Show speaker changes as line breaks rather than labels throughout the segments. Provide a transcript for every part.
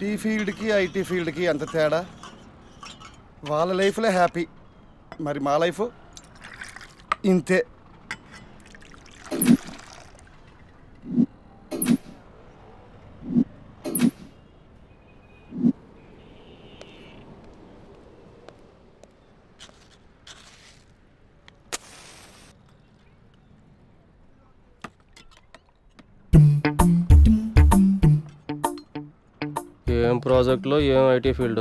Tea ఫీల్డ్కి IT ఫీల్డ్కి అంత తేడా. వాళ్ళ లైఫ్లో హ్యాపీ, మరి మా లైఫ్ ఇంతే.
ఏం ప్రాజెక్ట్లో ఏం ఐటీ ఫీల్డ్.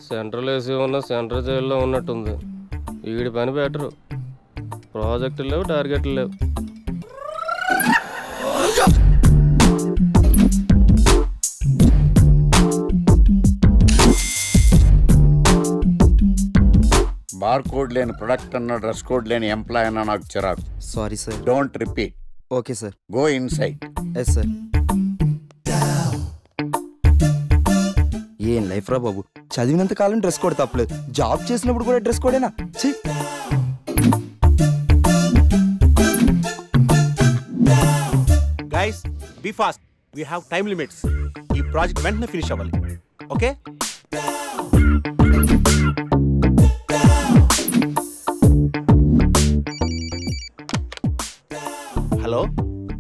సెంట్రల్ ఏసీ ఉన్న సెంట్రల్ జైల్లో ఉన్నట్టుంది. వీడి పని బెటరు. ప్రాజెక్టులు లేవు, టార్గెట్లు లేవు.
బార్ కోడ్ లేని ప్రొడక్ట్ అన్న, డ్రెస్ కోడ్ లేని ఎంప్లాయ్ అన్న నాకు చిరాకు.
Sorry sir.
Don't repeat.
Okay sir.
Go inside.
Yes sir. ఏం లైఫ్ రా బాబు, చదివినంత కాలం డ్రెస్ కోడ్ తప్పలేదు, జాబ్ చేసినప్పుడు కూడా డ్రెస్ కోడేనా?
Guys be fast, we have time limits. ఈ ప్రాజెక్ట్ వెంటనే ఫినిష్ అవ్వాలి. ఓకే. హలో,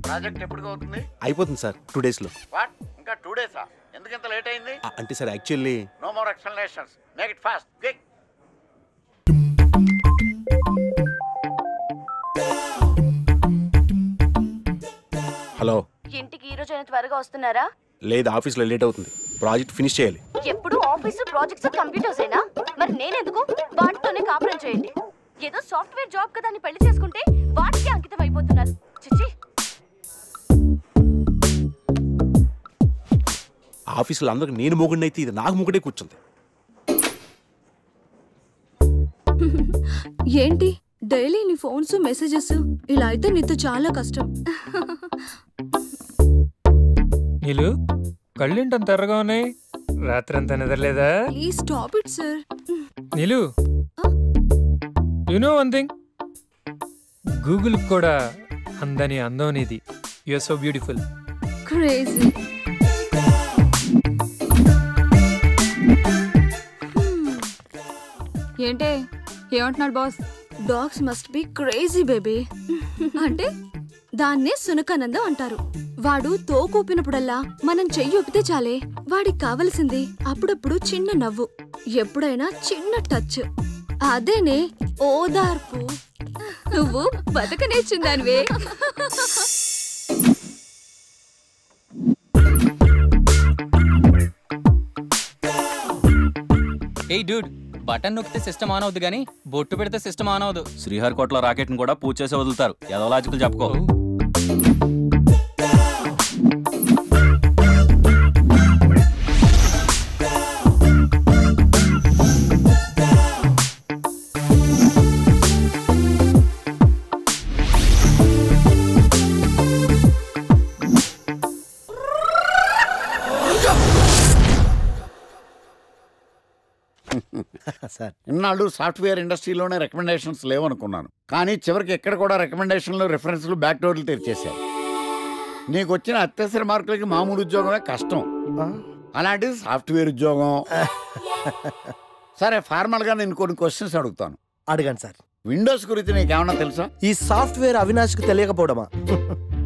ప్రాజెక్ట్ ఎప్పుడు అవుతుంది?
అయిపోతుంది సార్, 2 days లో.
వాట్, ఇంకా 2 days? ఎందుకు ఇంత లేట్ అయింది?
అంటే sir actually
no more explanations, make it fast, quick.
Hello,
ఇంటికి ఈ రోజు త్వరగా వస్తున్నారా?
లేదు, ఆఫీస్లో లేట్ అవుతుంది. ప్రాజెక్ట్ ఫినిష్ చేయాలి.
ఎప్పుడు ఆఫీసు, ప్రాజెక్ట్స్, కంప్యూటర్స్ ఏనా? మరి నేనెందుకు? వాటితోనే కాపురం చేయండి. ఏదో సాఫ్ట్వేర్ జాబ్ కదా అని పెళ్లి చేసుకుంటే వాటికి అంకితం అయిపోతున్నారు. చిచ్చి.
ఆఫీసులో అందరికి నేను మొగుడినైతే ఇది నాకు మొగుడే కూర్చుంది.
ఏంటి డైలీ నీ ఫోన్స్ మెసేజెస్? ఇలా అయితే నీతో చాలా కష్టం.
నీలు కళ్ళేంటంత ఎర్రగా ఉన్నాయి? రాత్రంతా నిద్రలేదా?
Please stop it sir.
Neelu, you know one thing, Google కూడా అందని అందం నీది. You are so beautiful.
Crazy. ఏంటే ఏమంటున్నాడు boss? Dogs must be crazy baby. అంటే దాన్నే సునకానందం అంటారు. వాడు తోకూపినప్పుడల్లా మనం చెయ్యి ఊపితే చాలే, వాడికి కావలసింది అప్పుడప్పుడు చిన్న నవ్వు, ఎప్పుడైనా చిన్న టచ్. అదేనే ఓదార్పు. నువ్వు బతక నేర్చుందానివే.
ఏయ్ డూడ్, బటన్ నొక్కితే సిస్టమ్ ఆన్ అవుద్ది కానీ బొట్టు పెడితే సిస్టమ్ ఆన్ అవదు. శ్రీహరికోటలో రాకెట్ ని కూడా పూజ చేసి వదులుతారు. ఏదో లాజికల్ చెప్పుకో.
సార్, ఇన్నాళ్ళు సాఫ్ట్వేర్ ఇండస్ట్రీలోనే రికమెండేషన్స్ లేవనుకున్నాను, కానీ చివరికి ఎక్కడ కూడా రికమెండేషన్లు, రిఫరెన్స్లు, బ్యాక్ డోర్లు తెరిచేశారు. నీకు వచ్చిన అత్యవసర మార్కులకి మామూలు ఉద్యోగమే కష్టం, అలాంటిది సాఫ్ట్వేర్ ఉద్యోగం. సరే, ఫార్మల్గా నేను కొన్ని క్వశ్చన్స్ అడుగుతాను.
అడగండి సార్.
విండోస్ గురించి నీకేమన్నా తెలుసా?
ఈ సాఫ్ట్వేర్ అవినాష్కి తెలియకపోవడమా?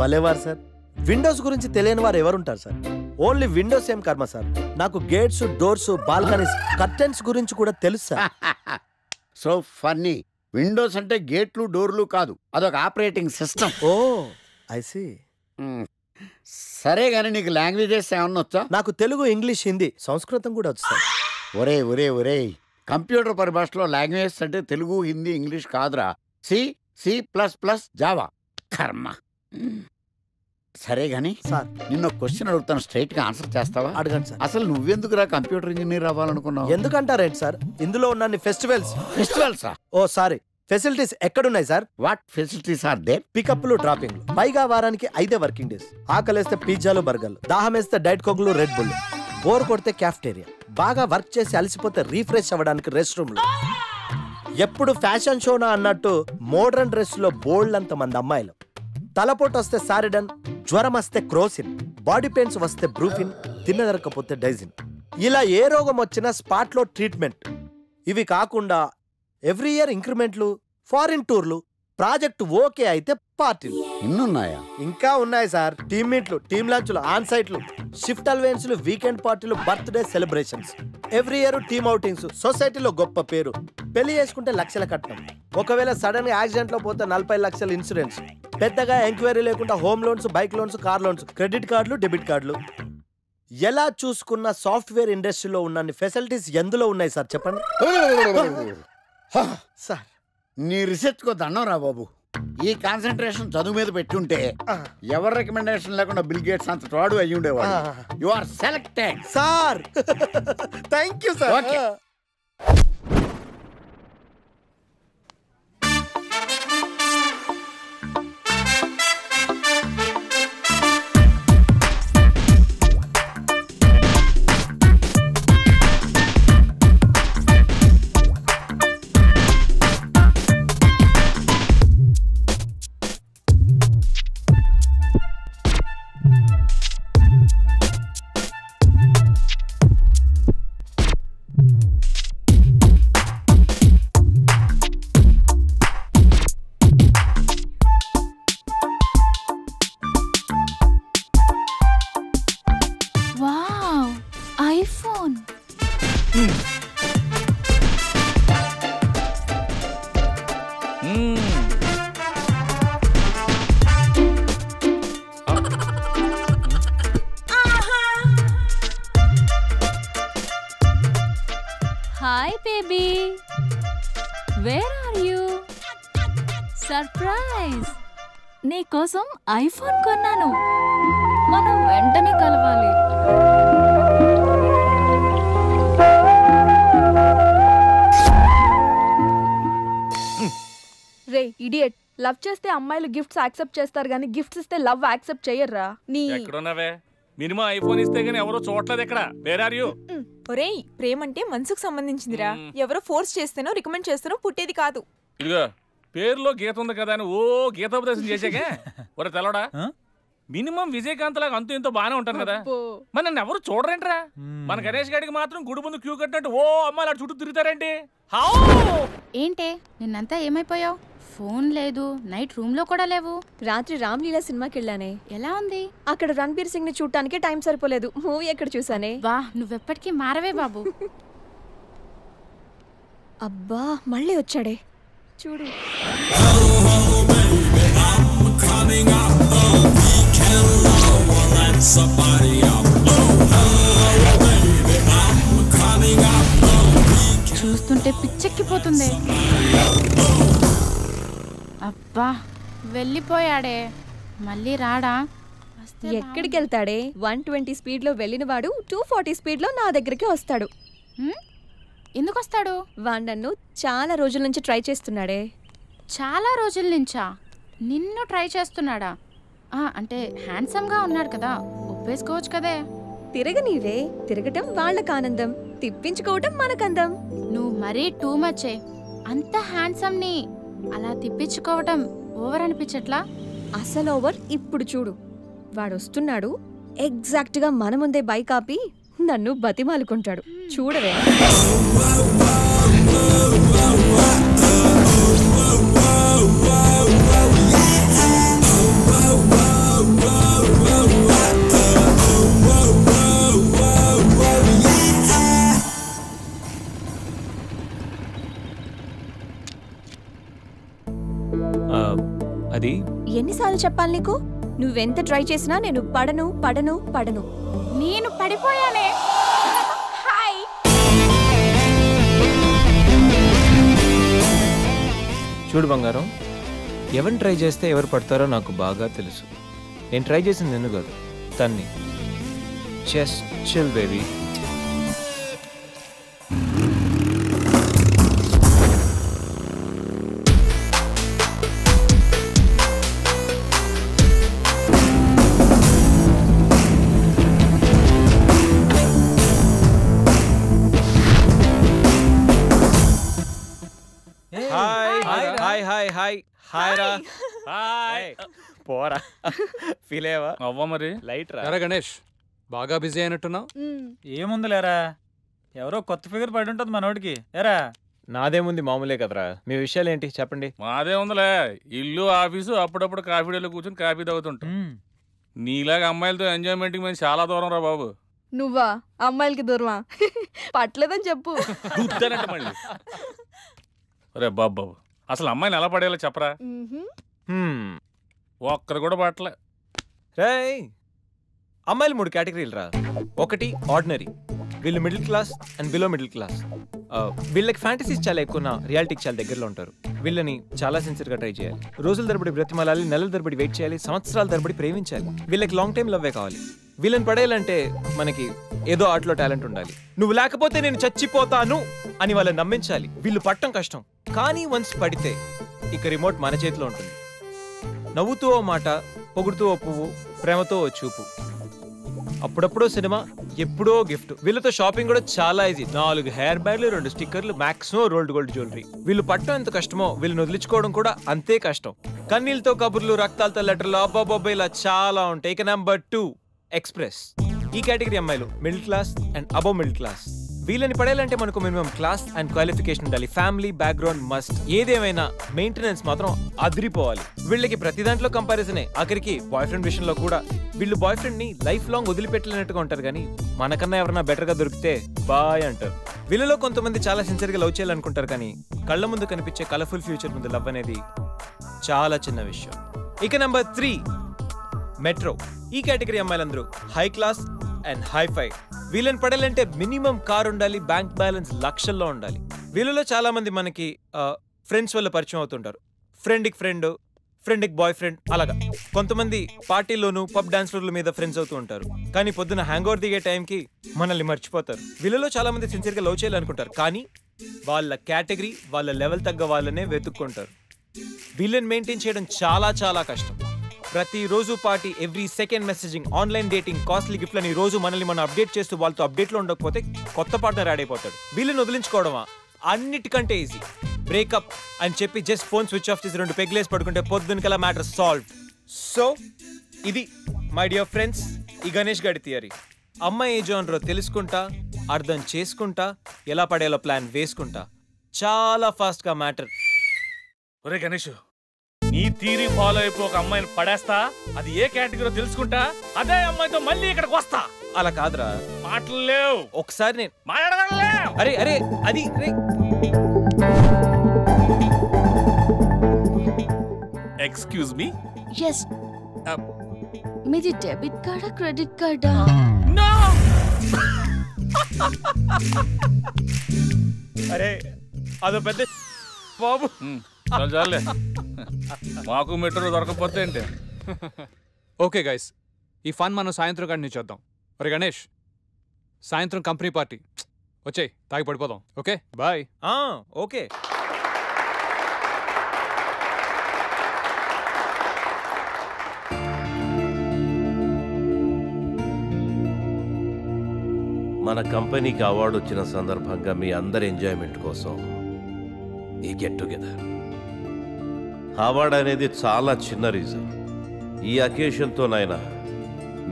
భలేవారు సార్. విండోస్ గురించి తెలియని వారు ఎవరుంటారు సార్? ఓన్లీ విండోస్ ఏం కర్మ సార్, నాకు గేట్స్, డోర్స్, బాల్కనీస్, కర్టెన్స్ గురించి కూడా తెలుసు సార్.
So funny. విండోస్ అంటే గేట్లు, డోర్లు కాదు, అదొక operating system.
Oh I see.
సరే గానీ నీకు లాంగ్వేజెస్ ఏమన్నా వచ్చా?
నాకు తెలుగు, ఇంగ్లీష్, హిందీ, సంస్కృతం కూడా వచ్చు సార్.
ఒరే ఒరే ఒరే, కంప్యూటర్ పరిభాషలో లాంగ్వేజెస్ అంటే తెలుగు, హిందీ, ఇంగ్లీష్ కాదురా. C, C plus plus, Java. కర్మ. సరే గానీ
సార్,
నిన్న క్వశ్చన్ అడుగుతాను, స్ట్రైట్ గా ఆన్సర్ చేస్తావా?
అడగండి సార్.
అసలు నువ్వెందుకురా కంప్యూటర్ ఇంజనీర్ అవ్వాలనుకున్నావు?
ఎందుకంటారేంటి సార్, ఇందులో ఉన్న ఫెస్టివల్స్.
ఫెస్టివల్సా?
ఓ సారీ, ఫెసిలిటీస్ ఎక్కడున్నాయి sir?
What facilities are there?
పికప్లు, డ్రాపింగ్లు, పైగా వారానికి 5 వర్కింగ్ డేస్. ఆకలేస్తే పిజ్జాలు, బర్గర్లు, దాహం వేస్తే డైట్ కోక్లు, రెడ్ బుల్, బోర్ కొడితే క్యాఫ్టేరియా, బాగా వర్క్ చేసి అలసిపోతే రీఫ్రెష్ అవ్వడానికి రెస్ట్ రూమ్లు. ఎప్పుడు ఫ్యాషన్ షోనా అన్నట్టు మోడర్న్ డ్రెస్ లో బోల్డ్ అంత మంది అమ్మాయిలు. తలపోటు వస్తే సారిడన్, జ్వరం వస్తే క్రోసిన్, బాడీ పెయిన్స్ వస్తే బ్రూఫిన్, తిన్నదరకపోతే డైజిన్. ఇలా ఏ రోగం వచ్చినా స్పాట్లో ట్రీట్మెంట్. ఇవి కాకుండా ఎవ్రీ ఇయర్ ఇంక్రిమెంట్లు, ఫారిన్ టూర్లు, ప్రాజెక్ట్ ఓకే అయితే పార్టీలు.
ఇన్నున్నాయా?
ఇంకా ఉన్నాయి సార్. టీమ్ మీట్లు, టీమ్ లంచ్లు, ఆన్ సైట్లు, షిఫ్ట్ అలవెన్స్లు, వీకెండ్ పార్టీలు, birthday celebrations, every year team outings, సొసైటీలో గొప్ప పేరు. పెళ్లి చేసుకుంటే లక్షల కట్నం, ఒకవేళ సడన్ గా యాక్సిడెంట్ లో పోతే 40 లక్షల ఇన్సూరెన్స్, పెద్దగా ఎంక్వైరీ లేకుండా home loans, bike loans, car loans, credit కార్డులు, డెబిట్ కార్డులు. ఎలా చూసుకున్న సాఫ్ట్వేర్ ఇండస్ట్రీలో ఉన్న ఫెసిలిటీస్ ఎందులో ఉన్నాయి సార్ చెప్పండి.
సార్ నీ రీసెర్చ్ కో దండం రా బాబు. ఈ కాన్సన్ట్రేషన్ చదువు మీద పెట్టుంటే ఎవరి రికమెండేషన్ లేకుండా బిల్ గేట్స్ అంత తోడు అయ్యి ఉండేవాడు. You are selected
sir. Thank you sir.
Okay.
Hi baby, where are you? Surprise! నీకోసం ఐఫోన్ కొన్నాను. మనం వెంటనే కలవాలి.
రే ఇడియట్, లవ్ చేస్తే అమ్మాయిలు గిఫ్ట్స్ యాక్సెప్ట్ చేస్తారు కానీ గిఫ్ట్స్ ఇస్తే లవ్ యాక్సెప్ట్ చేయర్రా. నీ
ఎక్కడున్నావే? మినిమం ఐఫోన్ ఇస్తే గానీ ఎవరో చూడలేదు ఇక్కడ. Where are you?
ఒరేయ్, ప్రేమంటే మనసుకు సంబంధించిందిరా. ఎవరో ఫోర్స్ చేస్తేనో రికమెండ్ చేస్తేనో పుట్టేది కాదు.
ఇదిగో పేరులో గీత ఉంది కదా అని ఓ గీతోపదేశం చేసాకే ఒరే తెలవడా? మినిమం విజయకాంత్ లాగా అంతూ ఇంతో బానే ఉంటాను కదా. మరి నన్ను ఎవరు చూడరేంట్రా? మన గణేష్ గారికి మాత్రం గుడి ముందు క్యూ కట్టినట్టు ఓ అమ్మాయిలు చుట్టూ తిరుగుతారేంటి?
ఏంటే నిన్నంతా ఏమైపోయావు? ఫోన్ లేదు, నైట్ రూమ్ లో కూడా లేవు.
రాత్రి రామ్లీలా సినిమాకి వెళ్ళానే.
ఎలా ఉంది?
అక్కడ రణబీర్ సింగ్ ని చూడటానికి టైం సరిపోలేదు. మూవీ ఎక్కడ చూసానే.
వా, నువ్వెప్పటికీ మారవే బాబు.
అబ్బా మళ్ళీ వచ్చాడే చూడు.
చూస్తుంటే పిచ్చెక్కిపోతుంది. అబ్బా వెళ్ళిపోయాడే, మళ్ళీ రాడా?
ఎక్కడికి వెళ్తాడే? 120 స్పీడ్ లో వెళ్ళిన వాడు 240 స్పీడ్ లో నా దగ్గరికి వస్తాడు.
ఎందుకు వస్తాడు?
వాడు నన్ను చాలా రోజుల నుంచి ట్రై చేస్తున్నాడే.
చాలా రోజుల నుంచా? నిన్ను ట్రై చేస్తున్నాడా? అంటే హ్యాండ్సమ్ గా ఉన్నాడు కదా, ఒప్పేసుకోవచ్చు కదే.
తిరగనీవే, తిరగటం వాళ్ళకి ఆనందం, తిప్పించుకోవటం మనకందం.
నువ్వు మరీ టూ మచ్చే. అంత హ్యాండ్సమ్ ని అలా తిప్పించుకోవటం ఓవర్ అనిపించట్లా?
అసలు ఓవర్. ఇప్పుడు చూడు, వాడు వస్తున్నాడు. ఎగ్జాక్ట్ గా మన ముందే బైక్ ఆపి నన్ను బతిమాలుకుంటాడు. చూడవే.
అది
ఎన్నిసార్లు చెప్పాలి నీకు? నువ్వెంత ట్రై చేసినా నేను పడను పడను పడను.
నేను పడిపోయానే. హాయ్.
చూడు బంగారం, ఎవరిని ట్రై చేస్తే ఎవరు పడతారో నాకు బాగా తెలుసు. నేను ట్రై చేసింది నిన్ను కాదు, తన్ని. Just chill baby.
పోరా ఫీల్ అయ్యావా? అవ్వ మరి లైట్ రా.
గణేష్, బాగా బిజీ అయినట్టున్నావు.
ఏముందిలేరా, ఎవరో కొత్త ఫిగర్ పడి ఉంటుంది మనోడికి. ఏరా
నాదేముంది, మామూలే కదరా. మీ విషయాలు ఏంటి చెప్పండి.
మాదే ఉందిలే, ఇల్లు ఆఫీసు, అప్పుడప్పుడు కాఫీ డేలో కూర్చొని కాఫీ తాగుతుంటాం. నీలాగా అమ్మాయిలతో ఎంజాయ్మెంట్కి మేము చాలా దూరం రా బాబు.
నువ్వా అమ్మాయిలకి దూరమా? పట్టలేదని చెప్పు.
మళ్ళీ రే బాబు, అసలు అమ్మాయిని ఎలా పడేయాలో చెప్పరా. ఒక్కరు కూడా పట్టలే.
రేయ్, అమ్మాయిలు 3 కేటగిరీలు రా. ఒకటి ఆర్డినరీ, వీళ్ళు middle class and below middle class. వీళ్ళకి ఫ్యాంటసీస్ చాలా ఎక్కువ, రియాలిటీకి చాలా దగ్గరలో ఉంటారు. వీళ్ళని చాలా సిన్సియర్గా ట్రై చేయాలి. రోజుల తరబడి బ్రతిమాలాలి, నెలల తరబడి వెయిట్ చేయాలి, సంవత్సరాల తరబడి ప్రేమించాలి. వీళ్ళకి లాంగ్ టైం లవ్వే కావాలి. వీళ్ళని పడేయాలంటే మనకి ఏదో ఆర్ట్లో టాలెంట్ ఉండాలి. నువ్వు లేకపోతే నేను చచ్చిపోతాను అని వాళ్ళని నమ్మించాలి. వీళ్ళు పట్టం కష్టం, కానీ వన్స్ పడితే ఇక రిమోట్ మన చేతిలో ఉంటుంది. నవ్వుతూ ఓ మాట, పొగుడుతూ ఓ పువ్వు, ప్రేమతో ఓ చూపు, అప్పుడప్పుడో సినిమా, ఎప్పుడో గిఫ్ట్. వీళ్ళతో షాపింగ్ కూడా చాలా ఈజీ. 4 హెయిర్ బ్యాగ్లు, 2 స్టిక్కర్లు, మ్యాక్సిమం రోల్డ్ గోల్డ్ జ్యువెలరీ. వీళ్ళు పట్టడం ఎంత కష్టమో వీళ్ళని వదిలించుకోవడం కూడా అంతే కష్టం. కన్నీళ్ళతో కబుర్లు, రక్తాలతో లెటర్లు, అబ్బాబాబా ఇలా చాలా ఉంటాయి. ఇక నెంబర్ 2 ఎక్స్ప్రెస్. ఈ కేటగిరీ అమ్మాయిలు middle class and above middle class. వీళ్ళని పడేయాలంటే మనకు మినిమం క్లాస్ అండ్ క్వాలిఫికేషన్ ఉండాలి. Family background must. ఏదేమైనా మెయింటెనెన్స్ మాత్రం అదిరిపోవాలి. వీళ్ళకి ప్రతి దాంట్లో కంపారిజనే. ఆఖరికి బాయ్ ఫ్రెండ్ విషయంలో కూడా. వీళ్ళు బాయ్ ఫ్రెండ్ ని లైఫ్ లాంగ్ వదిలిపెట్టలేనట్టుగా ఉంటారు, కానీ మనకన్నా ఎవరైనా బెటర్ గా దొరికితే బాయ్ అంటారు. వీళ్ళలో కొంతమంది చాలా సిన్సియర్ గా లవ్ చేయాలనుకుంటారు, కానీ కళ్ళ ముందు కనిపించే కలర్ఫుల్ ఫ్యూచర్ ముందు లవ్ అనేది చాలా చిన్న విషయం. ఇక నెంబర్ 3 మెట్రో. ఈ కేటగిరీ అమ్మాయిలందరూ హై క్లాస్ అండ్ హైఫై. వీళ్ళని పడాలంటే మినిమం కార్ ఉండాలి, బ్యాంక్ బ్యాలెన్స్ లక్షల్లో ఉండాలి. వీళ్ళలో చాలా మంది మనకి ఫ్రెండ్స్ వల్ల పరిచయం అవుతుంటారు. ఫ్రెండ్కి ఫ్రెండ్, ఫ్రెండ్కి బాయ్ ఫ్రెండ్, అలాగా. కొంతమంది పార్టీలోను పబ్ డాన్స్ల మీద ఫ్రెండ్స్ అవుతూ ఉంటారు, కానీ పొద్దున హ్యాంగ్ ఓవర్ దిగే టైంకి మనల్ని మర్చిపోతారు. వీళ్ళలో చాలా మంది సిన్సియర్గా లవ్ చేయాలనుకుంటారు, కానీ వాళ్ళ కేటగిరీ, వాళ్ళ లెవెల్ తగ్గ వాళ్ళనే వెతుక్కుంటారు. వీళ్ళని మెయింటైన్ చేయడం చాలా చాలా కష్టం. ప్రతిరోజు party, every second messaging, online dating, costly గిఫ్ట్లని రోజు మనల్ని మనం అప్డేట్ చేస్తూ వాళ్ళతో అప్డేట్లో ఉండకపోతే కొత్త పార్ట్నర్ యాడ్ అయిపోతాడు. వీళ్ళని వదిలించుకోవడమా అన్నిటికంటే ఈజీ. బ్రేకప్ అని చెప్పి జస్ట్ ఫోన్ స్విచ్ ఆఫ్ చేసి 2 పెగ్లేసి పడుకుంటే పొద్దునకల్లా మ్యాటర్ సాల్వ్. సో ఇది మై డియర్ ఫ్రెండ్స్ ఈ గణేష్ గారి థియరీ. అమ్మాయి ఏ జోనరో తెలుసుకుంటా, అర్థం చేసుకుంటా, ఎలా పడేలా ప్లాన్ వేసుకుంటా చాలా ఫాస్ట్గా మ్యాటర్.
ఒరే గణేష్, నీ థియరీ ఫాలో అయిపో ఒక అమ్మాయిని పడేస్తా, అది ఏ కేటగిరీ తెలుసుకుంటా, అదే అమ్మాయితో మళ్ళీ ఇక్కడికి వస్తా.
అలా కాదురా,
మాటలు లేవు.
ఒకసారి నేను
మాట్లాడగలలేవు.
అరే అరే అది
ఎక్స్క్యూజ్ మీ.
ఎస్. మీది డెబిట్ కార్డా క్రెడిట్ కార్డా?
నో.
అరే అదో పెద్ద బాబు.
చాలే, మాకు మెట్రో దొరకపోతే ఏంటి.
ఓకే గైస్, ఈ ఫన్ మనం సాయంత్రం కంటిన్యూ చేద్దాం. ఒరే గణేష్, సాయంత్రం కంపెనీ పార్టీ, వచ్చేయ్ తాగి పడిపోదాం. Okay bye.
ఓకే.
మన కంపెనీకి అవార్డు వచ్చిన సందర్భంగా మీ అందరి ఎంజాయ్మెంట్ కోసం ఈ గెట్ టుగెదర్. అవార్డు అనేది చాలా చిన్న రీజన్. ఈ అకేషన్తోనైనా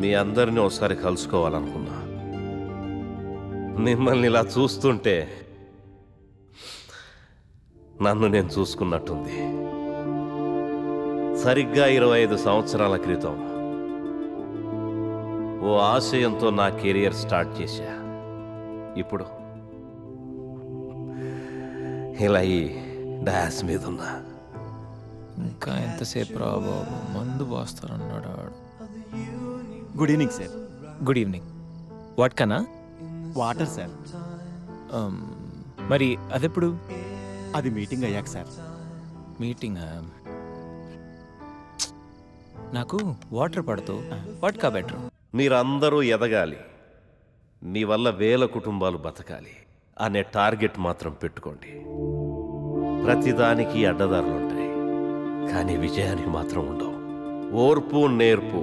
మీ అందరినీ ఒకసారి కలుసుకోవాలనుకున్నా. మిమ్మల్ని ఇలా చూస్తుంటే నన్ను నేను చూసుకున్నట్టుంది. సరిగ్గా 25 సంవత్సరాల క్రితం ఓ ఆశయంతో నా కెరియర్ స్టార్ట్ చేశా. ఇప్పుడు ఇలా ఈ డాన్స్ మీద ఉన్నా.
ఇంకా ఎంతసేపు రా బాబు, మందు పోస్తారన్నాడు.
Good evening sir.
Good evening. What కన్నా?
Water sir.
మరి అదెప్పుడు?
అది మీటింగ్ అయ్యాక సార్.
మీటింగ్? నాకు వాటర్ పడుతూ వాట్కా బెటర్.
మీరందరూ ఎదగాలి, నీ వల్ల వేల కుటుంబాలు బతకాలి అనే టార్గెట్ మాత్రం పెట్టుకోండి. ప్రతిదానికి అడ్డదారులుంటాయి, కానీ విజయానికి మాత్రం ఉండవు. ఓర్పు నేర్పు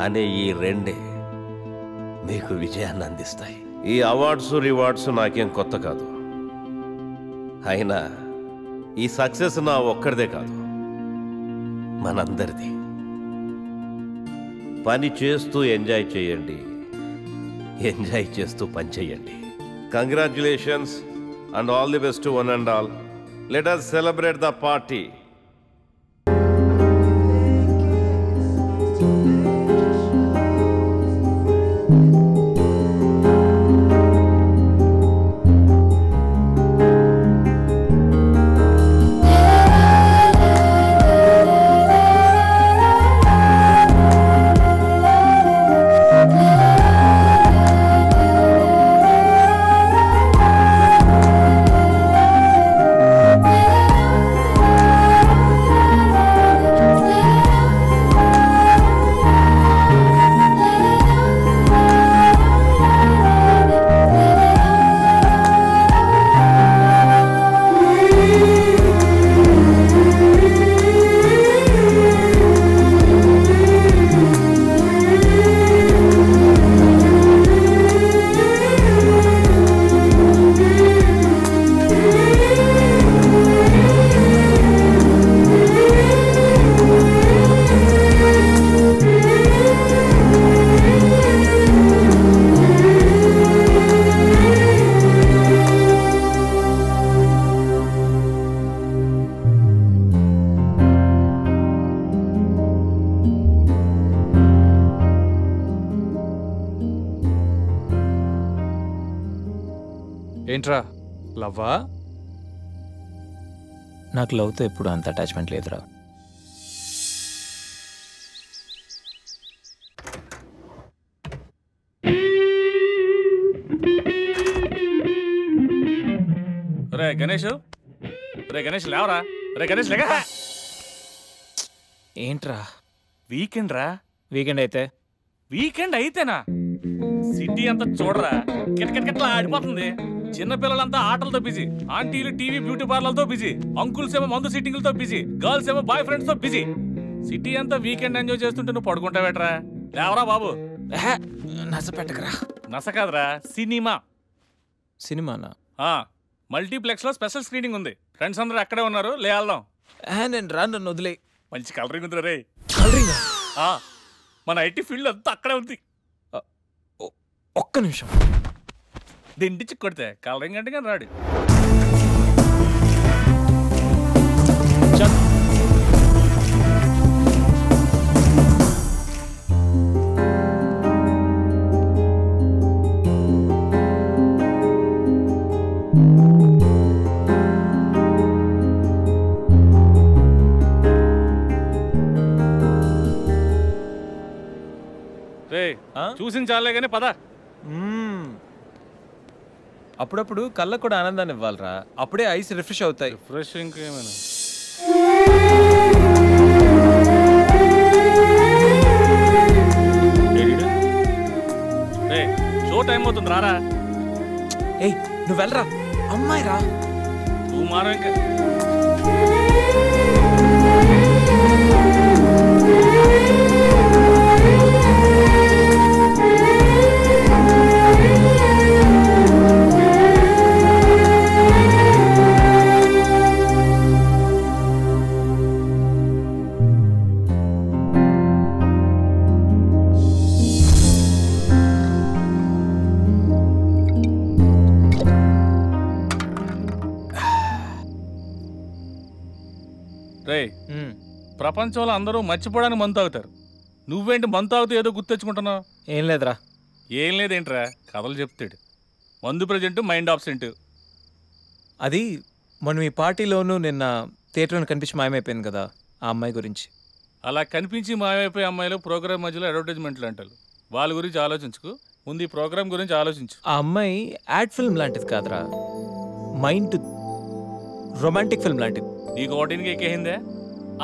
అనే ఈ రెండే మీకు విజయాన్ని అందిస్తాయి. ఈ అవార్డ్స్ రివార్డ్స్ నాకేం కొత్త కాదు. అయినా ఈ సక్సెస్ నా ఒక్కడిదే కాదు, మనందరిది. పని చేస్తూ ఎంజాయ్ చేయండి, ఎంజాయ్ చేస్తూ పనిచేయండి. Congratulations and all the best one and all. Let us celebrate the party.
ఏంట్రా లవ్వా?
నాకు లవ్తో ఎప్పుడు అంత అటాచ్మెంట్ లేదురా.
రే గణేష్, లేవరా. రే గణేష్ లేక.
ఏంట్రా
వీకెండ్ రా.
వీకెండ్
అయితేనా? సిటీ అంతా చూడరా, కిటకిటకిట్లా ఆడిపోతుంది. చిన్నపిల్లలంతా ఆటలతో బిజీ, ఆంటీలు టీవీ బ్యూటీ పార్లర్తో బిజీ, అంకుల్స్ ఏమో మందు సిట్టింగ్లతో బిజీ, గర్ల్స్ ఏమో బాయ్ ఫ్రెండ్స్ తో బిజీ. సిటీ అంతా వీకెండ్ ఎంజాయ్ చేస్తుంటే నువ్వు పడుకుంటావేట్రా? లేవరా బాబు.
నస పెట్టకరా.
నస కాదురా, సినిమా.
సినిమానా?
మల్టీప్లెక్స్ లో స్పెషల్ స్క్రీనింగ్ ఉంది. ఫ్రెండ్స్ అందరూ అక్కడే ఉన్నారు, లే వెళ్దాం.
నేను రా, నన్ను వదిలే.
మంచి కలరింగ్ ఉంది రే.
కలరింగ్?
మన ఐటీ ఫీల్డ్ అంతా అక్కడే ఉంది.
ఒక్క నిమిషం.
దిండిచి కొడితే కలరింగ్ అంటే కానీ రాడు. చూసిన చాలే కానీ పద.
అప్పుడప్పుడు కళ్ళకు కూడా ఆనందాన్ని ఇవ్వాలరా, అప్పుడే ఐస్ రిఫ్రెష్ అవుతాయి.
రిఫ్రెష్ ఇంకేమైనా? షో టైం అవుతుంది, రారా.
ఏయ్ నువ్వు వెళ్ళరా. అమ్మాయి రా.
నువ్వు మారా. ఇంకా ప్రపంచంలో అందరూ మర్చిపోవడానికి మందు తాగుతారు. నువ్వేంటి మందు తాగుతూ ఏదో గుర్తెచ్చుకుంటున్నావు?
ఏం లేదురా.
ఏం లేదేంట్రా, కథలు చెప్తాడు. మందు ప్రజెంట్, మైండ్ ఆబ్సెంట్.
అది మనం ఈ పార్టీలోనూ నిన్న థియేటర్లో కనిపించి మాయమైపోయింది కదా, ఆ అమ్మాయి గురించి.
అలా కనిపించి మాయమైపోయే అమ్మాయిలు ప్రోగ్రామ్ మధ్యలో అడ్వర్టైజ్మెంట్లు అంటారు. వాళ్ళ గురించి ఆలోచించుకు, ముందు ఈ ప్రోగ్రామ్ గురించి ఆలోచించు.
ఆ అమ్మాయి యాడ్ ఫిల్మ్ లాంటిది కాదురా, మైండ్ రొమాంటిక్ ఫిల్మ్ లాంటిది.
నీకు ఓటింగ్కి ఎక్కేసిందే?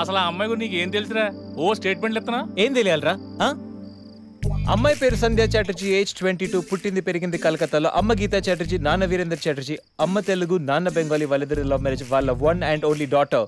అసలు ఆ అమ్మాయి గురించి నీకు ఏం తెలుసురా? ఓ స్టేట్మెంట్లు ఎత్తనా?
ఏం తెలియాలరా? అమ్మాయి పేరు సంధ్యా చాటర్జీ, ఏజ్ 22, పుట్టింది పెరిగింది కలకత్తాలో. అమ్మ గీతా చాటర్జీ, నాన్న వీరేందర్ చాటర్జీ. అమ్మ తెలుగు, నాన్న బెంగాలీ. వాళ్ళిద్దరు లవ్ మ్యారేజ్. వాళ్ళ వన్ అండ్ ఓన్లీ డాటర్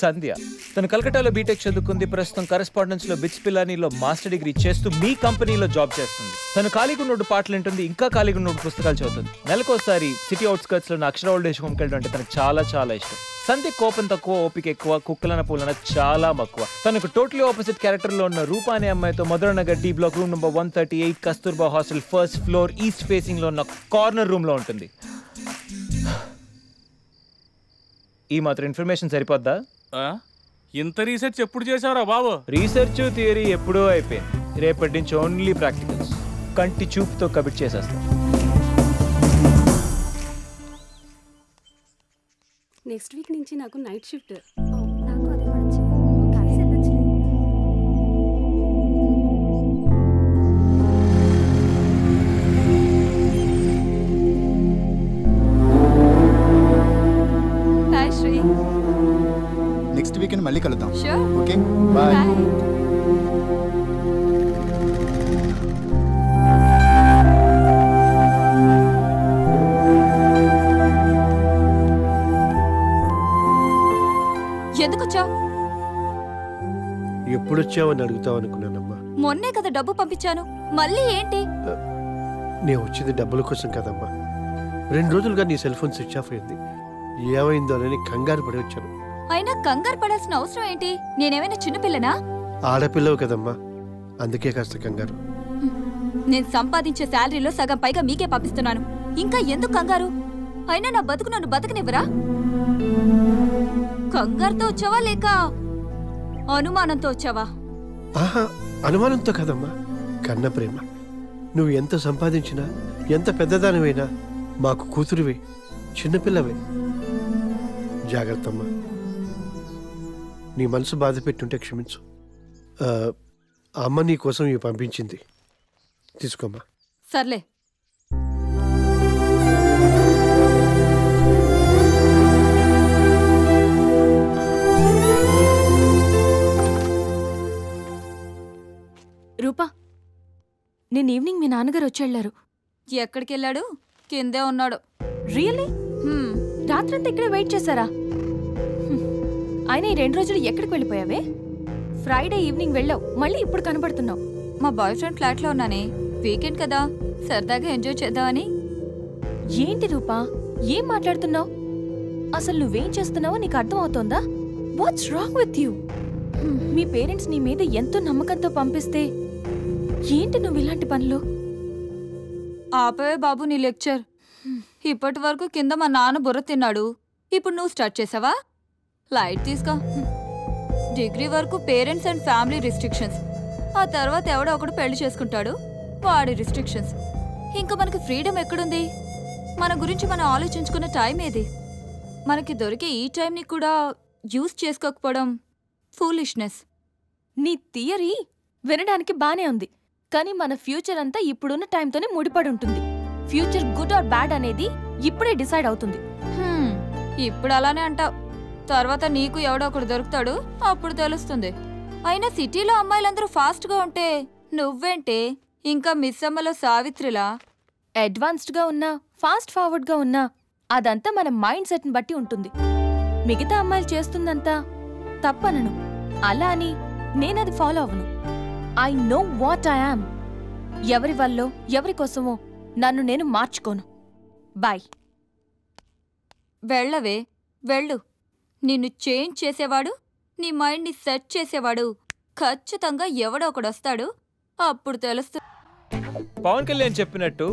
సంధ్య. తను కలకట్టాలో బీటెక్ చదువుకుంది. ప్రస్తుతం కరెస్పాండెన్స్ లో బిట్స్ పిల్లానీలో మాస్టర్ డిగ్రీ చేస్తూ మీ కంపెనీలో జాబ్ చేస్తుంది. తను ఖాళీగా ఉన్నోడు పాటలు వింటుంది, ఇంకా ఖాళీగా ఉన్నోడు పుస్తకాలు చదువుతుంది. నెలకోసారి సిటీ అవుట్స్కర్ట్స్ లో అక్షర ఓల్డ్ ఏజ్ హోమ్కి వెళ్ళడం అంటే తనకు చాలా చాలా ఇష్టం. సంధ్య కోపం తక్కువ, ఓపిక ఎక్కువ, కుక్కలన పూలన చాలా మక్కువ. తనకు టోటలీ ఆపోజిట్ క్యారెక్టర్ లో ఉన్న రూపా అనే అమ్మాయితో Madhuranagar D block room number 138 Kasturba hostel first floor east facing లో ఉన్న కార్నర్ రూమ్ లో ఉంటుంది. ఈ మాత్రం ఇన్ఫర్మేషన్ సరిపోద్దా?
ఇంత రీసెర్చ్ ఎప్పుడు చేసావురా బాబు?
రీసెర్చ్ థియరీ ఎప్పుడూ అయిపోయింది. రేపటి నుంచి ఓన్లీ ప్రాక్టికల్స్. కంటి చూపుతో కబిట్ చేసేస్తాం.
నెక్స్ట్ వీక్ నుంచి నాకు night shift.
Hi Sri.
Next weekend మళ్ళీ కలుద్దాం.
Sure.
Okay bye.
ఎందుకు వచ్చావు?
ఎప్పుడు వచ్చావని అడుగుతావు అనుకున్నానమ్మా.
మొన్నే కదా డబ్బు పంపించాను, మళ్ళీ ఏంటి?
నేను వచ్చింది డబ్బుల కోసం కదమ్మా. 2 రోజులుగా నీ సెల్ ఫోన్ స్విచ్ ఆఫ్ అయింది. ఏమైందో అని కంగారు పడి వచ్చాను.
అయినా కంగారు పడాల్సిన అవసరం ఏంటి? నేనేమైనా చిన్నపిల్లనా?
ఆడపిల్లవు కదమ్మా, అందుకే కాస్త కంగారు.
నేను సంపాదించే శాలరీలో సగం పైగా మీకే పంపిస్తున్నాను, ఇంకా ఎందుకు కంగారు? అయినా నా బతుకు నన్ను బతకనివ్వరా? కంగారుతో వచ్చావా లేక అనుమానంతో వచ్చావా?
ఆహా, అనుమానంతో కదమ్మా, కన్న ప్రేమ. నువ్వు ఎంత సంపాదించినా, ఎంత పెద్దదానివైనా మాకు కూతురువే, చిన్నపిల్లవే. జాగ్రత్తమ్మా. నీ మనసు బాధ పెట్టుంటే క్షమించు. అమ్మ నీ కోసం ఇవి పంపించింది, తీసుకోమ్మా.
సర్లే.
రూపా, నేను ఈవినింగ్ మీ నాన్నగారు వచ్చేళ్లారు.
ఎక్కడికి వెళ్ళాడు? కిందే ఉన్నాడు.
రియల్లీ? రాత్రంతా ఇక్కడే వెయిట్ చేశారా? ఆయన ఈ 2 రోజులు ఎక్కడికి వెళ్ళిపోయావే? ఫ్రైడే ఈవినింగ్ వెళ్ళావు, మళ్ళీ ఇప్పుడు కనబడుతున్నావు.
మా బాయ్ ఫ్రెండ్ ఫ్లాట్లో ఉన్నానే, వీకెండ్ కదా, సరదాగా ఎంజాయ్ చేద్దామని.
ఏంటి రూపా, ఏం మాట్లాడుతున్నావు? అసలు నువ్వేం చేస్తున్నావో నీకు అర్థం అవుతోందా? What's wrong with you? మీ పేరెంట్స్ నీ మీద ఎంతో నమ్మకంతో పంపిస్తే ఏంటి నువ్వు ఇలాంటి పనులు?
ఆపవే బాబు నీ లెక్చర్. ఇప్పటి వరకు కింద మా నాన్న బుర్ర తిన్నాడు, ఇప్పుడు నువ్వు స్టార్ట్ చేసావా? లైట్ తీసుకో. డిగ్రీ వరకు పేరెంట్స్ అండ్ ఫ్యామిలీ రిస్ట్రిక్షన్స్, ఆ తర్వాత ఎవడో ఒకడు పెళ్లి చేసుకుంటాడు, వాడి రిస్ట్రిక్షన్స్. ఇంకా మనకి ఫ్రీడమ్ ఎక్కడుంది? మన గురించి మనం ఆలోచించుకున్న టైం ఏది? మనకి దొరికే ఈ టైంని కూడా యూజ్ చేసుకోకపోవడం ఫూలిష్నెస్.
నీ థియరీ వినడానికి బానే ఉంది, కానీ మన ఫ్యూచర్ అంతా ఇప్పుడున్న టైంతోనే ముడిపడి ఉంటుంది. ఫ్యూచర్ గుడ్ ఆర్ బ్యాడ్ అనేది ఇప్పుడే డిసైడ్ అవుతుంది.
ఇప్పుడు అలానే అంటావు, తర్వాత నీకు ఎవడో ఒకడు దొరుకుతాడు, అప్పుడు తెలుస్తుంది. అయినా సిటీలో అమ్మాయిలందరూ ఫాస్ట్గా ఉంటే నువ్వేంటే ఇంకా మిస్ అమ్మలో సావిత్రిలా
అడ్వాన్స్డ్గా ఉన్నా, ఫాస్ట్ ఫార్వర్డ్గా ఉన్నా అదంతా మన మైండ్ సెట్ని బట్టి ఉంటుంది. మిగతా అమ్మాయిలు చేస్తుందంతా తప్పనను, అలా అని నేనది ఫాలో అవ్వను. I know what I am. ఎవరి వల్లో ఎవరి కోసమో నన్ను నేను మార్చుకోను. బాయ్.
వెళ్ళవే, వెళ్ళు. నిన్ను చేంజ్ చేసేవాడు, నీ మైండ్ని సెట్ చేసేవాడు ఖచ్చితంగా ఎవడో ఒకడొస్తాడు, అప్పుడు తెలుస్తుంది.
పవన్ కళ్యాణ్ చెప్పినట్టు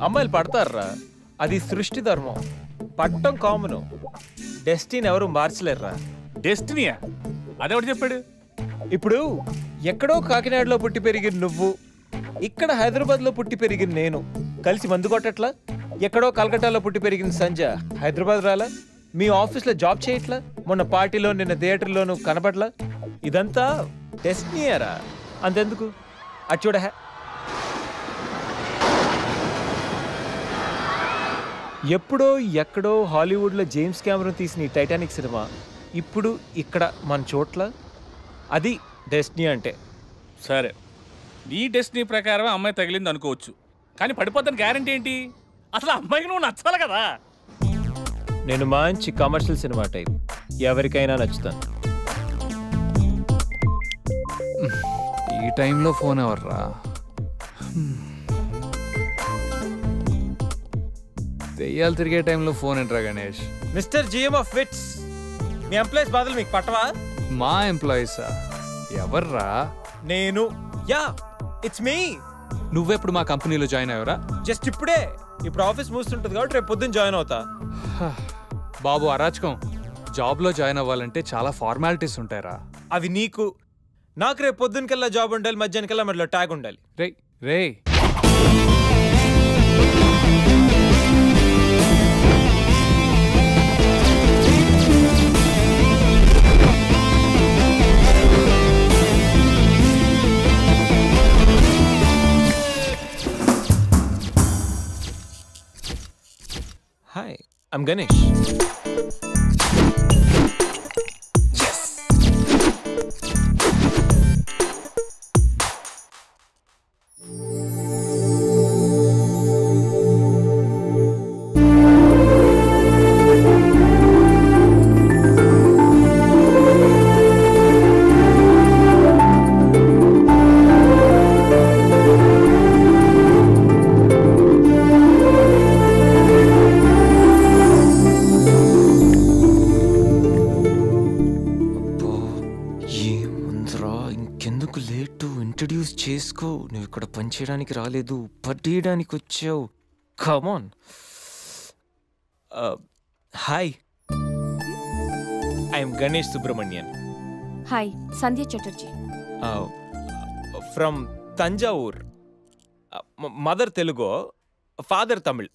అమ్మాయిలు పడతారా, అది సృష్టి ధర్మం. పట్టం కామను, డెస్టినీ ఎవరు మార్చలేరురా.
డెస్టినీయా? అదెవడు చెప్పాడు?
ఇప్పుడు ఎక్కడో కాకినాడలో పుట్టి పెరిగిన నువ్వు, ఇక్కడ హైదరాబాద్లో పుట్టి పెరిగిన నేను కలిసి మందు కొట్టట్లా? ఎక్కడో కలకట్టాలో పుట్టి పెరిగిన సంజ హైదరాబాద్ రాలా? మీ ఆఫీస్లో జాబ్ చేయట్లా? మొన్న పార్టీలో నిన్న థియేటర్లోనూ కనబడలా? ఇదంతా డెస్టినీయరా. అంతెందుకు, అది చూడ. ఎప్పుడో ఎక్కడో హాలీవుడ్లో జేమ్స్ కెమెరాన్ తీసిన ఈ టైటానిక్ సినిమా ఇప్పుడు ఇక్కడ మన చోట్ల, అది డెస్టినీ అంటే.
సరే, నీ డెస్టినీ ప్రకారం అమ్మాయి తగిలింది అనుకోవచ్చు, కానీ పడిపోతాను గ్యారంటీ ఏంటి? అసలు అమ్మాయికి నువ్వు నచ్చాలి కదా.
నేను మంచి కమర్షియల్ సినిమా టైప్, ఎవరికైనా నచ్చుతాను.
ఈ టైంలో ఫోన్ ఎవర్రా? దెయ్యాలు తిరిగే టైంలో ఫోన్ ఏంట్రా గణేష్?
మిస్టర్ జిఎం ఆఫ్ విట్స్, మీ ఎంప్లాయీస్ బాధలు మీకు పట్టవా?
మా ఎంప్లాయీసా? ఎవర్రా?
నేను. Yeah, it's me.
నువ్వెప్పుడు మా కంపెనీలో జాయిన్ అయ్యావరా?
జస్ట్ ఇప్పుడే. ఇప్పుడు ఆఫీస్ మూస్తుంటుంది కాబట్టి రేపు పొద్దున్న జాయిన్ అవుతా.
బాబు అరాచకం. జాబ్లో జాయిన్ అవ్వాలంటే చాలా ఫార్మాలిటీస్ ఉంటాయరా.
అవి నీకు. నాకు రేపు పొద్దునకల్లా జాబ్ ఉండాలి, మధ్యాహ్నకల్లా మధ్యలో ట్యాగ్ ఉండాలి.
రే
Hi, I'm Ganesh. Yes. Introduce చేసుకో. నువ్వు ఇక్కడ పనిచేయడానికి రాలేదు, పట్టేయడానికి వచ్చావు. Come on. Hi, I'm Ganesh Subrahmanyan.
Hi, Sandhya Chatterjee.
From Thanjavur. Mother Telugu, father Tamil.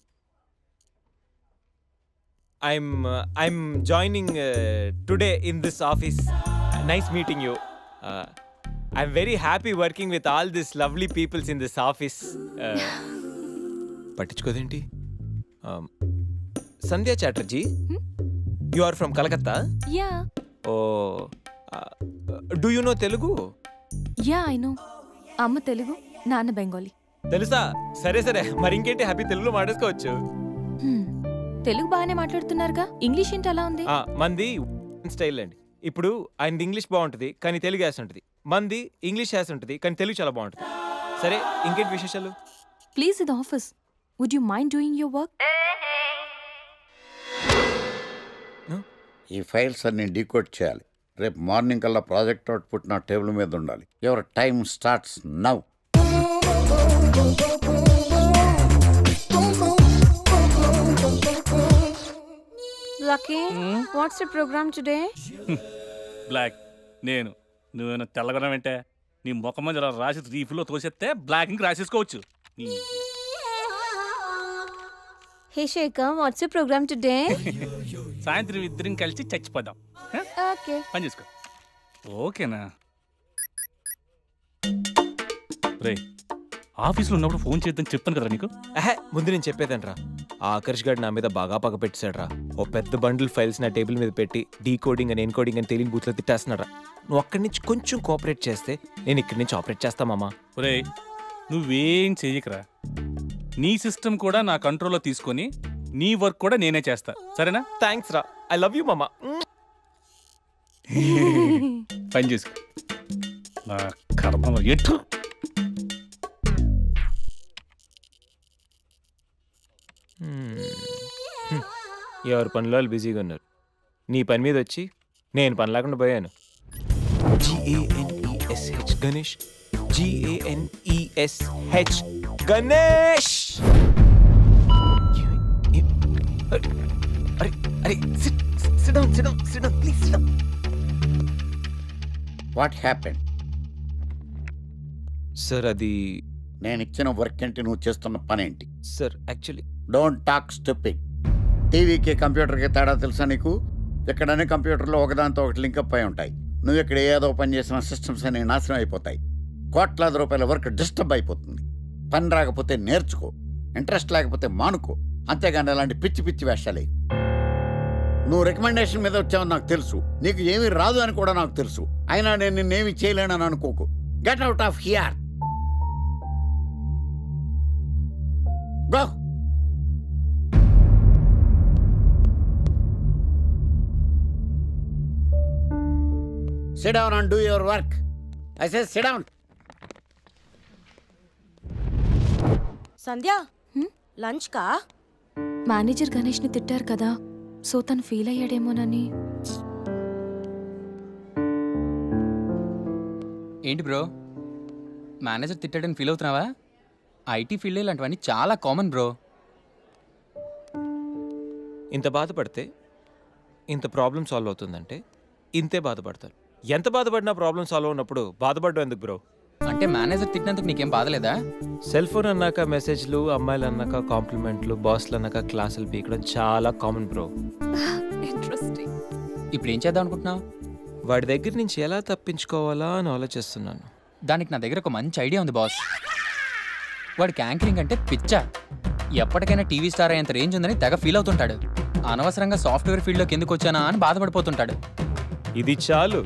I'm joining today in this office. Nice meeting you. I'm very happy working with all these lovely peoples in this office. పట్టించుకోదేంటి? Sandhya Chatterjee, you are from Calcutta?
Yeah.
Oh, do you know Telugu?
Yeah, I know. అమ్మ తెలుగు, నాన్న బెంగాలీ.
తెలుసా? సరే సరే, మరి ఇంకేంటి, happy తెలుగులో మాట్లాడుకోవచ్చు.
తెలుగు బాగానే మాట్లాడుతున్నారుగా, ఇంగ్లీష్ ఏంటి అలా ఉంది?
మంది స్టైల్ అండి. ఇప్పుడు ఆయనది ఇంగ్లీష్ బాగుంటుంది కానీ తెలుగు యాస ఉంటుంది, మంది ఇంగ్లీష్ యాస ఉంటుంది కానీ తెలుగు చాలా బాగుంటుంది. సరే, ఇంకేంటి విశేషాలు?
ప్లీజ్, ఇది office. Would you mind doing your work?
ఈ ఫైల్స్ అన్ని డీకోడ్ చేయాలి. రేపు మార్నింగ్ కల్లా ప్రాజెక్ట్ అవుట్పుట్ నా టేబుల్ మీద ఉండాలి. Your time starts now.
Lucky, what's the program today?
Block. నేను నువ్వేనా తెల్లగొనం ఏంటే? నీ ముఖం మీద ఇలా రాసి రీఫ్లో తోసేస్తే బ్లాక్ ఇంక రాసేసుకోవచ్చు.
Hey Shekhar, what's the program today?
సాయంత్రం ఇద్దరం కలిసి చచ్చిపోదాం.
Okay.
పని చేసుకో. ఓకేనా? రే, ఆఫీస్లో ఉన్నప్పుడు ఫోన్ చేద్దాం చెప్పాను కదా నీకు.
ముందు నేను చెప్పేదనరా, ఆ ఆకర్ష్ గారు నా మీద బాగా పగ పెట్టాడు రా. ఓ పెద్ద బండిల్ ఫైల్స్ నా టేబుల్ మీద పెట్టి డీకోడింగ్ అని ఎన్కోడింగ్ అని తెలియని బూత్లో తిట్టేస్తున్నారా. నువ్వు అక్కడి నుంచి కొంచెం కోఆపరేట్ చేస్తే నేను ఇక్కడి నుంచి ఆపరేట్ చేస్తామమ్మా.
రే, నువ్వేం చెయ్యకరా. నీ సిస్టమ్ కూడా నా కంట్రోల్లో తీసుకొని నీ వర్క్ కూడా నేనే చేస్తా, సరేనా?
థ్యాంక్స్ రా, ఐ లవ్ యూ మామా.
పని చేసుకో. నా కర్మ ఎటు.
ఎవరి పనిలో వాళ్ళు బిజీగా ఉన్నారు. నీ పని మీద వచ్చి నేను పని లేకుండా పోయాను. GANESH గణేష్. GANESH గణేష్. అరే అరే, sit down please, sit down.
What happened?
Sir, అది
నేను ఇచ్చిన వర్క్ ఏంటి, నువ్వు చేస్తున్న పని ఏంటి?
Sir, actually
don't talk stupid. టీవీకి కంప్యూటర్కి తేడా తెలుసా నీకు? ఎక్కడనే కంప్యూటర్లో ఒకదాంతో ఒకటి లింకప్ అయి ఉంటాయి. నువ్వు ఇక్కడ ఏదో పని చేసిన సిస్టమ్స్ అన్ని నాశనం అయిపోతాయి. కోట్లాది రూపాయల వర్క్ డిస్టర్బ్ అయిపోతుంది. పని రాకపోతే నేర్చుకో, ఇంట్రెస్ట్ లేకపోతే మానుకో. అంతేగాని అలాంటి పిచ్చి పిచ్చి వేషాలే. నువ్వు రికమెండేషన్ మీద వచ్చావని నాకు తెలుసు, నీకు ఏమీ రాదు అని కూడా నాకు తెలుసు. అయినా నేను నిన్నేమి చేయలేనని అనుకోకు. Get out of here. Go. Sit down and do your work. I say sit down.
Sandhya, lunch కా? మేనేజర్ గణేష్ని తిట్టారు కదా, సో తను ఫీల్ అయ్యాడేమోనని.
ఏంటి బ్రో మేనేజర్ తిట్టాడని ఫీల్ అవుతున్నావా? ఐటీ ఫీల్డ్ ఇలాంటివన్నీ చాలా కామన్ బ్రో.
ఇంత బాధపడితే ఇంత ప్రాబ్లం సాల్వ్ అవుతుందంటే ఇంతే బాధపడతారు. ఎంత బాధపడినా ప్రాబ్లం సాల్వ్ అవునప్పుడు బాధపడడం ఎందుకు బ్రో?
అంటే మేనేజర్ తిట్టినందుకు నీకేం బాధలేదా?
సెల్ ఫోన్ అన్నాక మెసేజ్లు, అమ్మాయిలు అన్నాక కాంప్లిమెంట్లు, బాస్లు అన్నాక క్లాసులు పీకడం చాలా కామన్ బ్రో.
ఇంట్రెస్టింగ్.
ఇప్పుడు ఏం చేద్దాం అనుకుంటున్నావు?
వాడి దగ్గర నుంచి ఎలా తప్పించుకోవాలా అని ఆలోచిస్తున్నాను.
దానికి నా దగ్గర ఒక మంచి ఐడియా ఉంది బాస్. వాడికి యాంకరింగ్ అంటే పిచ్చా. ఎప్పటికైనా టీవీ స్టార్ అయ్యేంత రేంజ్ ఉందని తెగ ఫీల్ అవుతుంటాడు. అనవసరంగా సాఫ్ట్వేర్ ఫీల్డ్లోకి ఎందుకు వచ్చానా అని బాధపడిపోతుంటాడు.
ఇది చాలు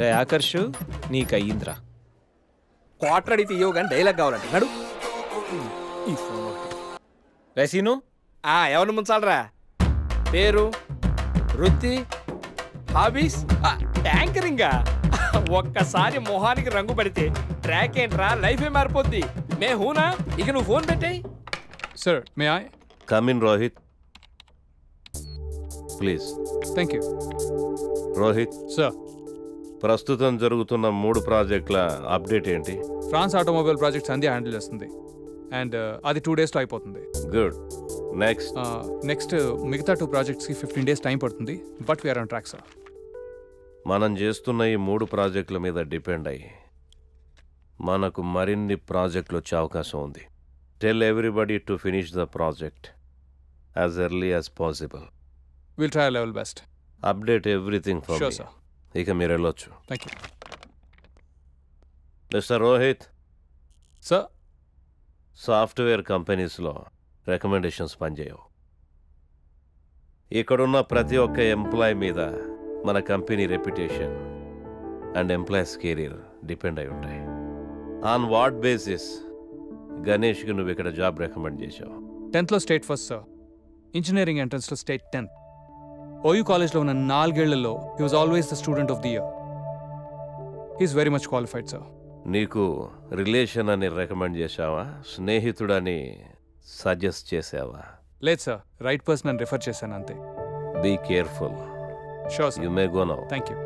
రే ఆకర్షు, నీకు అయ్యింద్రా.
క్వార్టర్ అడిగితే ఇవ్వవు కానీ డైలాగ్ కావాలంటే నడు. ఈ ఫోన్
రేసీను
ఎవరిని ముంచాలరా? పేరు, వృత్తి, హాబీస్, యాంకరింగా? ఒక్కసారి మొహానికి రంగు పడితే ట్రాక్ ఏంట్రా, లైఫే మారిపోద్ది. మే హూనా, ఇక నువ్వు ఫోన్ పెట్టాయి.
Sir may I
come in Rohit please.
Thank you.
Rohit
sir,
ప్రస్తుతం జరుగుతున్న 3 ప్రాజెక్టుల అప్డేట్ ఏంటి?
France automobile project Sandhya handle చేస్తుంది అండ్ అది 2 daysలో అయిపోతుంది.
గుడ్.
నెక్స్ట్ మిగతా 2 ప్రాజెక్ట్స్కి 15 days టైం పడుతుంది. But we're on track sir.
మనం చేస్తున్న ఈ 3 ప్రాజెక్టుల మీద డిపెండ్ అయ్యి మనకు మరిన్ని ప్రాజెక్టులు వచ్చే అవకాశం ఉంది. Tell everybody to finish the project as early as possible.
Will try level best.
Update everything for me.
Sir.
ఇక మీరు వెళ్ళొచ్చు.
Thank you.
Mister Rohit
sir,
software కంపెనీస్లో రికమెండేషన్స్ పనిచేయవు. ఇక్కడున్న ప్రతి ఒక్క ఎంప్లాయ్ మీద మన company reputation and employees career depend అయి ఉంటాయి. ఆన్ వాట్ బేసిస్ గణేష్కి నువ్వు ఇక్కడ జాబ్ రికమెండ్ చేశావు?
10th state first sir. Engineering ఎంట్రన్స్లో స్టేట్ 10th. ఓయూ కాలేజ్లో ఉన్న 4 ఏళ్లలో he was always the student of the year. He is very much qualified sir.
నీకు రిలేషన్ అని రికమెండ్ చేశావా, స్నేహితుడని సజెస్ట్ చేసావా?
లేదు సార్, రైట్ పర్సన్ అని రిఫర్ చేశాను అంతే.
Be careful.
Sure sir.
You may go now.
Thank you.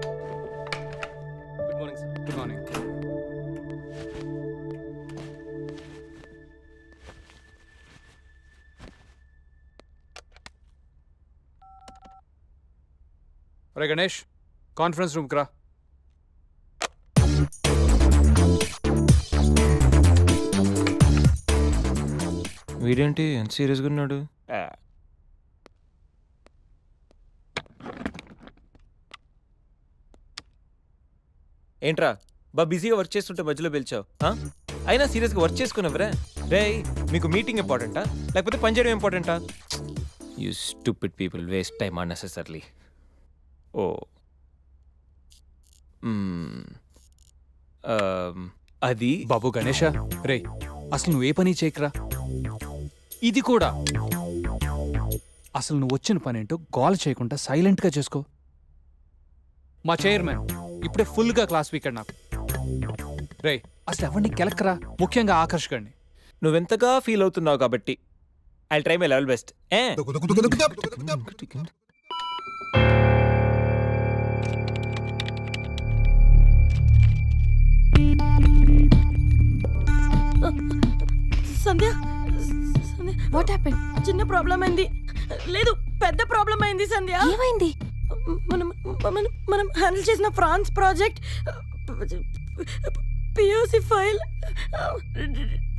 Good morning sir. Good morning. అరే గణేష్, కాన్ఫరెన్స్ రూమ్కి రా.
వీడేంటి ఎంత సీరియస్గా ఉన్నాడు? ఏంట్రా బిజీగా వర్క్ చేస్తుంటే మధ్యలో పిలిచావు? అయినా సీరియస్గా వర్క్ చేసుకున్నావరా? రే, మీకు మీటింగ్ ఇంపార్టెంటా లేకపోతే పని చేయడం ఇంపార్టెంటా? You stupid people waste time unnecessarily. ఓ అది
బాబు గణేష, రే అసలు నువ్వు ఏ పని చేయకరా. ఇది కూడా అసలు నువ్వు వచ్చిన పని ఏంటో గోల చేయకుండా సైలెంట్గా చేసుకో. మా చైర్మన్ ఇప్పుడే ఫుల్గా క్లాస్ వీకెండ్ నాకు. రే అసలు ఎవరిని కెలక్కరా, ముఖ్యంగా ఆకర్షకండి.
నువ్వెంతగా ఫీల్ అవుతున్నావు కాబట్టి I try my level best.
Sandhya,
what happen?
చిన్న ప్రాబ్లం అయింది. లేదు, పెద్ద ప్రాబ్లం అయింది సంధ్య.
ఏమైంది?
మనం హ్యాండిల్ చేసిన France project POC file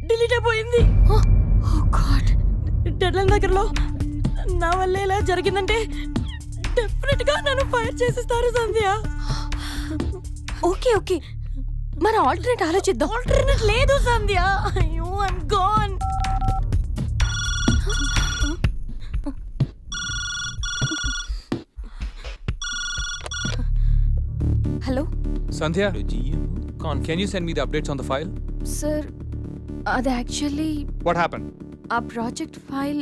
delete అయిపోయింది. డెడ్లైన్ దగ్గరలో. నా వల్ల ఇలా జరిగిందంటే డెఫినెట్ గా నన్ను ఫైర్ చేసిస్తారు సంధ్య.
ఓకే ఓకే, మన ఆల్టర్నేట్ ఆలోచిద్దాం.
ఆల్టర్నేట్ లేదు సంధ్య. అయ్యో, I'm gone.
Hello
Sandhya, can you send me the updates on the file?
Sir, అది యాక్చువల్లీ
What happened?
ఆ ప్రాజెక్ట్ ఫైల్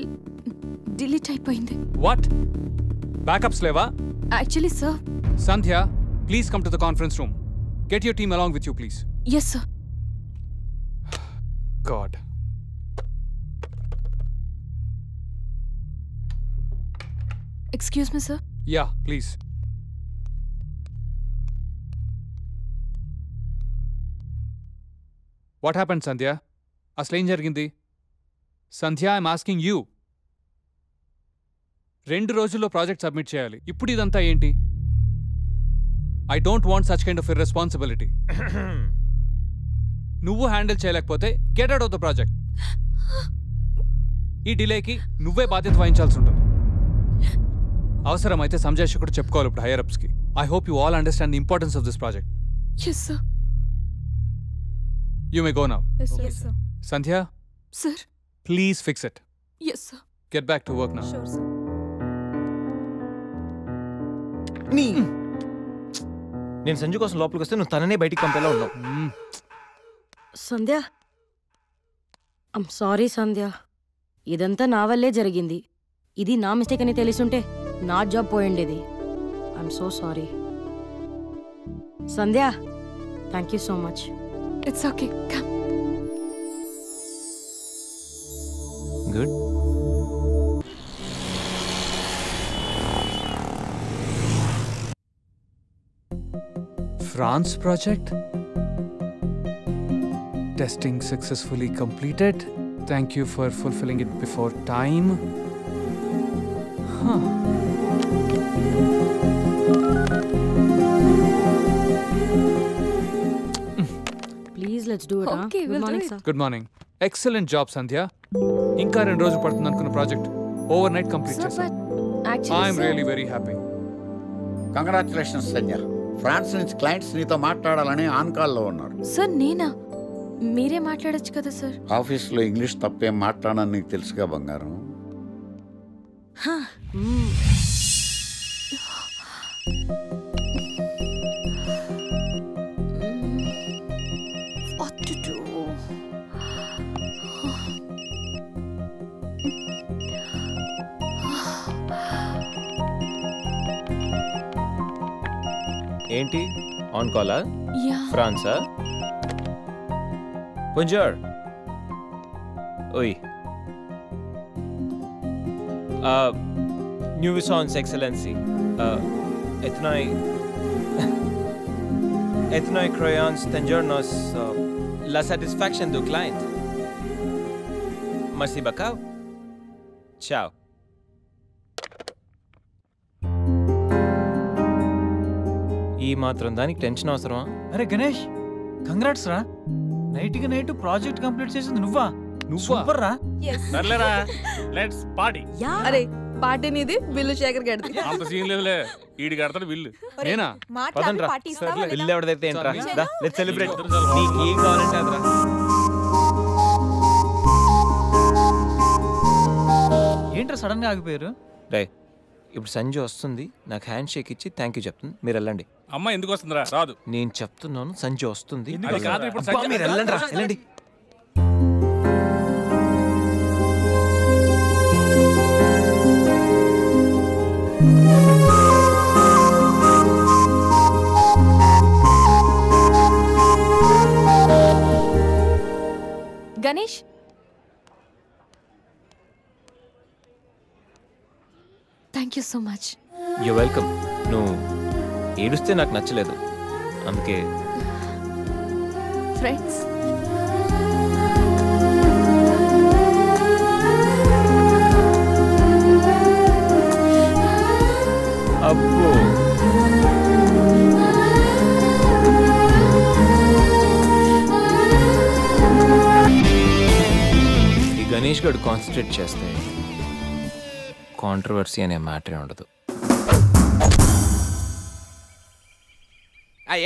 డిలీట్ అయిపోయింది.
What? Backups leva?
Actually sir.
Sandhya, please come to the conference room. Get your team along with you, please.
Yes, sir.
God.
Excuse me, sir.
Yeah, please. What happened Sandhya? అసలేం జరిగింది? సంధ్య, I'm asking you. 2 రోజుల్లో project submit చేయాలి. ఇప్పుడు ఇదంతా ఏంటి? I don't want such kind of irresponsibility. నువ్వు handle చేయలేకపోతే get out of the project. ఈ డిలేకి నువ్వే బాధ్యత వహించాల్సి ఉంటుంది. అవసరమైతే సంజయ్ కూడా చెప్పుకోవాలి ఇప్పుడు హైయర్ అప్స్కి. I hope you all understand the importance of this project.
Yes sir.
You may go now.
Yes sir.
Sandhya
sir,
please fix it.
Yes sir.
Get back to work now.
Sure sir.
నేను సంజు కోసం లోపలికి వస్తే నువ్వు తననే బయటికి పంపేలా ఉన్నావు.
సంధ్య, I'm sorry సంధ్య. ఇదంతా నా వల్లే జరిగింది. ఇది నా మిస్టేక్ అని తెలిసుంటే నా జాబ్ పోయిండేది. I'm so sorry Sandhya. Thank you so much.
It's okay. Come.
Good.
France project. Testing successfully completed. Thank you for fulfilling it before time. Huh.
Please let's do it.
Okay,
good
we'll do
morning
it.
Sir.
Good morning. Excellent job, Sandhya. ఇంకా 2 రోజులు పడుతుంది అనుకున్న project overnight complete చేశాను. I'm really very happy.
Congratulations Sandhya. France నుంచి clients నీతో మాట్లాడాలని on కాల్లో ఉన్నారు.
సార్ నేనా? మీరే మాట్లాడొచ్చు కదా సార్.
ఆఫీస్లో ఇంగ్లీష్ తప్పేం మాట్లాడని నీకు తెలుసుగా బంగారం.
What to do?
ఏంటి ఆన్ కాలా?
Yeah.
ఫ్రాన్సా? Bonjour. Oui. Nuisance Excellency. Etnoi crayons tengernos la satisfaction du client. Merci beaucoup. Ciao. ఈ మాత్రం దానికి టెన్షన్ అవసరమా?
అరే గణేష్, కంగ్రాట్స్ రా. నైట్కి నైట్ ప్రాజెక్ట్ కంప్లీట్ చేసింది నువ్వా? సూపర్ రా.
సర్లేరా, లెట్స్ పార్టీ.
అరే పార్టీ నీది, బిల్లు శేఖర్ గడిది.
అంత సీన్ లేదులే, ఈడి కడతాడు బిల్లు.
నేనా?
పదండ్రా. బిల్లు ఎవరిదైతే ఏంట్రా? Let's celebrate. నీకు ఏం కావాలంటే అదరా.
ఏంట్రా సడన్ గా ఆగిపోయారు?
రే, ఇప్పుడు సంజయ్ వస్తుంది, నాకు హ్యాండ్ షేక్ ఇచ్చి థ్యాంక్ యూ చెప్తుంది, మీరు వెళ్ళండి.
అమ్మ ఎందుకు వస్తుందిరా? రాదు.
నేను చెప్తున్నాను, సంజయ్ వస్తుంది.
అది కాదు, ఇప్పుడు
అబ్బా, మీరు వెళ్ళండి రా, వెళ్ళండి.
Ganesh, thank you so much.
You welcome. నువ్వు ఏడుస్తే నాకు నచ్చలేదు, అందుకే.
ఫ్రెండ్స్,
అబ్బో, ఈ గణేష్ గడు కాన్సన్ట్రేట్ చేస్తే కాంట్రవర్సీ అనే మ్యాటరే ఉండదు.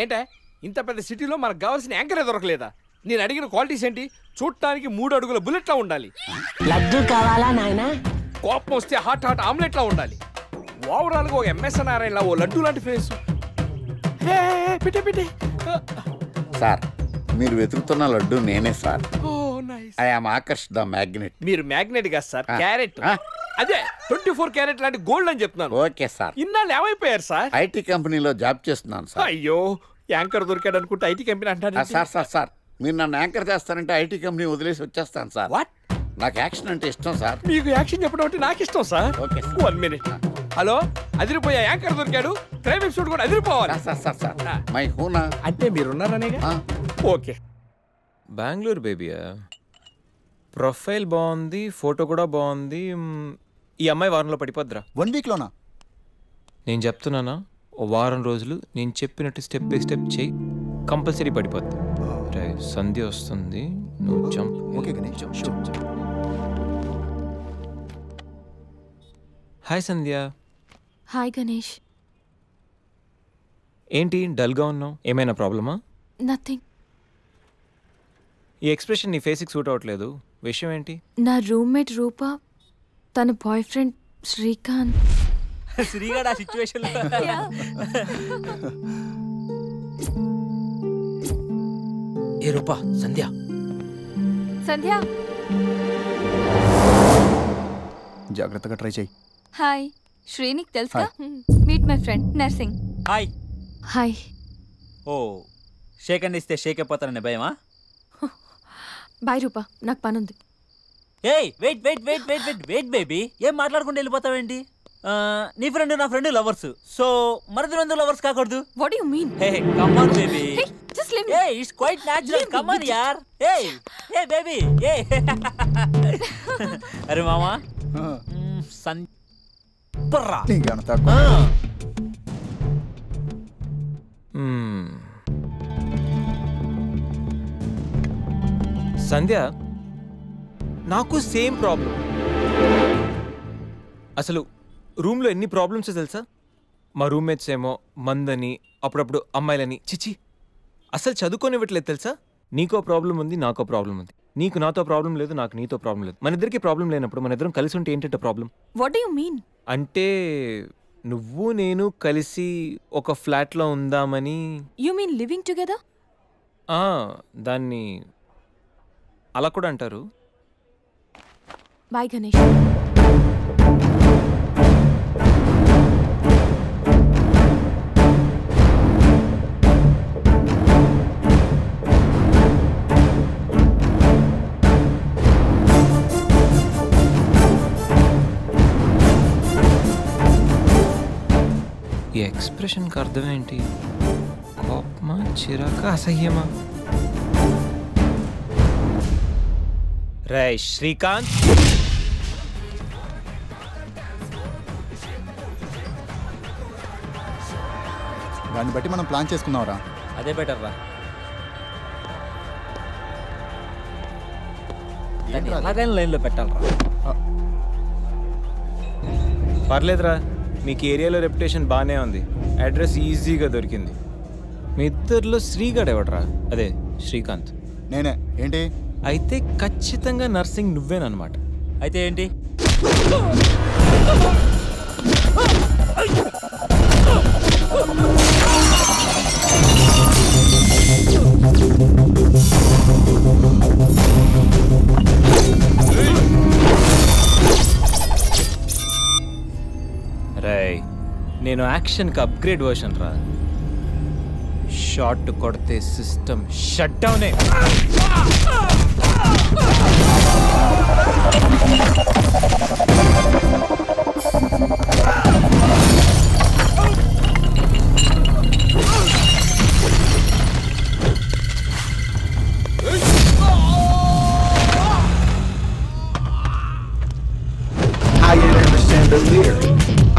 ఏంటే ఇంత పెద్ద సిటీలో మనకు కావాల్సిన యాంకరే దొరకలేదా? నేను అడిగిన క్వాలిటీస్ ఏంటి? చూడటానికి 3 అడుగుల బుల్లెట్లా ఉండాలి,
లడ్డు కావాలా నాయనా?
కోపం వస్తే హాట్ హాట్ ఆమ్లెట్లా ఉండాలి, ఓవరాల్ గా ఒక ఎంఎస్ నారాయణలా ఓ లడ్డు లాంటి ఫేస్.
సార్, మీరు వెతుకుతున్న లడ్డు నేనే sir. I am Akarsh the magnet.
మీరు మ్యాగ్నెట్ కాదు సార్, క్యారెట్. అదే 24 క్యారెట్ లాంటి గోల్డ్ అని చెప్తున్నాను.
Okay sir.
ఇన్నాళ్ళు ఏమైపోయారు సార్?
ఐటీ కంపెనీలో జాబ్ చేస్తున్నాను సార్.
అయ్యో, యాంకర్ దొరికాడు అనుకుంటే ఐటీ కంపెనీ అంటారు.
సార్ మీరు నన్ను యాంకర్ చేస్తారంటే ఐటీ కంపెనీ వదిలేసి వచ్చేస్తాను సార్.
వాట్?
నాకు యాక్షన్ అంటే ఇష్టం సార్.
మీకు యాక్షన్ చెప్పడం అంటే నాకు ఇష్టం సార్.
Okay,
1 minute. హలో, అదిరిపోయా యాంకర్ దొరికాడు, క్రైమ్ ఎపిసోడ్ కూడా అదిరిపోవాలి.
సార్ మై హూనా
అంటే మీరున్నారనేగా. ఓకే,
బెంగళూరు బేబీయా? ప్రొఫైల్ బాగుంది, ఫోటో కూడా బాగుంది. ఈ అమ్మాయి వారంలో పడిపోద్దిరా.
1 వీక్లోనా?
నేను చెప్తున్నానా, ఓ వారం రోజులు నేను చెప్పినట్టు స్టెప్ బై స్టెప్ చేయి, కంపల్సరీ పడిపోద్ది. రే సంధ్య వస్తుంది, నువ్వు jump.
Okay Ganesh.
Hi Sandhya.
Hi Ganesh.
ఏంటి డల్గా ఉన్నావు? ఏమైనా ప్రాబ్లమా?
నథింగ్.
ఈ ఎక్స్ప్రెషన్ నీ ఫేస్కి సూట్ అవ్వట్లేదు. విషయం ఏంటి?
నా రూమ్మేట్ రూప తన బాయ్ ఫ్రెండ్ శ్రీకాంత్.
శ్రీగాడు ఆ సిచ్యువేషన్ ఏ రూపా సంధ్య.
సంధ్య
జాగ్రత్తగా ట్రై చేయి.
హాయ్ శ్రీనిక్ తెలుసా? Meet my friend Narsing.
Hi.
Hi.
Oh shake hand ఇస్తే షేక్ అయిపోతానని భయమా?
బాయ్ రూపా, నాకు పనుంది.
ఏయ్ wait wait wait wait wait wait baby, ఏం మాట్లాడుకుంటూ వెళ్ళిపోతావేంటి? నీ ఫ్రెండ్ నా ఫ్రెండ్ లవర్స్, సో మనది రెండు లవర్స్ కాకూడదు.
What do you mean?
Hey come on baby.
Just live me.
Hey, it's quite natural. Come on yaar. Hey baby. Hey. అరే మామా సంపర్రా.
సంధ్య, నాకు సేమ్ ప్రాబ్లం. అసలు రూమ్లో ఎన్ని ప్రాబ్లమ్స్ తెలుసా? మా రూమ్మేట్స్ ఏమో మందని, అప్పుడప్పుడు అమ్మాయిలని, చిచి అసలు చదువుకోనివ్వట్లేదు తెలుసా? నీకో ప్రాబ్లం ఉంది, నాకో ప్రాబ్లం ఉంది. నీకు నాతో ప్రాబ్లం లేదు, నాకు నీతో ప్రాబ్లం లేదు. మన ఇద్దరికి ప్రాబ్లం లేనప్పుడు మన ఇద్దరం కలిసి ఉంటే ఏంటంటే problem?
What do you mean?
అంటే నువ్వు నేను కలిసి ఒక ఫ్లాట్లో ఉందామని.
You mean living together?
దాన్ని అలా కూడా అంటారు.
బాయ్ గణేష్.
ఈ ఎక్స్ప్రెషన్కి అర్థం ఏంటి? కోపమా, చిరాకా, అసహ్యమా? రే శ్రీకాంత్,
దాన్ని బట్టి మనం ప్లాన్ చేసుకుందాంరా.
అదే బెటర్ రా. ఎలాగైనా లైన్లో పెట్టాలరా.
పర్లేదురా, మీకు ఏరియాలో రెప్యుటేషన్ బాగానే ఉంది. అడ్రస్ ఈజీగా దొరికింది. మీ ఇద్దరిలో శ్రీగాడు ఎవడరా? అదే శ్రీకాంత్.
నేనే. ఏంటి
అయితే ఖచ్చితంగా నర్సింగ్ నువ్వేనమాట.
అయితే ఏంటి?
రేయ్, నేను యాక్షన్కి అప్గ్రేడ్ వర్షన్ రా. షాట్ కొడితే సిస్టమ్ షట్ డౌనే.
Higher than the chandelier,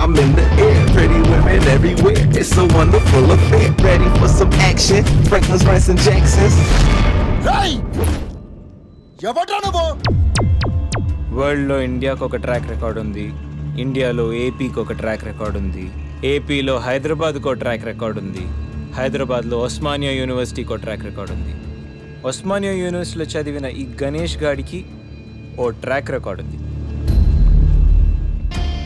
I'm in the air. Pretty women everywhere, it's a wonderful affair. Ready for some action? Franklin's, Rice and Jackson's.
వరల్డ్లో ఇండియాకు ఒక ట్రాక్ రికార్డ్ ఉంది, ఇండియాలో ఏపీకి ఒక ట్రాక్ రికార్డ్ ఉంది, ఏపీలో హైదరాబాద్కు ఒక ట్రాక్ రికార్డ్ ఉంది, హైదరాబాద్లో ఉస్మానియా యూనివర్సిటీకి ఒక ట్రాక్ రికార్డ్ ఉంది. ఉస్మానియా యూనివర్సిటీలో చదివిన ఈ గణేష్ గాడికి ఓ ట్రాక్ రికార్డ్ ఉంది.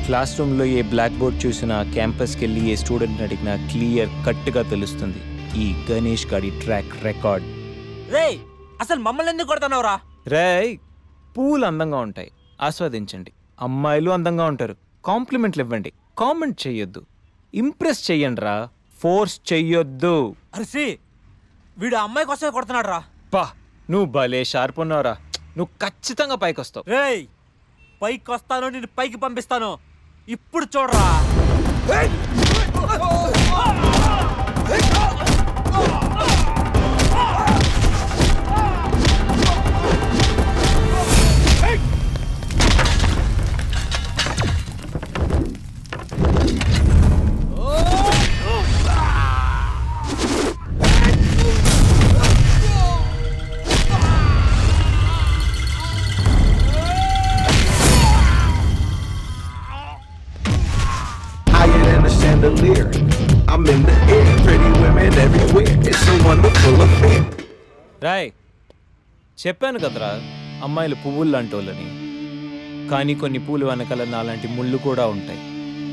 క్లాస్ రూమ్లో ఏ బ్లాక్ బోర్డ్ చూసినా, క్యాంపస్కి వెళ్ళి ఏ స్టూడెంట్ని అడిగినా క్లియర్ కట్గా తెలుస్తుంది ఈ గణేష్ గాడి ట్రాక్ రికార్డ్.
రేయ్, అసలు మమ్మల్ని ఎందుకు కొడతానవరా?
రేయ్, పూలు అందంగా ఉంటాయి, ఆస్వాదించండి. అమ్మాయిలు అందంగా ఉంటారు, కాంప్లిమెంట్లు ఇవ్వండి, కామెంట్ చెయ్యొద్దు, ఇంప్రెస్ చెయ్యండి రా, ఫోర్స్ చెయ్యొద్దు.
అరిసి వీడు అమ్మాయి కోసమే కొడుతున్నాడు రా.
పా, నువ్వు భలే షార్ప్ ఉన్నావురా. నువ్వు ఖచ్చితంగా పైకి వస్తావు.
రేయ్, పైకి వస్తాను, నేను పైకి పంపిస్తాను. ఇప్పుడు చూడరా.
wonderful affair.
రాయ్ చెప్పాను కదరా అమ్మాయిలు పువ్వులు లాంటోళ్ళని. కానీ కొన్ని పూలు వెనకాల నాలాంటి ముళ్ళు కూడా ఉంటాయి.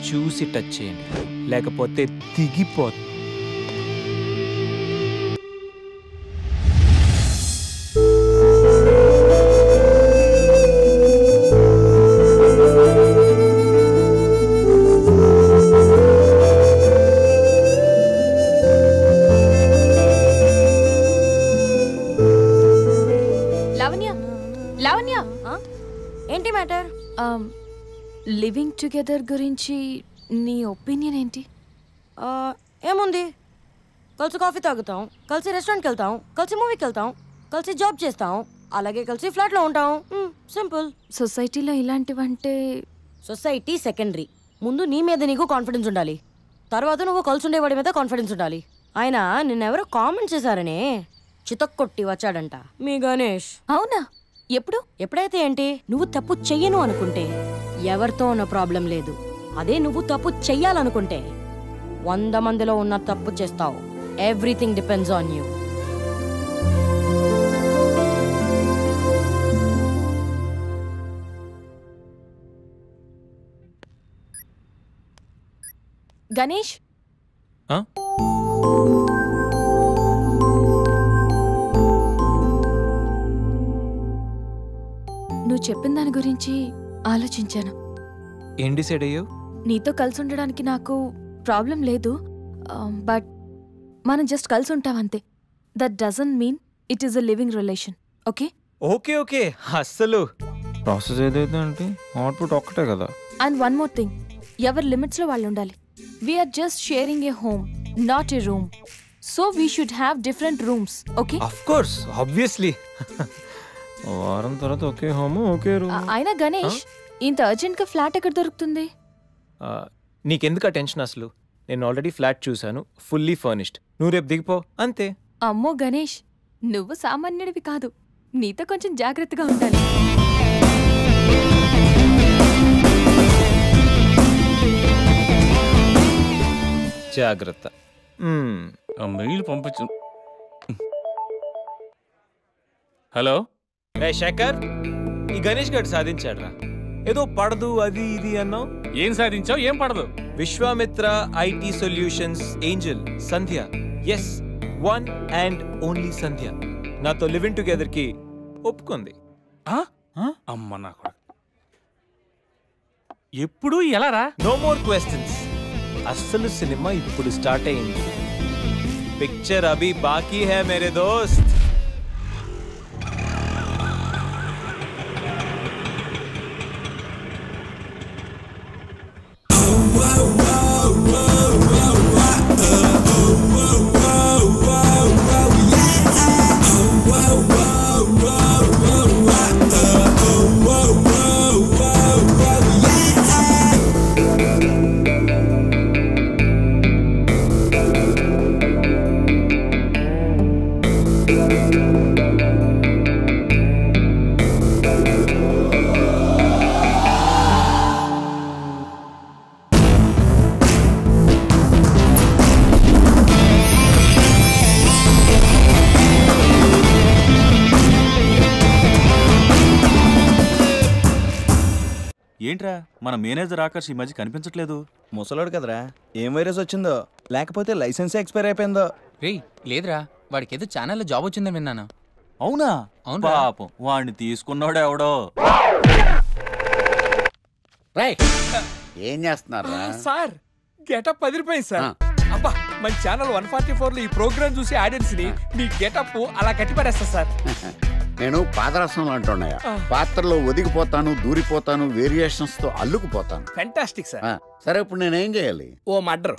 చూసి టచ్ చేయండి, లేకపోతే దిగిపోతుంది.
ఏంటి మ్యాటర్?
లివింగ్ టుగెదర్ గురించి నీ ఒపీనియన్ ఏంటి?
ఏముంది, కలిసి కాఫీ తాగుతాం, కలిసి రెస్టారెంట్కి వెళ్తాం, కలిసి మూవీకి వెళ్తాం, కలిసి జాబ్ చేస్తాం, అలాగే కలిసి ఫ్లాట్లో ఉంటాం. సింపుల్.
సొసైటీలో ఇలాంటివంటే
సొసైటీ సెకండరీ. ముందు నీ మీద నీకు కాన్ఫిడెన్స్ ఉండాలి, తర్వాత నువ్వు కలిసి ఉండేవాడి మీద కాన్ఫిడెన్స్ ఉండాలి. ఆయన నిన్నెవరో కామెంట్ చేశారనే చితక్కొట్టి వచ్చాడంట మీ గణేష్.
అవునా? ఎప్పుడు?
ఎప్పుడైతే ఏంటి, నువ్వు తప్పు చెయ్యను అనుకుంటే ఎవరితో ఉన్న ప్రాబ్లం లేదు. అదే నువ్వు తప్పు చెయ్యాలనుకుంటే 100 మందిలో ఉన్న తప్పు చేస్తావు. Everything depends on you.
Ganesh, నువ్వు చెప్పిన దాని గురించి ఆలోచించాను.
ఏం డిసైడ్ అయ్యావు?
నీతో కలిసి ఉండడానికి నాకు ప్రాబ్లం లేదు, బట్ మనం జస్ట్ కలిసి ఉంటాం అంతే. That doesn't mean it is a living relation. Okay
okay okay, అస్సలు ప్రాసెస్ ఏదైతే అంటే అవుట్పుట్ ఒక్కటే కదా.
అండ్ వన్ మోర్ థింగ్, ఎవరి లిమిట్స్లో వాళ్ళు ఉండాలి. We're just sharing a home, not a room. So we should have different rooms. Okay?
Of course, obviously. వారం తర్వాత ఒకే హోమ్ ఒకే రూమ్.
అయినా గణేష్, ఇంత అర్జెంట్గా ఫ్లాట్ ఎక్కడ దొరుకుతుంది?
నీకెందుకు ఆ టెన్షన్ అసలు? నేను ఆల్రెడీ ఫ్లాట్ చూశాను, ఫుల్లీ ఫర్నిష్డ్. నువ్వు రేపు దిగిపో అంతే.
అమ్మో గణేష్, నువ్వు సామాన్యుడివి కాదు, నీతో కొంచెం జాగ్రత్తగా ఉండాలి.
జాగ్రత్త.
మెయిల్ పంపించు. హలో
శేఖర్, ఈ గణేష్ గారు సాధించాడ్రా. ఏదో పడదు అది ఇది అన్నావు.
ఏం సాధించావు? ఏం పడదు?
Vishwamitra IT solutions angel Sandhya, yes, one and only Sandhya నాతో లివింగ్ టుగెదర్ కి ఒప్పుకుంది.
అమ్మ నా కొడుకు, ఎప్పుడు ఎలా రా?
No more questions. అస్సలు సినిమా ఇప్పుడు స్టార్ట్ అయింది. పిక్చర్ అభి బాకీ హై మేరే దోస్త్.
ఏంట్రా మన మేనేజర్ ఆకర్ష్ ఈ మధ్య కనిపించట్లేదు?
ముసలోడు కదరా, ఏం వైరస్ వచ్చిందో, లేకపోతే లైసెన్స్ ఎక్స్పైర్ అయిపోయిందో.
రేయ్ లేదురా, వాడికి ఏదో ఛానల్లో జాబ్ వచ్చిందని విన్నాను.
అవునా?
అవును
పాపం, వాడిని తీసుకున్నాడు ఎవడో.
ఏం చేస్తున్నారా
సార్? గెటప్ అదిరిపోయింది సార్. అబ్బా, మన ఛానల్ 144లో ఈ ప్రోగ్రామ్ చూసి ఆడియన్స్ ని మీ గెటప్ అలా కట్టిపడేస్తా సార్.
నేను పాదరసం అంటున్నాయా, పాత్రలో ఒదిగిపోతాను, దూరిపోతాను, వేరియేషన్స్ తో అల్లుకుపోతాను.
Fantastic sir.
సరే, ఇప్పుడు నేనేం చేయాలి?
ఓ మర్డర్.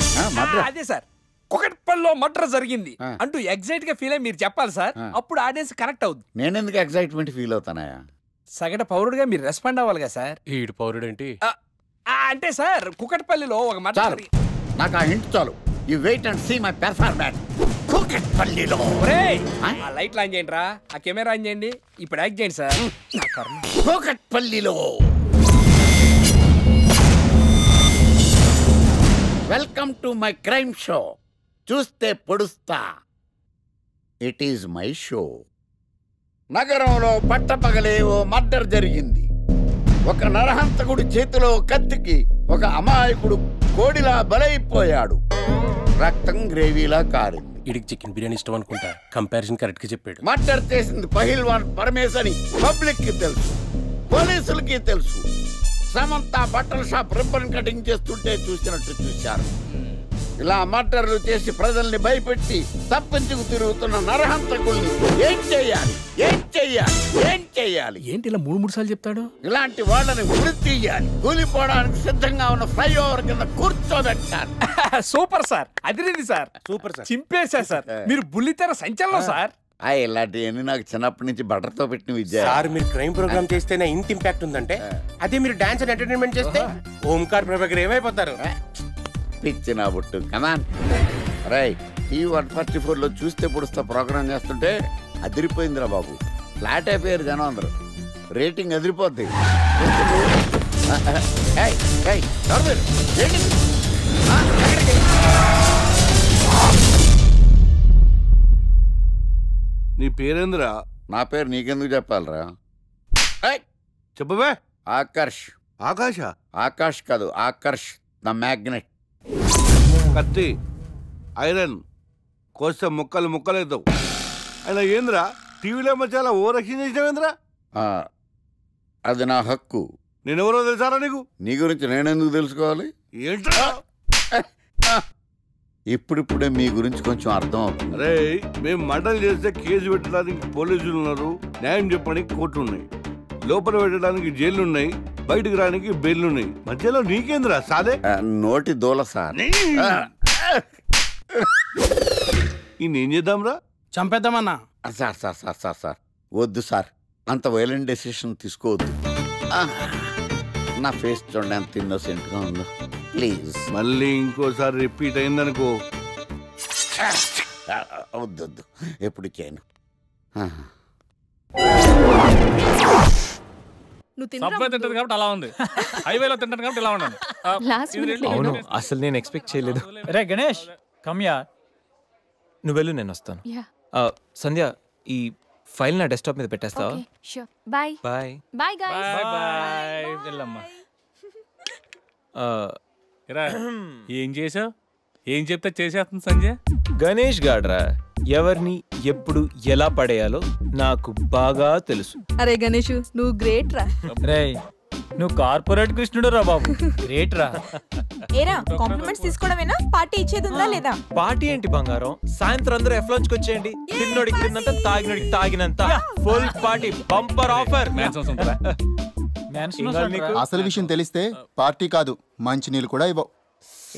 అదే సార్, కుకట్పల్లిలో మర్డర్ జరిగింది అంటూ ఎగ్జైట్ గా ఫీల్ అయ్యి మీరు చెప్పాలి సార్. అప్పుడు ఆడియన్స్ కనెక్ట్ అవుద్ది.
నేనెందుకు ఎగ్జైట్మెంట్ ఫీల్ అవుతానయా?
సగట పౌరుడుగా మీరు రెస్పాండ్ అవ్వాలి కదా సార్.
ఈడు పౌరుడేంటి
అంటే సార్, కుకట్పల్లిలో ఒక మర్డర్.
నాకు ఆ హింట్ చాలు. You wait and see my performance. కుకట్పల్లిలో
ఆ లైట్లు ఆన్ చేయండి రా, ఆ కెమెరా ఆన్ చేయండి. ఇప్పుడు యాక్ట్ చేయండి సార్.
కుకట్పల్లిలో welcome to my crime show. చూస్తే పొడుస్తా, ఇట్ ఈజ్ మై షో. నగరంలో పట్టపగలే ఓ మర్డర్ జరిగింది. ఒక నరహంతకుడి చేతిలో కత్తికి ఒక అమాయకుడు కోడిలా బలైపోయాడు. రక్తం గ్రేవీలా కారింది.
ఇడికి చికెన్ బిర్యానీ ఇష్టం అనుకుంటా. కంపారిజన్ కరెక్ట్ గా చెప్పాడు.
మర్డర్ చేసింది పహిల్వాన్ పరమేశ్ అని పబ్లిక్ కి తెలుసు, పోలీసులకి తెలుసు. సమంత బట్టల షాప్ రిబ్బన్ కటింగ్ చేస్తుంటే చూసినట్టు చూశారు. ఇలా మర్డర్లు చేసి ప్రజల్ని భయపెట్టి తప్పించుకు తిరుగుతున్న నరహంతకుల్ని ఏం చెయ్యాలి, ఏం చెయ్యాలి, ఏం చెయ్యాలి?
ఏంటి ఇలా 3 సార్లు చెప్తాడు?
ఇలాంటి వాళ్ళని ఉరి తీయాలి. కూలిపోవడానికి సిద్ధంగా ఉన్న ఫ్లైఓవర్ కింద కూర్చోబెట్టాలి.
సూపర్ సార్, అదిరింది సార్,
సూపర్ సార్,
చింపేశా సార్. మీరు బుల్లితెర సంచలనం సార్.
ఇలాంటివన్నీ నాకు చిన్నప్పటి నుంచి బట్టర్తో పెట్టిన విద్య
సార్. మీరు క్రైమ్ ప్రోగ్రామ్ చేస్తేనే ఇంత ఇంపాక్ట్ ఉందంటే, అదే మీరు డాన్స్ అండ్ ఎంటర్టైన్మెంట్ చేస్తే ఓంకార్ ప్రభాకర్ ఏమైపోతారు?
పిచ్చి నా బుట్టు. కమాన్ రై. టీవీ 144లో చూస్తే పొడుస్తా ప్రోగ్రామ్ చేస్తుంటే అదిరిపోయిందిరా బాబు. ఫ్లాట్ అయిపోయారు జనం అందరూ. రేటింగ్ అదిరిపోద్ది.
నీ పేరేంద్రా?
నా పేరు నీకెందుకు చెప్పాలరా?
చెప్పవే.
ఆకర్ష్.
ఆకాశ?
ఆకాష్ కాదు, ఆకర్ష్ ద మ్యాగ్నెట్.
కత్తి, ఐరన్ కోస్తే ముక్కలు ముక్కలేద్దావు. అయినా ఏంద్రా టీవీలో చాలా ఓవర్ యాక్షన్ చేసినావేంద్రా?
అది నా హక్కు.
నేనెవరో తెలుసారా నీకు?
నీ గురించి నేనెందుకు తెలుసుకోవాలి?
ఏంట్రా?
ఇప్పుడిప్పుడే మీ గురించి కొంచెం అర్థం అవుతుంది.
అరే, మేము మర్డర్ చేస్తే కేసు పెట్టడానికి పోలీసులు ఉన్నారు, న్యాయం చెప్పడానికి కోర్టులు ఉన్నాయి, లోపల పెట్టడానికి జైలు ఉన్నాయి, బయటకు రానికి బెయిల్ ఉన్నాయి. మధ్యలో నీకేంద్రా సాదే?
నోటి దూల సార్.
ఈయనేం చేద్దాంరా?
చంపేద్దామన్నా.
Sir sir sir sir sir వద్దు సార్, అంత వైలెంట్ డెసిషన్ తీసుకోవద్దు. నా ఫేస్ చూడండి ఎంత ఇన్నోసెంట్గా ఉందో. ప్లీజ్.
మళ్ళీ ఇంకోసారి రిపీట్ అయిందనుకో.
వద్దొద్దు, ఎప్పుడు చేయను.
సబ్వే తింటది కాబట్టి అలా ఉంది, హైవేలో తింటది కాబట్టి ఇలా ఉండండి.
అవును, అసలు నేను ఎక్స్పెక్ట్ చేయలేదు. రే గణేష్, కమ్యా. నువ్వు వెళ్ళు, నేను వస్తాను. సంధ్య, ఈ ఫైల్ నా డెస్క్టాప్ మీద పెట్టేస్తావా?
Bye
bye
bye guys.
Bye. వెళ్ళమ్మా. ఏం చేసావు? ఏం చెప్తే చేసేస్తుంది సంజయ్?
గణేష్ గాడ్రా ఎవరిని ఎప్పుడు ఎలా పడేయాలో నాకు బాగా తెలుసు.
అరే గణేష్, నువ్వు గ్రేట్ రా.
రే, నువ్వు కార్పొరేట్ కృష్ణుడు రా బాబు. గ్రేట్ రా.
ఏరా, కాంప్లిమెంట్స్ తీసుకోవడమేనా? పార్టీ ఇచ్చేది ఉందా లేదా?
పార్టీ ఏంటి బంగారం? సాయంత్రం అందరూ ఎఫ్లాంచ్కి వచ్చేయండి. తిన్నోడికి తిన్నంత, తాగినోడికి తాగినంత, ఫుల్ పార్టీ, బంపర్ ఆఫర్.
అసలు విషయం తెలిస్తే పార్టీ కాదు, మంచి నీళ్ళు కూడా ఇవ్వవు.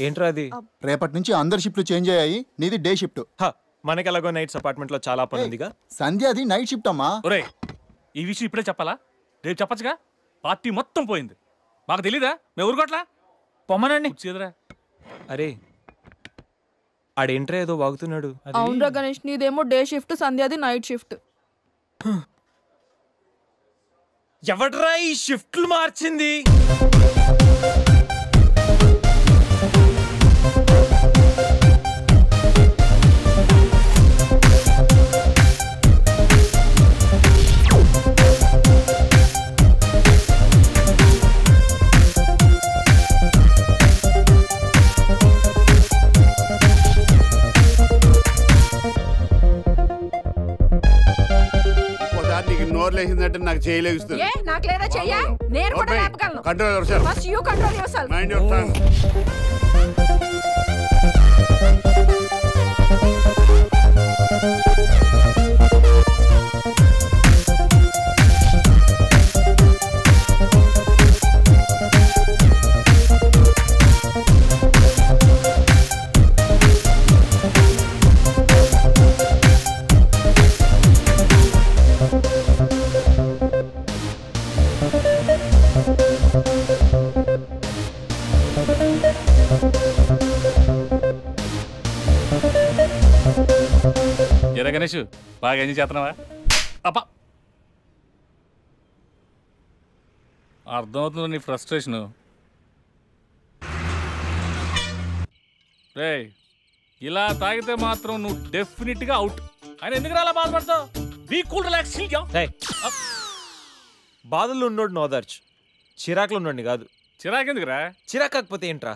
ఏంట్రా అది?
రేపటి నుంచి అందరి షిఫ్ట్లు చేంజ్ అయ్యాయి, నీది డే షిఫ్ట్.
మనకి ఎలాగో నైట్స్ అపార్ట్మెంట్ లో చాలా పని ఉందిగా.
సంధ్య అది నైట్ షిఫ్ట్ అమ్మా.
ఒరే, ఈ విషయం ఇప్పుడే చెప్పాలా? రేపు చెప్పచ్చుగా. పార్టీ మొత్తం పోయింది, మాకు తెలీదా? మేము ఊరుకోట్లా.
పొమ్మనండి.
అరే, ఆడేంట్రా ఏదో వాగుతున్నాడు.
అవునరా గణేష్, నీదేమో డే షిఫ్ట్, సంధ్యాది నైట్ షిఫ్ట్.
ఎవడ్రా ఈ షిఫ్ట్లు మార్చింది?
నోర్లేసిందంటే నాకు చేయలేస్తుంది.
నాకు లేదా చెయ్యా? నేను కూడా లేపగలను.
Control yourself.
First you control yourself.
Mind your tongue.
ఎరా గణేష్, బాగా ఎంజాయ్ చేస్తున్నావా? అప్ప అర్థమవుతుంది నీ ఫ్రస్ట్రేషను. రే, ఇలా తాగితే మాత్రం నువ్వు డెఫినెట్గా అవుట్. ఆయన ఎందుకు అలా బాధపడతావు? Be cool, relax.
బాధల్లో ఉన్నోడు నోదార్చు, చిరాకులో ఉన్నోడిని కాదు.
చిరాకు ఎందుకురా?
చిరాకు కాకపోతే ఏంట్రా?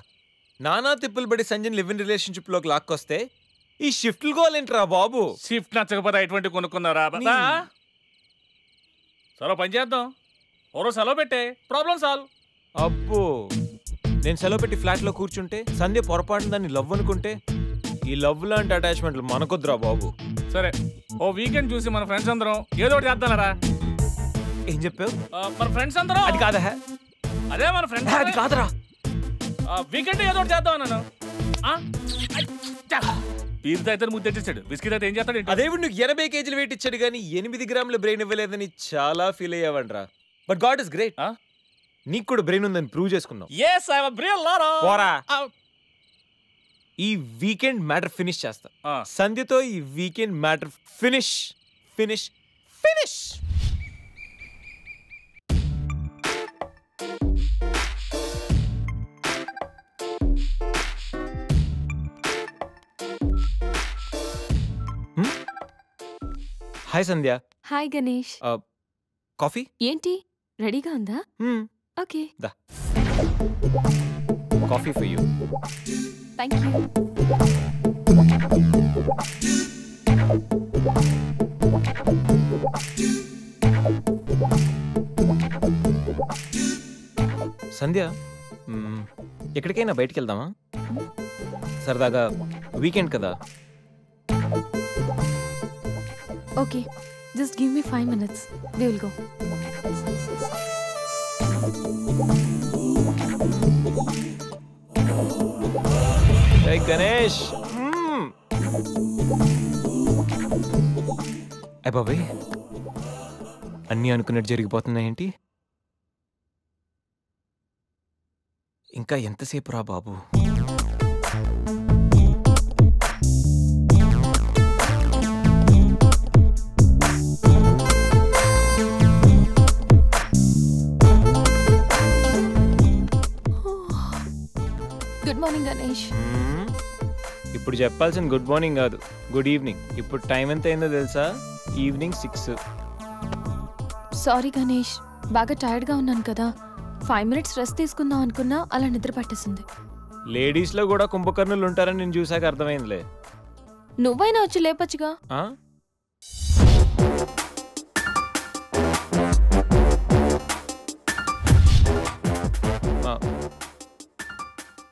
నానా తిప్పులు పడి సంజయ్ లివ్ ఇన్ రిలేషన్షిప్ లోకి లాక్కొస్తే ఈ షిఫ్ట్లు గోలేంట్రా బాబు?
షిఫ్ట్ నచ్చకపోతే ఎటువంటి కొనుక్కున్నారా? సరే పని చేద్దాం, ఓరో సెలవు పెట్టే, ప్రాబ్లం సాల్వ్.
అబ్బో, నేను సెలవు పెట్టి ఫ్లాట్లో కూర్చుంటే సంధ్య పొరపాటున దాన్ని లవ్ అనుకుంటే ఈ లవ్ లాంటి అటాచ్మెంట్లు మనకొద్దురా బాబు.
సరే, ఓ వీకెండ్ చూసి మన ఫ్రెండ్స్ అందరం ఏదో ఒకటి చేద్దాంరా.
ఏం చెప్పావు?
మన ఫ్రెండ్స్ అందరం.
అది కాదా?
అదే మన ఫ్రెండ్స్.
అది కాదురా,
వీకెండ్ ఏదో ఒకటి చేద్దాం అన్నాను. పీర్ అయితే ముద్దు తెచ్చాడు, బిస్కెట్ అయితే ఏం చేస్తాడు?
అదేవిడు నువ్వు 80 కేజీలు వెయిట్ ఇచ్చాడు కానీ 8 గ్రాముల బ్రెయిన్ ఇవ్వలేదని చాలా ఫీల్ అయ్యావంట్రా. బట్ గాడ్ ఇస్ గ్రేట్, నీకు కూడా బ్రెయిన్ ఉందని ప్రూవ్ చేసుకున్నావు. ఈ వీకెండ్ మ్యాటర్ ఫినిష్ చేస్తా. సంధ్యతో ఈ weekend matter finish finish finish. Hi Sandhya.
Hi Ganesh.
Coffee
ఏంటి రెడీగా ఉందా? ఓకే,
దా coffee for you.
Thank you.
Sandhya, ఎక్కడికైనా బయటికి వెళ్దామా? సరదాగా వీకెండ్ కదా.
Okay, just give me 5 minutes. We will go.
Hey Ganesh. అయ్ బాబాయ్, అన్నీ అనుకున్నట్టు జరిగిపోతున్నాయేంటి? ఇంకా ఎంతసేపు రా బాబు?
Good morning Ganesh.
ఇప్పుడు చెప్పాల్సిన గుడ్ మార్నింగ్ కాదు, గుడ్ ఈవినింగ్. ఇప్పుడు టైం ఎంత అయిందో తెలుసా? ఈవినింగ్ 6.
సారీ గణేష్, బాగా టైర్డ్గా ఉన్నాను కదా. 5 minutes రెస్ట్ తీసుకుందాం అనుకున్నా, అలా నిద్ర పట్టేసింది.
లేడీస్లో కూడా కుంభకర్ణులు ఉంటారని నేను చూసాక అర్థమైందిలే.
నువ్వైనా వచ్చి లేపచ్చుగా.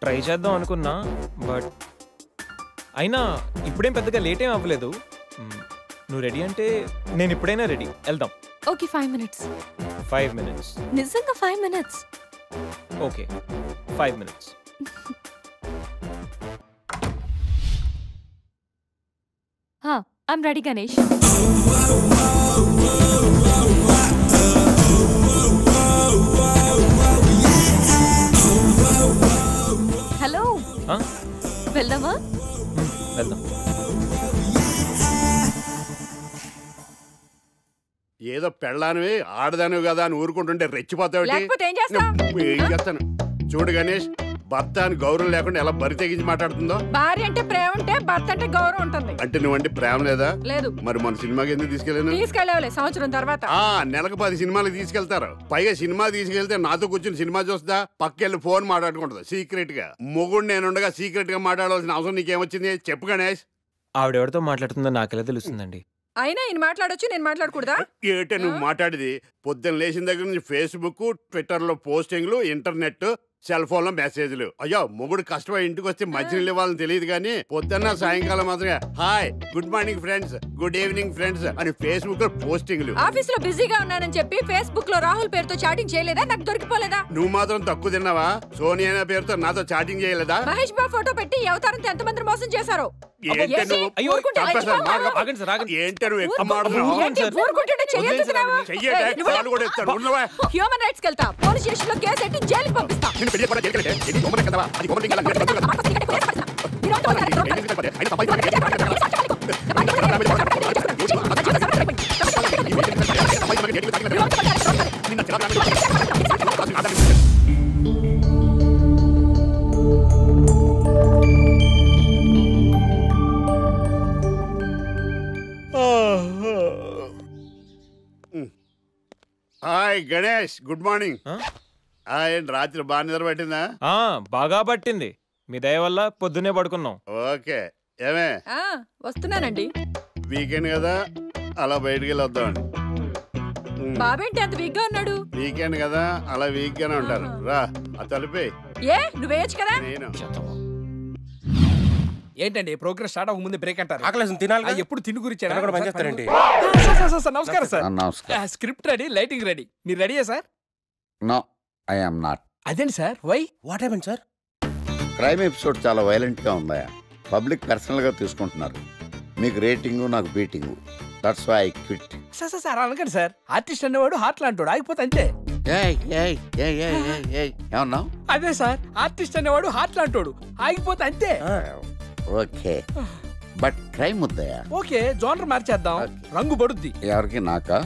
ట్రై చేద్దాం అనుకున్నా, బట్ అయినా ఇప్పుడేం పెద్దగా లేట్ ఏం అవ్వలేదు. నువ్వు రెడీ అంటే నేను ఇప్పుడైనా రెడీ, వెళ్దాం.
Okay, 5 minutes.
5 minutes?
నిజంగా 5 minutes?
Okay, 5 minutes.
I'm ready, Ganesh. Hello, వెళ్దామా?
వెళ్దాం.
ఏదో పెళ్ళానివి ఆడదానివి కదా అని ఊరుకుంటుంటే రెచ్చిపోతావు. ఏం చేస్తాను చూడు గణేష్, భర్త అని గౌరవం లేకుండా ఎలా బరి తెగించి మాట్లాడుతుందో.
భార్య అంటే ప్రేమ ఉంటే భర్త అంటే గౌరవం ఉంటుంది.
అంటే నువ్వంటే ప్రేమ లేదా?
లేదు.
మరి మన సినిమాకి ఎందుకు తీసుకెళ్ళాను?
తీసుకెళ్ళవలే, సంవత్సరం తర్వాత.
నెలకు 10 సినిమాలు తీసుకెళ్తారు. పైగా సినిమా తీసుకెళ్తే నాతో కూర్చొని సినిమా చూస్తా, పక్కెళ్ళి ఫోన్ మాట్లాడుకుంటుంది సీక్రెట్ గా. మొగుడు నేనుండగా సీక్రెట్ గా మాట్లాడాల్సిన అవసరం నీకేమొచ్చింది చెప్పు గణేష్.
ఆవిడెవరితో మాట్లాడుతుందో నాకెలా తెలుస్తుందండి?
అయినా ఈయన మాట్లాడొచ్చు, నేను మాట్లాడకూడదా?
ఏటే నువ్వు మాట్లాడేది? పొద్దున్న లేచిన దగ్గర నుంచి ఫేస్బుక్, ట్విట్టర్ లో పోస్టింగ్లు, ఇంటర్నెట్, సెల్ ఫోన్ లో మెసేజ్లు. అయ్యో, మొగుడు కష్టమై ఇంటికి వస్తే మంచినీళ్ళు ఇవ్వాలని తెలియదు కానీ పొద్దున్న సాయంకాలం మాత్రమే hi, good morning friends, good evening friends అని ఫేస్బుక్ లో పోస్టింగ్లు.
ఆఫీస్ లో బిజీగా ఉన్నానని చెప్పి ఫేస్బుక్ లో రాహుల్ పేరుతో చాటింగ్ చేయలేదా? నాకు దొరికిపోలేదా?
నువ్వు మాత్రం తక్కువ తిన్నావా? సోనియా పేరుతో నాతో చాటింగ్ చేయలేదా?
మహేష్ బాబు ఫోటో పెట్టి ఈ అవతారంతో ఎంతమంది మోసం చేశారు?
ఏంటే నువ్వు ఎక్కువ
హ్యూమన్ రైట్స్ కెళ్తా, పోలీస్ స్టేషన్ లో కేసు ఎట్టి జైలుకి పంపిస్తా.
Hi Ganesh, good morning. ఏంటి రాత్రి బాగా నిద్ర పట్టిందా?
బాగా పట్టింది. మీ దయ వల్ల పొద్దునే పడుకున్నాం.
ఓకే. ఏమే
వస్తున్నానండి.
వీకెండ్ కదా, అలా బయటికి వెళ్ళి వద్దామండి.
బాబేంటి అంత వీక్ గా ఉన్నాడు?
వీకెండ్ కదా, అలా వీక్ గానే ఉంటారు. రా ఆ తలిపే.
ఏ నువ్వేయచ్చు కదా.
ఏంటండి ప్రోగ్రెస్ స్టార్ట్ అవ్వక ముందే బ్రేక్ అంటారు?
ఆకలేసం తినాలి.
ఎప్పుడు తిండి గురించి
పనిచేస్తారండి.
నమస్కారం సార్.
నమస్కారం.
Script ready, lighting ready. మీరు రెడీయా sir?
No, I am not.
అదేంటి sir, why?
What happened sir?
Crime episode చాలా వైలెంట్ గా ఉందా? పబ్లిక్ పర్సనల్ గా తీసుకుంటున్నారు. మీకు రేటింగ్, నాకు beating. That's why I quit.
Sir అనకండి సార్. ఆర్టిస్ట్ అనేవాడు హార్ట్ లాంటోడు, ఆగిపోతే అంతే.
ఏమన్నావు?
అదే సార్, ఆర్టిస్ట్ అనేవాడు హార్ట్ లాంటోడు, ఆగిపోతే అంతే.
ఓకే, బట్ క్రైమ్ వద్దయా?
ఓకే, జోనర్ మార్చేద్దాం. రంగు పడుద్ది.
ఎవరికి? నాకా?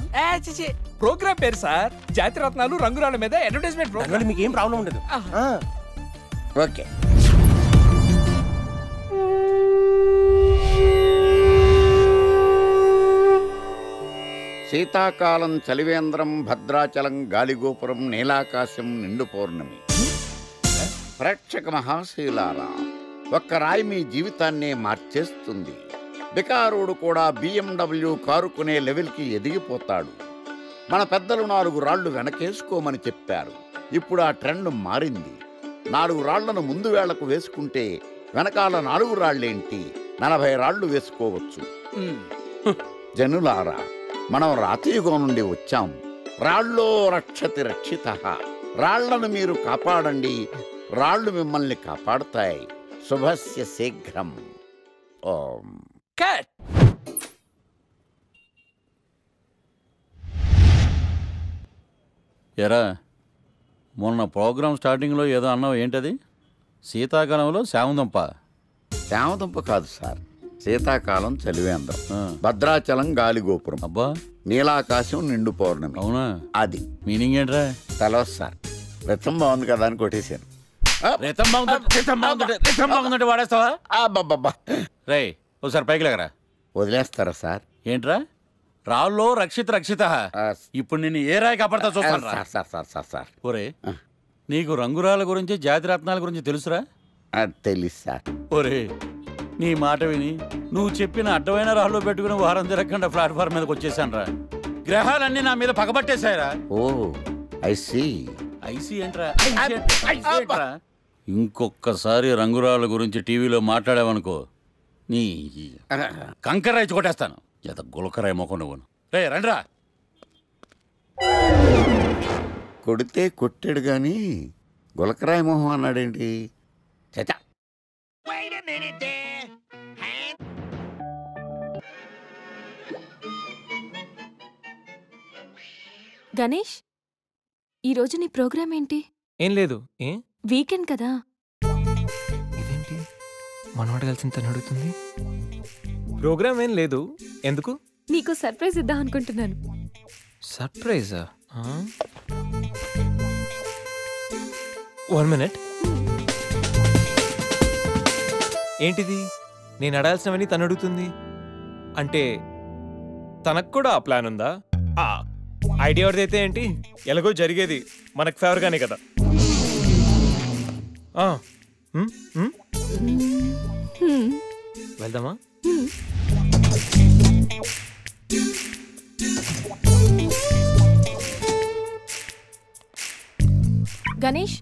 ప్రోగ్రామ్ పేరు సార్ జాతిరత్నాలు రంగురాళ్ళ మీద అడ్వర్టైజ్మెంట్ ప్రోగ్రామ్.
మీకు ఏం ప్రాబ్లం ఉండదు.
ఓకే. శీతాకాలం చలివేంద్రం, భద్రాచలం గాలిగోపురం, నీలాకాశం, నిండు పౌర్ణమి. ప్రేక్షక మహాశీలారా, ఒక్క రాయి మీ జీవితాన్నే మార్చేస్తుంది. బికారోడు కూడా BMW కారు కొనే లెవెల్కి ఎదిగిపోతాడు. మన పెద్దలు 4 రాళ్లు వెనకేసుకోమని చెప్పారు. ఇప్పుడు ఆ ట్రెండ్ మారింది. 4 రాళ్లను ముందు వేళ్లకు వేసుకుంటే వెనకాల 4 రాళ్లేంటి, 40 రాళ్లు వేసుకోవచ్చు. జనులారా, మనం రాతియుగం నుండి వచ్చాం. రాళ్ళో రక్షతి రక్షితః. రాళ్లను మీరు కాపాడండి, రాళ్లు మిమ్మల్ని కాపాడుతాయి. శుభస్య శీఘ్రం. ఓం.
కట్.
ఎరా, మొన్న ప్రోగ్రామ్ స్టార్టింగ్లో ఏదో అన్నావు, ఏంటది? శీతాకాలంలో శామదుంప. శామదుంప కాదు సార్, శీతాకాలం చలివేంద్రం, భద్రాచలం గాలిగోపురం, అబ్బా నీలాకాశం, నిండు పౌర్ణమి. అవునా? అది మీనింగ్ ఏంట్రా? తెలవదు సార్. రతం బాగుంది కదా అని కొట్టేశాను. వాడేస్తావా? రే, ఒకసారి పైకి లేకరా. వదిలేస్తారా సార్? ఏంట్రా? రాళ్ళో రక్షిత రక్షిత. ఇప్పుడు నేను ఏ రాయి కాపాడతా చూస్తాను. సార్ ఒరే, నీకు రంగురాల గురించి, జాతిరత్నాల గురించి తెలుసురా? తెలుసు సార్. ఒరే, నీ మాట విని నువ్వు చెప్పిన అడ్డమైన రాళ్ళు పెట్టుకుని వారం తిరగకుండా ప్లాట్ఫామ్ మీదకి వచ్చేసాను రా. గ్రహాలన్నీ నా మీద పగబట్టేశాయరా. ఓ ఐసీ. ఐసీ ఏంట్రా? ఇంకొక్కసారి రంగురాళ్ళ గురించి టీవీలో మాట్లాడావనుకో, నీ కంకర్రాయి కొట్టేస్తాను. ఎంత గులకరాయి మొక్క నువ్వు. రే రండ్రా. కొడితే కొట్టాడు గాని గులకరాయి మొహం అన్నాడేంటి? చచా.
గణేష్, ఈరోజు నీ ప్రోగ్రామ్ ఏంటి?
ఏం లేదు. ఏ
వీకెండ్ కదా.
ఇదేంటి మనవాడు కలిసి తను అడుగుతుంది? ప్రోగ్రామ్ ఏం లేదు. ఎందుకు?
నీకు సర్ప్రైజ్ ఇద్దాం అనుకుంటున్నాను.
సర్ప్రైజా? 1 మినిట్. ఏంటిది? నేను అడాల్సినవని తను అడుగుతుంది అంటే తనకు కూడా ఆ ప్లాన్ ఉందా? ఐడియా ఎవరిదైతే ఏంటి, ఎలాగో జరిగేది మనకు ఫేవర్గానే కదా. వెళ్దామా?
గణేష్,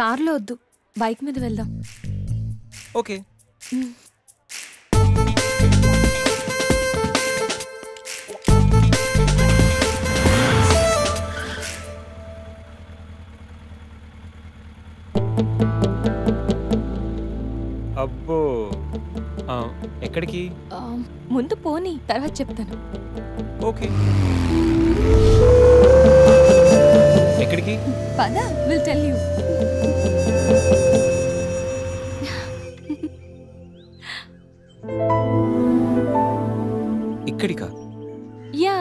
కార్లో వద్దు, బైక్ మీద వెళ్దాం.
ఓకే. అబ్బో, ఎక్కడికి?
ముందు పోనీ, తర్వాత చెప్తాను.
ఓకే. ఎక్కడికి?
పద, విల్ టెల్ యూ.
ఇక్కడికా?
యా,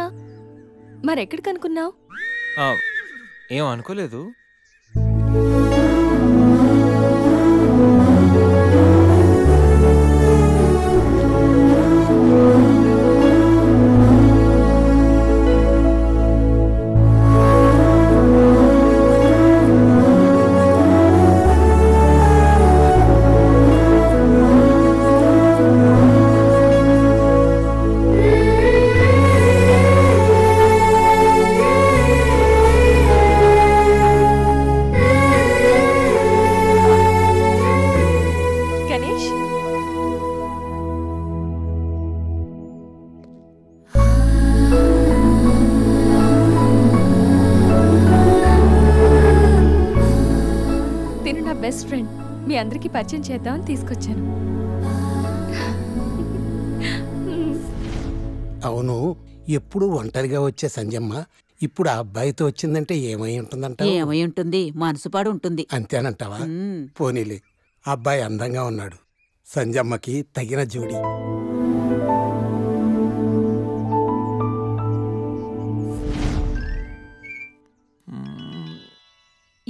మరెక్కడికి అనుకున్నావు?
ఏం అనుకోలేదు.
తిను నా బెస్ట్ ఫ్రెండ్. మీ అందరికి పరిచయం చేద్దామని తీసుకొచ్చాను.
అవును, ఎప్పుడు ఒంటరిగా వచ్చే సంజమ్మ ఇప్పుడు ఆ అబ్బాయితో వచ్చిందంటే ఏమై ఉంటుందంట?
ఏమై ఉంటుంది, మనసుపాడు ఉంటుంది.
అంతేనంటావా? పోనీలే, అబ్బాయి అందంగా ఉన్నాడు, సంజమ్మకి తగిన జోడి.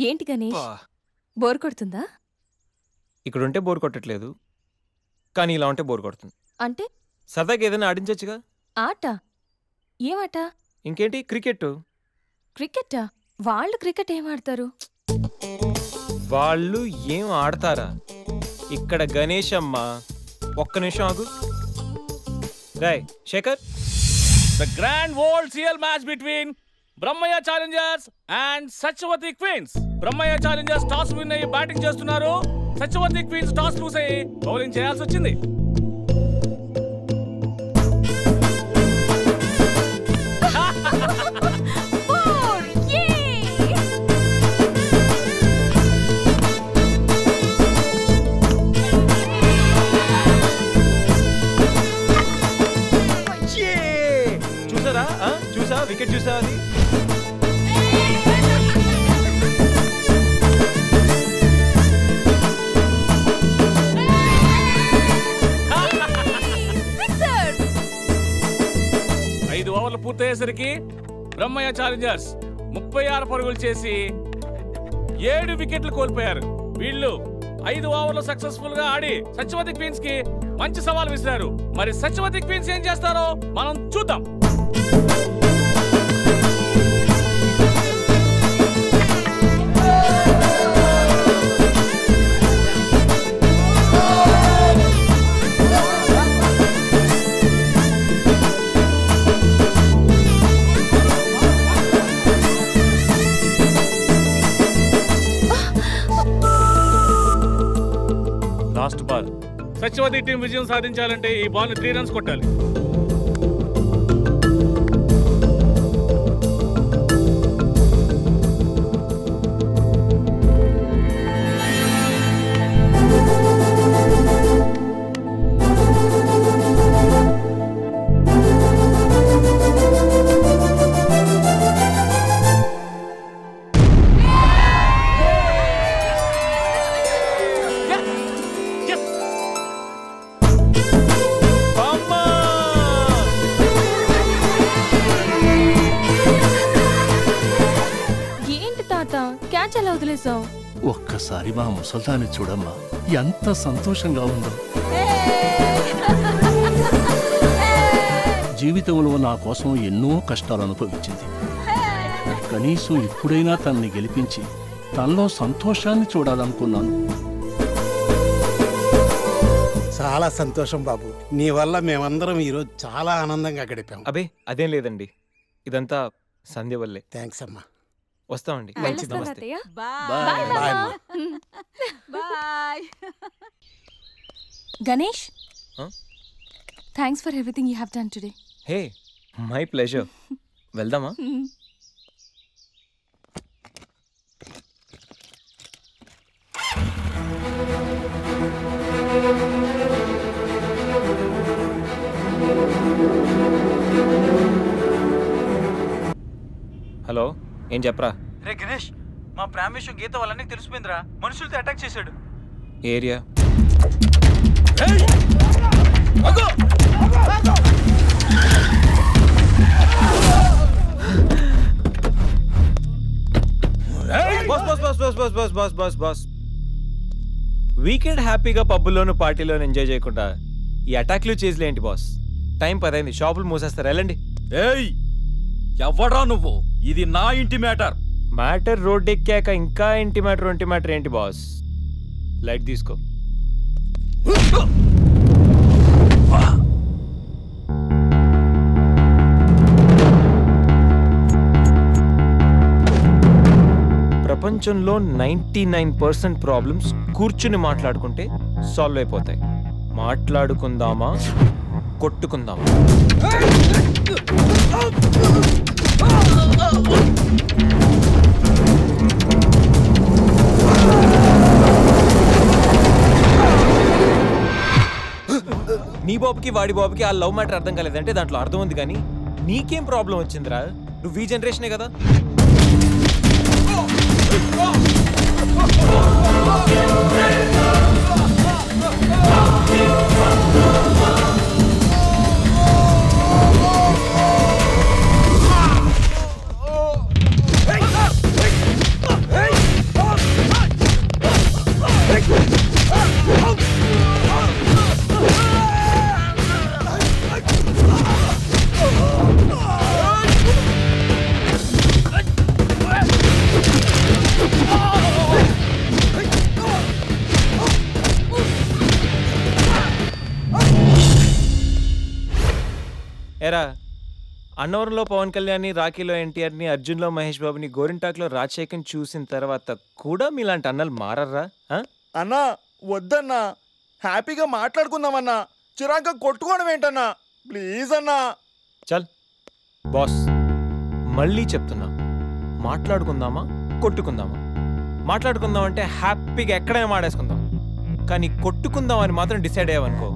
ఏంటి గణేష్, బోర్ కొడుతుందా?
ఇక్కడ ఉంటే బోర్ కొట్టట్లేదు, కానీ ఇలా ఉంటే బోర్ కొడుతుంది.
అంటే
సరదాగా ఏదైనా ఆడించొచ్చుగా.
ఆట? ఏమాట?
ఇంకేంటి, క్రికెట్.
క్రికెటా? వాళ్ళు క్రికెట్ ఏం ఆడతారు?
వాళ్ళు ఏం ఆడతారా? ఇక్కడ గణేష్ అమ్మ. ఒక్క నిమిషం ఆగు. Roy Shekhar,
The grand world CL match between Brahmaya Challengers and Sachwati Queens. Brahmaya Challengers toss win అయ్యి బ్యాటింగ్ చేస్తున్నారు. సత్యవతి క్వీన్స్ టాస్ లూస్ అయ్యి బౌలింగ్ చేయాల్సి వచ్చింది.
చూసారా? చూసా, వికెట్ చూసా? అది
ఓవర్లు పూర్తయ్యేసరికి బ్రహ్మయ్య ఛాలెంజర్స్ 36 పరుగులు చేసి 7 వికెట్లు కోల్పోయారు. వీళ్ళు 5 ఓవర్లు సక్సెస్ఫుల్ గా ఆడి సత్యవతి క్వీన్స్ కి మంచి సవాల్ విసిరారు. మరి సత్యవతి క్వీన్స్ ఏం చేస్తారో మనం చూద్దాం. Last ball. సత్యవతి టీం విజయం సాధించాలంటే ఈ బాల్ ని 3 రన్స్ కొట్టాలి.
క్యాచ్ ఎలా వదిలేసావు?
ఒక్కసారి మా ముసల్దాన్ని చూడమ్మా, ఎంత సంతోషంగా ఉందో. జీవితంలో నా కోసం ఎన్నో కష్టాలు అనుభవించింది. కనీసం ఇప్పుడైనా తనని గెలిపించి తనలో సంతోషాన్ని చూడాలనుకున్నాను.
చాలా సంతోషం బాబు, నీ వల్ల మేమందరం ఈరోజు చాలా ఆనందంగా గడిపాం.
అబే అదేం లేదండి, ఇదంతా సంధ్య వల్లే.
థ్యాంక్స్ అమ్మా.
వస్తామండి.
మంచిది.
నమస్తే.
Ganesh, thanks for everything you have done today.
Hey, my pleasure. వెళ్దామా? హలో, ఏం చెప్పరా?
రే గణేష్, మా ప్రేమ విషయం గీత వాళ్ళని తెలిసిపోయిందిరా. మనుషులతో అటాక్ చేశాడు.
ఏరియా వీకెండ్ హ్యాపీగా పబ్బుల్లోను పార్టీలోను ఎంజాయ్ చేయకుండా ఈ అటాక్లు చేసిలే ఏంటి బాస్? టైం 10 అయింది, షాపులు మూసేస్తారు, వెళ్ళండి.
ఏయ్, ఎవడ్రా నువ్వు? ఇది నా ఇంటి మ్యాటర్.
మ్యాటర్ రోడ్ ఎక్కాక ఇంకా ఇంటి మ్యాటర్ ఏంటి బాస్? లైట్ తీసుకో. ప్రపంచంలో 99% ప్రాబ్లమ్స్ కూర్చుని మాట్లాడుకుంటే సాల్వ్ అయిపోతాయి. మాట్లాడుకుందామా, కొట్టుకుందామా? వాడి బాబుకి ఆ లవ్ మ్యాటర్ అర్థం కాలేదంటే దాంట్లో అర్థం ఉంది, కానీ నీకేం ప్రాబ్లం వచ్చిందిరా? నువ్వు ఈ జనరేషనే కదా. ఎరా, అన్నవరంలో పవన్ కళ్యాణ్ని, రాఖీలో ఎన్టీఆర్ని, అర్జున్లో మహేష్ బాబుని, గోరింటాక్లో రాజశేఖర్ని చూసిన తర్వాత కూడా మీలాంటి అన్నలు మారర్రా?
అన్నా వద్దన్నా, హ్యాపీగా మాట్లాడుకుందామన్నా, చిరాగ్గా కొట్టుకోవడం ఏంటన్నా, ప్లీజ్ అన్నా.
చల్ బాస్, మళ్ళీ చెప్తున్నా, మాట్లాడుకుందామా కొట్టుకుందామా? మాట్లాడుకుందామంటే హ్యాపీగా ఎక్కడైనా మాడేసుకుందాం, కానీ కొట్టుకుందాం అని మాత్రం డిసైడ్ అయ్యావనుకో,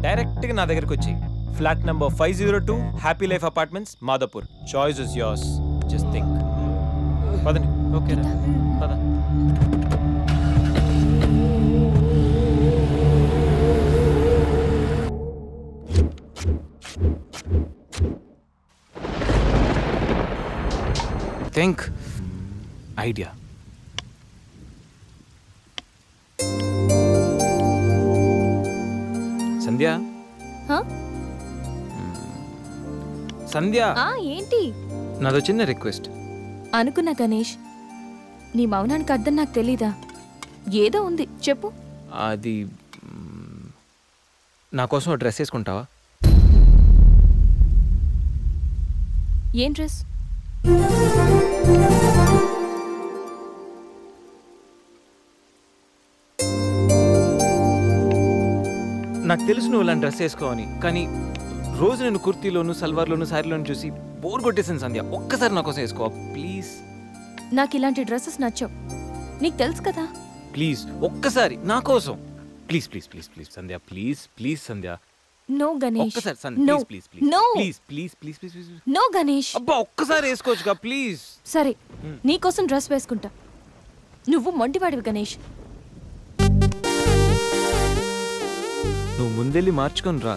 డైరెక్ట్గా నా దగ్గరికి వచ్చి flat number 502 happy life apartments, Madhapur. Choice is yours, just think. పదండి. ఓకే పద. Think idea. సంధ్య, సంధ్య,
ఏంటి?
నాదో చిన్న రిక్వెస్ట్.
అనుకున్నా గణేష్, నీ మౌనానికి అర్థం నాకు తెలీదా? ఏదో ఉంది, చెప్పు.
అది నా కోసం డ్రెస్ వేసుకుంటావా?
ఏం డ్రెస్?
నాకు తెలుసు నువ్వు ఇలాంటి డ్రెస్ వేసుకోవని, కానీ రోజు నేను కుర్తీలోను, సల్వార్లోను, శారీలోను చూసి బోర్ కొట్టేసాను సంధ్య. ఒక్కసారి నా కోసం వేసుకో ప్లీజ్.
నాకు ఇలాంటి డ్రెస్సెస్ నచ్చవు, నీకు తెలుసు కదా.
ప్లీజ్ ఒక్కసారి నా కోసం, please please please please Sandhya, please please Sandhya.
No Ganesh,
ఒక్కసారి Sandhya,
no
please please
no
please please please please please.
No Ganesh.
అబ్బా ఒక్కసారి వేసుకోవచ్చుగా ప్లీజ్.
సరే, నీకోసం డ్రెస్ వేసుకుంటా. నువ్వు మొండివాడివి గణేష్.
నువ్వు ముందెళ్ళి మార్చుకొని రా,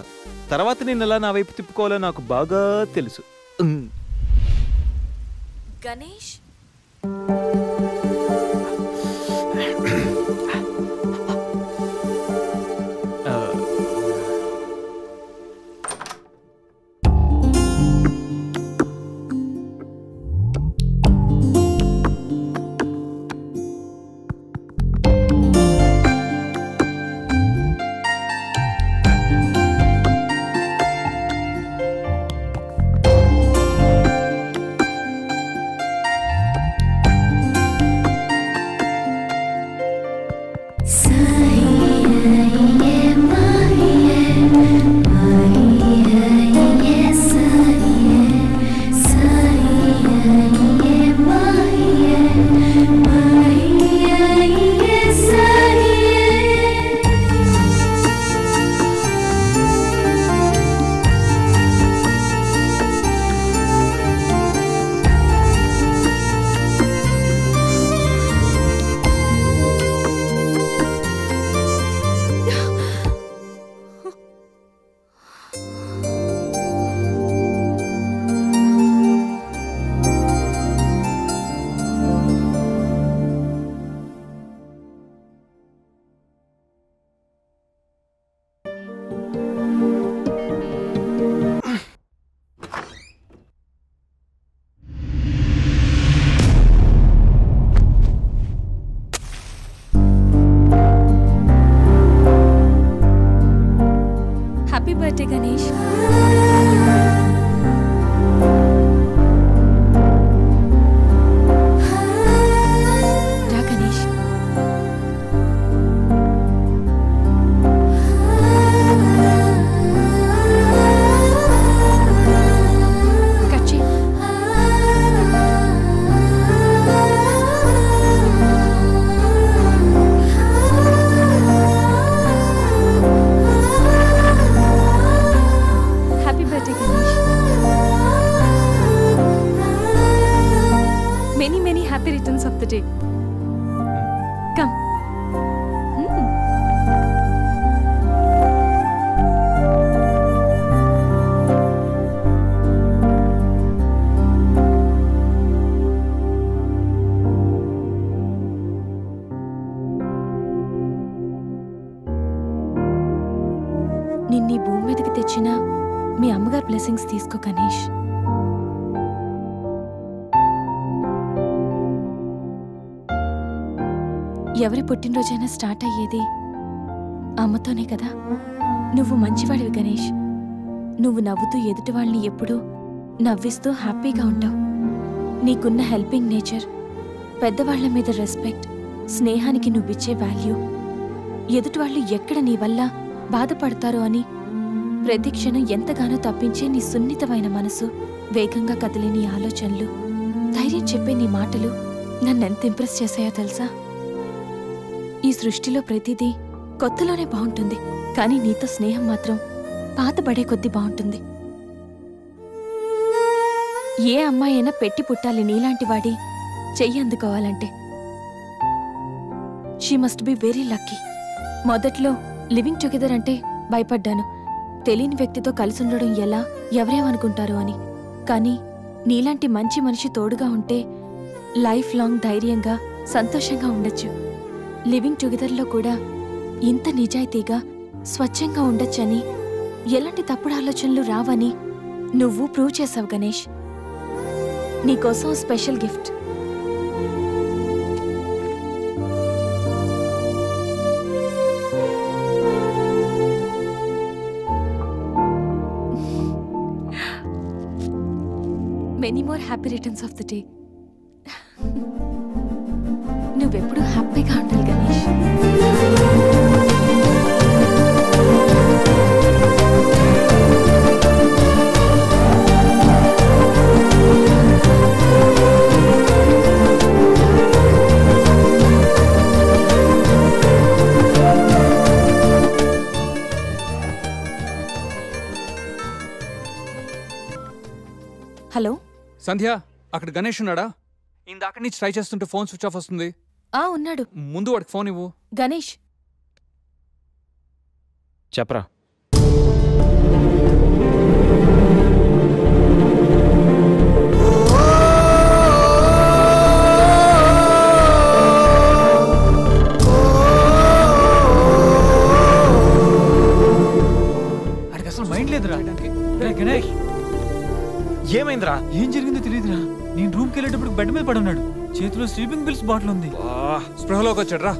తర్వాత నేను ఎలా నా వైపు తిప్పుకోవాలో నాకు బాగా తెలుసు.
Ganesh, happy birthday Ganesh. రా గణేష్. కట్ చేయి. నిన్నీ భూమి మీదకి తెచ్చిన మీ అమ్మగారు బ్లెస్సింగ్స్ తీసుకో గణేష్. ఎవరి పుట్టినరోజైనా స్టార్ట్ అయ్యేది అమ్మతోనే కదా. నువ్వు మంచివాడివి గణేష్. నువ్వు నవ్వుతూ ఎదుటి వాళ్ళని ఎప్పుడూ నవ్విస్తూ హ్యాపీగా ఉంటావు. నీకున్న హెల్పింగ్ నేచర్, పెద్దవాళ్ల మీద రెస్పెక్ట్, స్నేహానికి నువ్విచ్చే వాల్యూ, ఎదుటి వాళ్ళు ఎక్కడ నీ వల్ల బాధపడతారో అని ప్రతి క్షణం ఎంతగానో తప్పించే నీ సున్నితమైన మనసు, వేగంగా కదిలే నీ ఆలోచనలు, ధైర్యం చెప్పే నీ మాటలు నన్నెంత ఇంప్రెస్ చేశాయో తెలుసా? ఈ సృష్టిలో ప్రతిదీ కొత్తలోనే బాగుంటుంది, కానీ నీతో స్నేహం మాత్రం పాతబడే కొద్దీ బాగుంటుంది. ఏ అమ్మాయి అయినా పెట్టి పుట్టాలి నీలాంటి వాడి చెయ్యి అందుకోవాలంటే. She must be very lucky. మొదట్లో లివింగ్ టుగెదర్ అంటే భయపడ్డాను, తెలియని వ్యక్తితో కలిసి ఉండడం ఎలా, ఎవరేమనుకుంటారో అని. కానీ నీలాంటి మంచి మనిషి తోడుగా ఉంటే లైఫ్ లాంగ్ ధైర్యంగా సంతోషంగా ఉండొచ్చు. లివింగ్ టుగెదర్లో కూడా ఇంత నిజాయితీగా స్వచ్ఛంగా ఉండొచ్చని, ఎలాంటి తప్పుడు ఆలోచనలు రావని నువ్వు ప్రూవ్ చేసావు గణేష్. నీకోసం special gift. Many more happy returns of the day. నువ్వెప్పుడు హ్యాపీగా ఉండాలి గణేష్. హలో
సంధ్య, అక్కడ గణేష్ ఉన్నాడా? ఇందాక నుంచి ట్రై చేస్తుంటే ఫోన్ స్విచ్ ఆఫ్ వస్తుంది.
ఉన్నాడు.
ముందు వాడికి ఫోన్ ఇవ్వు.
గణేష్,
చెప్పరా.
అడికి అసలు మైండ్ లేదురా. గణేష్,
ఏమైందిరా?
ఏం జరిగిందో తెలియదురా. నేను రూమ్కి వెళ్ళేటప్పుడు బెడ్ మీద పడున్నాడు, చేతిలో స్లీపింగ్ పిల్స్ బాటిల్ ఉంది.
స్పృహలోకి వచ్చాడు రా.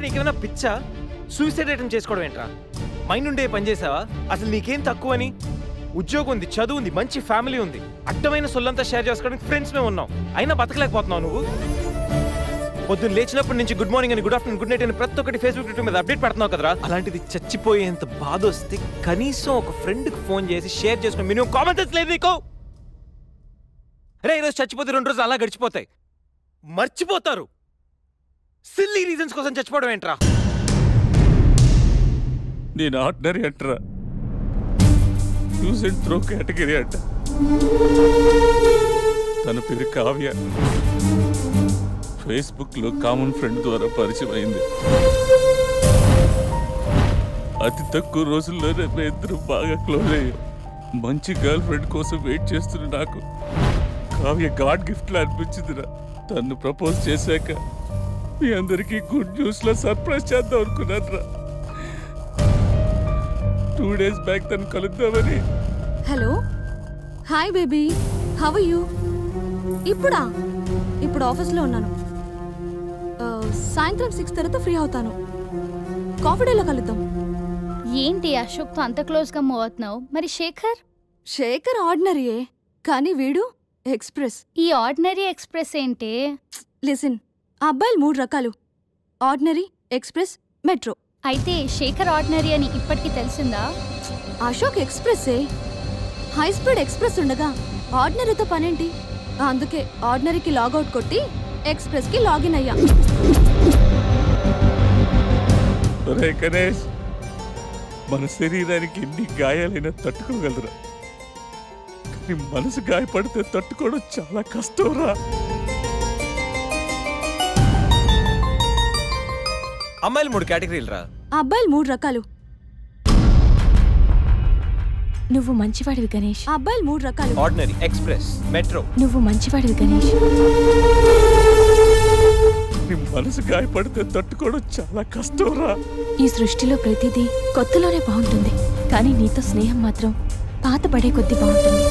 నీకేమైనా పిచ్చా? సూసైడ్ అటెంప్ట్ చేసుకోవడం ఏంట్రా? మైండ్ ఉండే పని చేసావా? అసలు నీకేం తక్కువని? ఉద్యోగం ఉంది, చదువు ఉంది, మంచి ఫ్యామిలీ ఉంది, అడ్డమైన సొల్లంతా షేర్ చేసుకోవడానికి ఫ్రెండ్స్ మేము ఉన్నాం. అయినా బతకలేకపోతున్నావు నువ్వు. పొద్దున్న లేచినప్పటి నుంచి గుడ్ మార్నింగ్ అని, గుడ్ ఆఫ్టర్నూన్, గుడ్ నైట్ అని ప్రతి ఒక్కటి ఫేస్బుక్ ట్విట్టర్ మీద అప్డేట్ పెడుతున్నావు కదరా. అలాంటిది చచ్చిపోయేంత బాధ వస్తే కనీసం ఒక ఫ్రెండ్కి ఫోన్ చేసి షేర్ చేసుకుని మినిమం కామన్ సెన్స్ లేదు నీకు? రే, ఈరోజు చచ్చిపోతే 2 రోజులు అలా గడిచిపోతాయి, మర్చిపోతారు. సిల్లీ రీజన్స్ కోసం చచ్చిపోవడం ఏంట్రా?
నేను ఆర్డినరీ అంటరా, యూజ్ అండ్ త్రో కేటగిరీ అంట. తన పేరు కావ్య, ఫేస్బుక్ లో కామన్ ఫ్రెండ్ ద్వారా పరిచయం అయింది. అతి తక్కువ రోజుల్లోనే మేము ఇద్దరు బాగా క్లోజ్ అయ్యాం. మంచి గర్ల్ ఫ్రెండ్ కోసం వెయిట్ చేస్తున్న నాకు కావ్య గాడ్ గిఫ్ట్ లా అనిపించిందిరా. తను ప్రపోజ్ చేశాక మీ అందరికీ గుడ్ న్యూస్ లో సర్ప్రైజ్ చేద్దాం అనుకున్నాను రా. 2 days బ్యాక్ తను కలుద్దామని.
Hello, hi baby, how are you? ఇప్పుడు ఆఫీస్లో ఉన్నాను. సాయంత్రం 6 తర్వాత ఫ్రీ అవుతాను. కాఫీ డేలో కలుద్దాం.
ఏంటి అశోక్తో అంత క్లోజ్గా మూవ్ అవుతున్నావు? మరి
శేఖర్ ఆర్డినరీయే, కానీ వీడు ఎక్స్ప్రెస్.
ఈ ఆర్డినరీ ఎక్స్ప్రెస్ ఏంటి?
లిసన్, ఆ అబ్బాయిలు 3 రకాలు: ఆర్డినరీ, ఎక్స్ప్రెస్, మెట్రో.
అయితే శేఖర్ ఆర్డినరీ అని ఇప్పటికి తెలిసిందా?
అశోక్ ఎక్స్ప్రెస్సే. హై స్పీడ్ ఎక్స్ప్రెస్ ఉండగా ఆర్డినరీతో పనేంటి? అందుకే ఆర్డినరీకి లాగౌట్ కొట్టి ఎక్స్ప్రెస్కి లాగిన్ అయ్యా.
ఒరే గణేష్, మన శరీరానికి ఎన్ని గాయాలైనా తట్టుకోగలరా, కానీ మనసు గాయపడితే తట్టుకోవడం చాలా కష్టంరా.
అమ్మాయిలు 3 కేటగిరీలు రా.
అబ్బాయిలు 3 రకాలు:
నువ్వు మంచివాడివి గణేష్.
అబ్బాయిలు 3 రకాలు.
Ordinary, express, metro.
నువ్వు మంచివాడివి గణేష్.
నీ మనసు గాయపడితే తట్టుకోవడం చాలా కష్టంరా.
ఈ సృష్టిలో ప్రతిదీ కొత్తలోనే బాగుంటుంది, కానీ నీతో స్నేహం మాత్రం పాత పడే కొద్దీ బాగుంటుంది.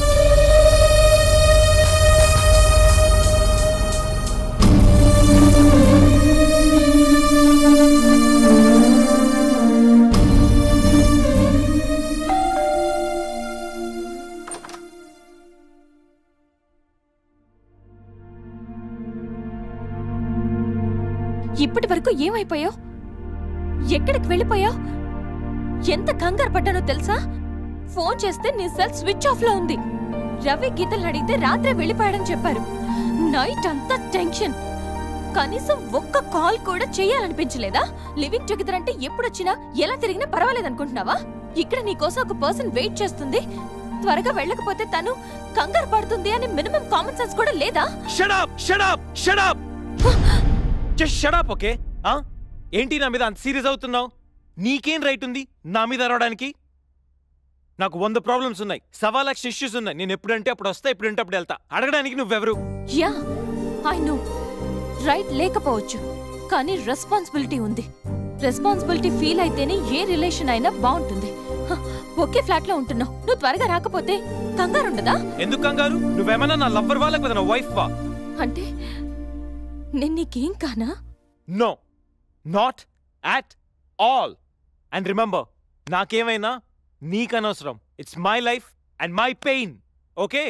ఇప్పటి వరకు ఏమైపోయావు? ఎక్కడికి వెళ్ళిపోయావు? ఎంత కంగారు పడ్డానో తెలుసా? ఫోన్ చేస్తే నీ సెల్ స్విచ్ ఆఫ్ లో ఉంది. రవి గీతలు అడిగితే రాత్రే వెళ్ళిపోయాడని చెప్పారు. నైట్ అంతా టెన్షన్. కనీసం ఒక్క కాల్ కూడా చేయాలనిపించలేదా? లివింగ్ టుగెదర్ అంటే ఎప్పుడొచ్చినా ఎలా తిరిగినా పర్వాలేదనుకుంటున్నావా? ఇక్కడ నీకోసం ఒక పర్సన్ వెయిట్ చేస్తుంది. త్వరగా వెళ్ళకపోతే తను కంగారు పడుతుంది అని మినిమం కామన్ సెన్స్ కూడా లేదా?
Shut up, shut up, shut up. Just shut up, okay? ఏంటి నా మీద అంత సీరియస్ అవుతున్నావు? నీకేం రైట్ ఉంది నా మీద అరవడానికి? నాకు 100 ప్రాబ్లమ్స్ ఉన్నాయి, 1.25 లక్ష ఇష్యూస్ ఉన్నాయి. నేను ఎప్పుడంటే అప్పుడు వస్తా, ఎప్పుడంటే అప్పుడు వెళ్తా. అడగడానికి నువ్వెవరు?
యా ఐ నో, రైట్ లేకపోవచ్చు, కానీ రెస్పాన్సిబిలిటీ ఉంది. రెస్పాన్సిబిలిటీ ఫీల్ అయితేనే ఏ రిలేషన్ అయినా బాగుంటుంది. ఒకే ఫ్లాట్ లో ఉంటున్నావు, నువ్వు త్వరగా రాకపోతే కంగారు ఉండదా?
ఎందుకు కంగారు? నువ్వేమన్నా నా లవ్వర్ వా లేకపోతే నా వైఫ్ వా?
అంటే నేను నీకేం కానా?
No, not at all. And remember, నాకేమైనా నీకనవసరం. It's my life and my pain, okay?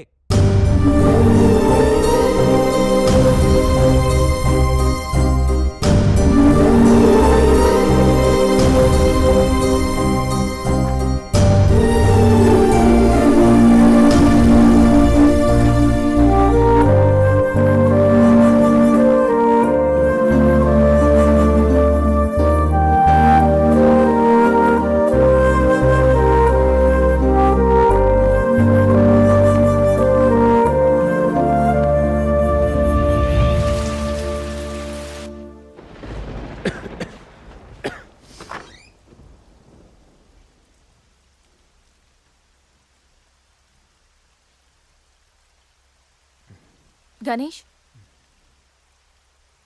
Ganesh,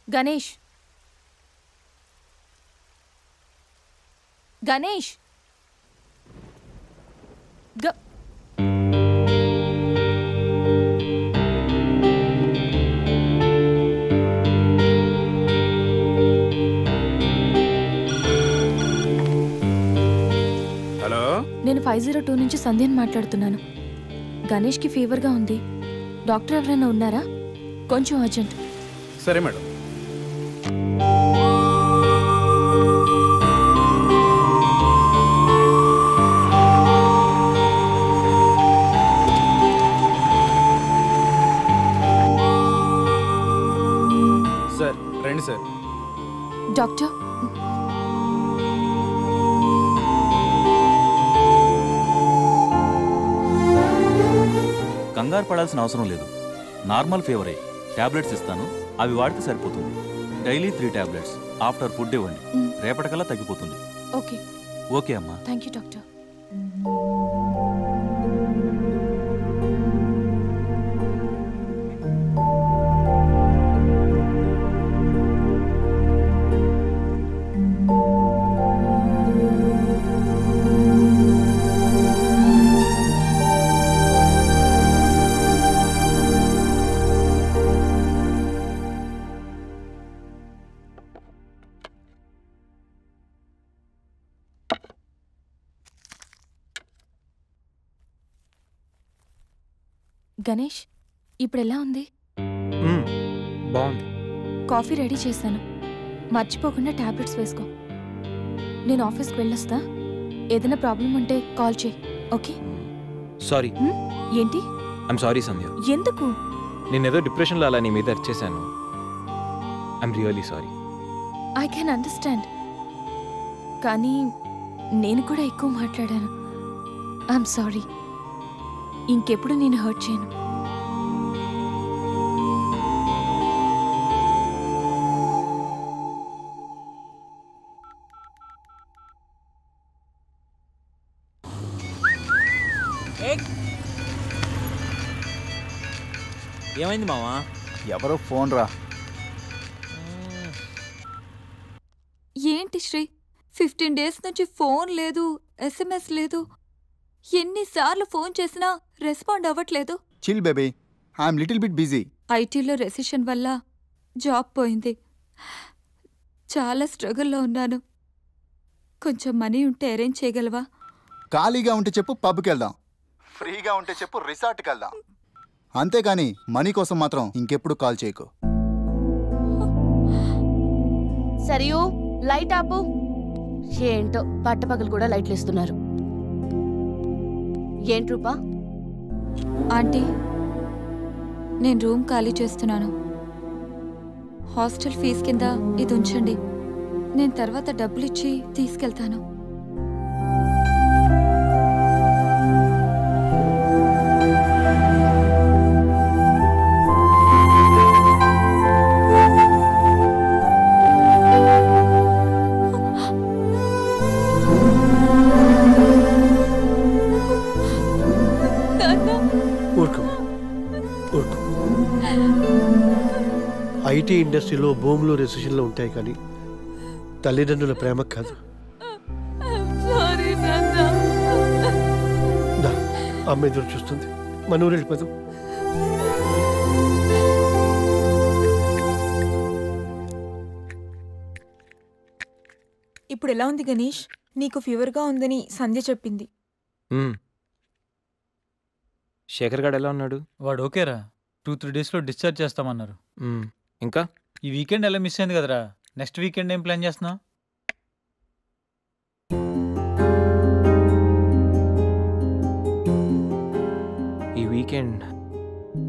Ganesh, Ganesh,
hello,
నేను 502 నుంచి సంధ్యని మాట్లాడుతున్నాను. గణేష్కి ఫీవర్గా ఉంది. డాక్టర్ ఎవరైనా ఉన్నారా? కొంచెం అర్జెంట్.
సరే మేడం.
సార్ రండి సార్.
డాక్టర్,
కంగారు పడాల్సిన అవసరం లేదు. నార్మల్ ఫీవరే. టాబ్లెట్స్ ఇస్తాను, అవి వాడితే సరిపోతుంది. Daily 3 tablets. ఆఫ్టర్ ఫుడ్ ఇవ్వండి, రేపటికల్లా తగ్గిపోతుంది.
ఓకే.
ఓకే అమ్మా.
Thank you doctor. గణేష్, ఇప్పుడు ఎలా ఉంది?
బాగుంది.
కాఫీ రెడీ చేశాను, మర్చిపోకుండా టాబ్లెట్స్ వేసుకో. నేను ఆఫీస్కి వెళ్ళొస్తా. ఏదైనా ప్రాబ్లం ఉంటే కాల్ చేయి, ఓకే?
సారీ.
ఏంటి?
ఐమ్ సారీ సంధ్య.
ఎందుకు?
నేనేదో డిప్రెషన్లో అలా నీ మీద వచ్చేసాను. I'm really sorry.
I can understand, కానీ నేను కూడా ఎక్కువ మాట్లాడాను. I'm sorry. ఇంకెప్పుడు నేను హర్ట్ చేయను.
ఏమైంది మావా?
ఎవరో ఫోన్ రా.
ఏంటి శ్రీ 15 డేస్ నుంచి ఫోన్ లేదు, SMS లేదు. ఎన్నిసార్లు ఫోన్ చేసినా రెస్పాండ్ అవ్వట్లేదు.
Chill baby, I'm little bit busy.
ఐటీలో రెసిషన్ వల్ల జాబ్ పోయింది. చాలా స్ట్రగుల్లో ఉన్నాను. కొంచెం మనీ ఉంటే అరేంజ్ చేయగలవా?
ఖాళీగా ఉంటే చెప్పు, పబ్కి వెళ్దాం. ఫ్రీగా ఉంటే చెప్పు, రిసార్ట్కి వెళ్దాం. అంతేగాని మనీ కోసం మాత్రం ఇంకెప్పుడు కాల్ చేయకు.
సరియు లైట్ ఆపు. ఏంటో పట్టపగలు కూడా లైట్లు ఇస్తున్నారు. ఏంటి రూపా?
ఆంటీ, నేను రూమ్ ఖాళీ చేస్తున్నాను. హాస్టల్ ఫీజు కింద ఇది ఉంచండి. నేను తర్వాత డబ్బులిచ్చి తీసుకెళ్తాను.
ఐటీ ఇండస్ట్రీలో భూములు రెసిషన్లో ఉంటాయి కానీ తల్లిదండ్రుల ప్రేమ కాదు. అమ్మ ఎదురు చూస్తుంది. మన ఊరు వెళ్ళిపోదాం.
ఇప్పుడు ఎలా ఉంది గణేష్? నీకు ఫీవర్గా ఉందని సంధ్య చెప్పింది.
శేఖర్ గారు ఎలా ఉన్నాడు?
వాడు ఓకేరా. 2-3 డేస్లో డిశ్చార్జ్ చేస్తామన్నారు.
ఇంకా
ఈ వీకెండ్ ఎలా మిస్ అయింది కదరా. నెక్స్ట్ వీకెండ్ ఏం ప్లాన్ చేస్తున్నావు?
ఈ వీకెండ్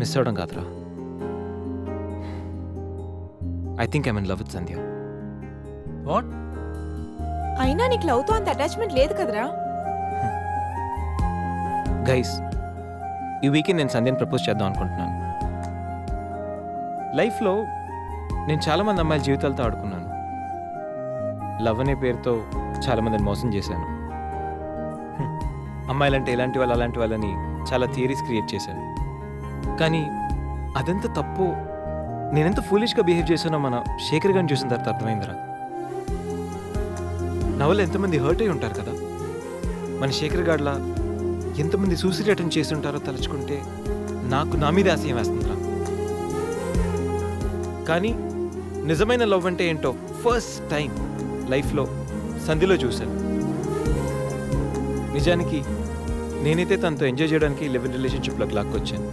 మిస్ అవడం కాదురా. I think I'm in love with Sandhya.
What?
అయినా నీకు లవ్తో అంత అటాచ్మెంట్ లేదు కదరా.
గైస్, ఈ వీకెండ్ నేను సంధ్యని ప్రపోజ్ చేద్దాం అనుకుంటున్నాను. లైఫ్లో నేను చాలామంది అమ్మాయిల జీవితాలతో ఆడుకున్నాను. లవ్ అనే పేరుతో చాలామందిని మోసం చేశాను. అమ్మాయిలంటే ఇలాంటి వాళ్ళు అలాంటి వాళ్ళని చాలా థియరీస్ క్రియేట్ చేశాను. కానీ అదెంత తప్పు, నేనెంత ఫూలిష్గా బిహేవ్ చేశానో మన శేఖర్ గారిని చూసిన తర్వాత అర్థమైందిరా. నా వల్ల ఎంతమంది హర్ట్ అయి ఉంటారు కదా. మన శేఖర్ గారిలా ఎంతమంది సూసైడ్ అటెంప్ట్ చేసి ఉంటారో తలుచుకుంటే నాకు నా మీద ఆశయం వేస్తుందిరా. కానీ నిజమైన లవ్ అంటే ఏంటో ఫస్ట్ టైం లైఫ్లో సంధ్యలో చూశాను. నిజానికి నేనైతే తనతో ఎంజాయ్ చేయడానికి లివ్ ఇన్ రిలేషన్షిప్లోకి లాక్కొచ్చాను.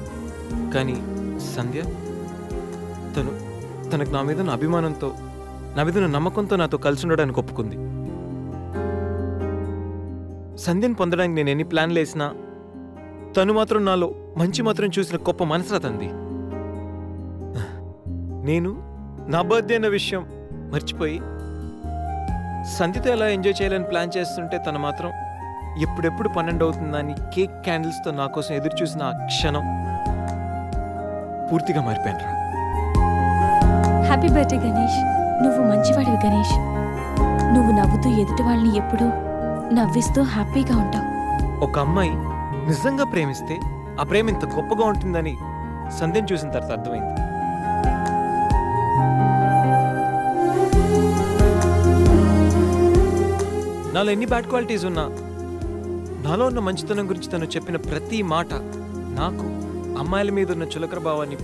కానీ సంధ్య తనకు నా మీద నా అభిమానంతో, నా మీద నా నమ్మకంతో నాతో కలిసి ఉండడానికి ఒప్పుకుంది. సంధ్యను పొందడానికి నేను ఎన్ని ప్లాన్లు వేసినా తను మాత్రం నాలో మంచి మాత్రం చూసిన గొప్ప మనసురా తంది. నేను నా బర్త్డే అన్న విషయం మర్చిపోయి సంధ్యతో ఎలా ఎంజాయ్ చేయాలని ప్లాన్ చేస్తుంటే తను మాత్రం ఎప్పుడెప్పుడు 12 అవుతుందని కేక్ క్యాండిల్స్తో నా కోసం ఎదురు చూసిన ఆ క్షణం పూర్తిగా మారిపోయాను రా.
Happy birthday Ganesh. నువ్వు మంచివాడివి గణేష్. నువ్వు నవ్వుతూ ఎదుటి వాళ్ళని ఎప్పుడూ నవ్విస్తూ హ్యాపీగా ఉంటావు.
ఒక అమ్మాయి నిజంగా ప్రేమిస్తే ఆ ప్రేమ ఇంత గొప్పగా ఉంటుందని సంధ్యను చూసిన తర్వాత అర్థమైంది. నాలో ఎన్ని బ్యాడ్ క్వాలిటీస్ ఉన్నా నాలో ఉన్న మంచితనం గురించి తను చెప్పిన ప్రతి మాట నాకు అమ్మాయిల మీద ఉన్న చులకర భావాన్ని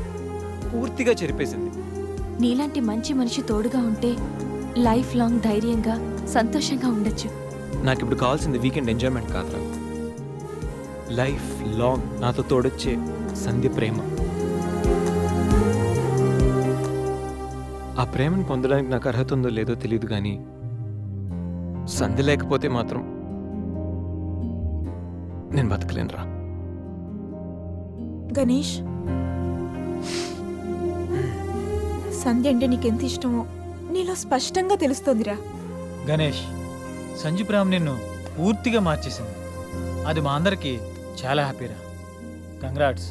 పూర్తిగా చెరిపేసింది.
నీలాంటి మంచి మనిషి తోడుగా ఉంటే లైఫ్ లాంగ్ ధైర్యంగా సంతోషంగా ఉండొచ్చు.
నాకు ఇప్పుడు కావాల్సింది వీకెండ్ ఎంజాయ్మెంట్ కాదురా, లైఫ్ లాంగ్ నాతో తోడొచ్చే సంధ్య ప్రేమ. ఆ ప్రేమను పొందడానికి నాకు అర్హత ఉందో లేదో తెలియదు, కానీ సంధ్య లేకపోతే మాత్రం నేను బతకలేనురా.
గణేష్, సంధ్య అంటే నీకెంత ఇష్టమో నీలో స్పష్టంగా తెలుస్తోందిరా.
గణేష్, సంజు ప్రేమ నిన్ను పూర్తిగా మార్చేసింది. అది మా అందరికి చాలా హ్యాపీరా. Congrats.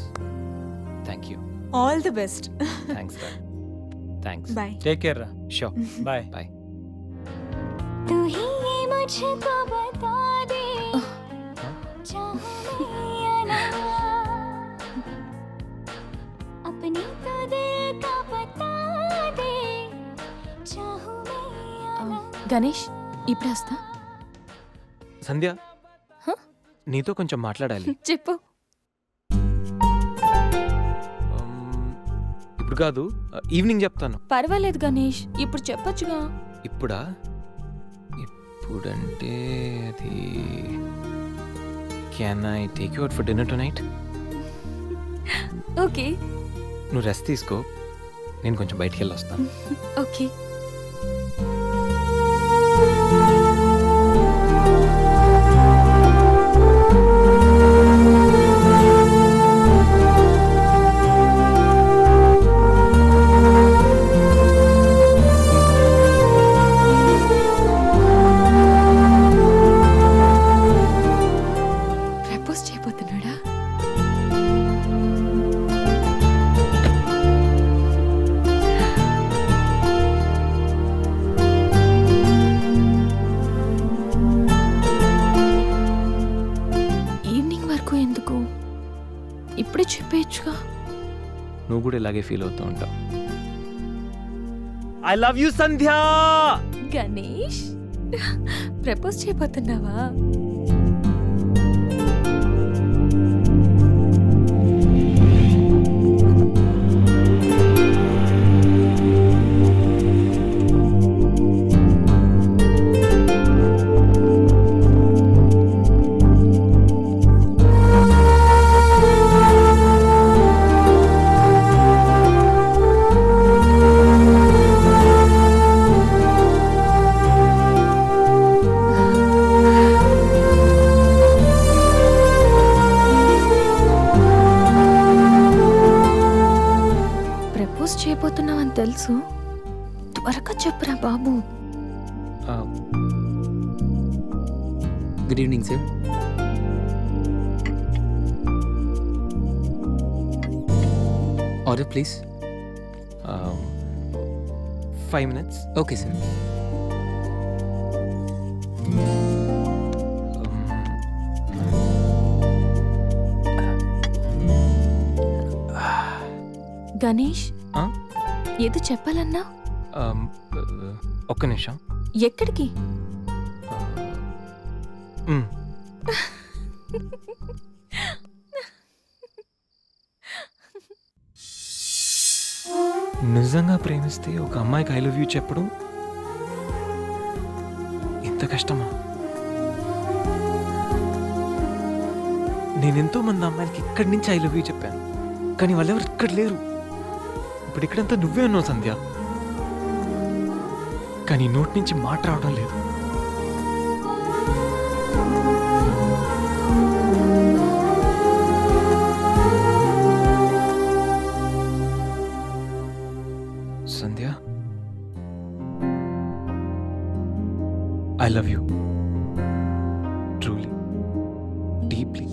Thank you.
All the best.
Thanks రా. థ్యాంక్స్.
బాయ్.
టేక్ కేర్ రా.
షూర్.
బాయ్.
బాయ్.
तू ही ये मुझको बता दे चाहे या ना, अपनी
గణేష్ ఇప్పుడే వస్తా.
సంధ్య నీతో కొంచెం మాట్లాడాలి.
చెప్పు.
ఇప్పుడు కాదు, ఈవినింగ్ చెప్తాను.
పర్వాలేదు గణేష్, ఇప్పుడు చెప్పొచ్చుగా.
ఇప్పుడా? ఇప్పుడంటే అది can I take you out for dinner tonight?
Okay.
నువ్వు రెస్ట్ తీసుకో, నేను కొంచెం బయటికి వెళ్ళి వస్తాను.
ఓకే. ప్రపోజ్ చేయబోతున్నాడా? ఈవినింగ్ వరకు ఎందుకు, ఇప్పుడే చెప్పేయచ్చుగా.
నువ్వు కూడా ఇలాగే ఫీల్ అవుతూ ఉంటావు. I love you Sandhya.
Ganesh propose చేయబోతున్నావా? ప్రపోజ్ చేయబోతున్నావని తెలుసు, త్వరగా చెప్పురా బాబు.
Good evening sir. Order please.
5 minutes.
Okay sir.
Ganesh ఏదో చెప్పాలన్నా?
ఒక్క నిమిషం.
ఎక్కడికి?
నిజంగా ప్రేమిస్తే ఒక అమ్మాయికి ఐ లవ్ యూ చెప్పడం ఇంత కష్టమా? నేనెంతో మంది అమ్మాయిలకి ఇక్కడి నుంచి ఐ లవ్ యూ చెప్పాను, కానీ వాళ్ళెవరు ఇక్కడ లేరు. ఇప్పుడు ఇక్కడంతా నువ్వే ఉన్నావు సంధ్య, కానీ నోటి నుంచి మాట రావడం లేదు. Sandhya, I love you truly, deeply.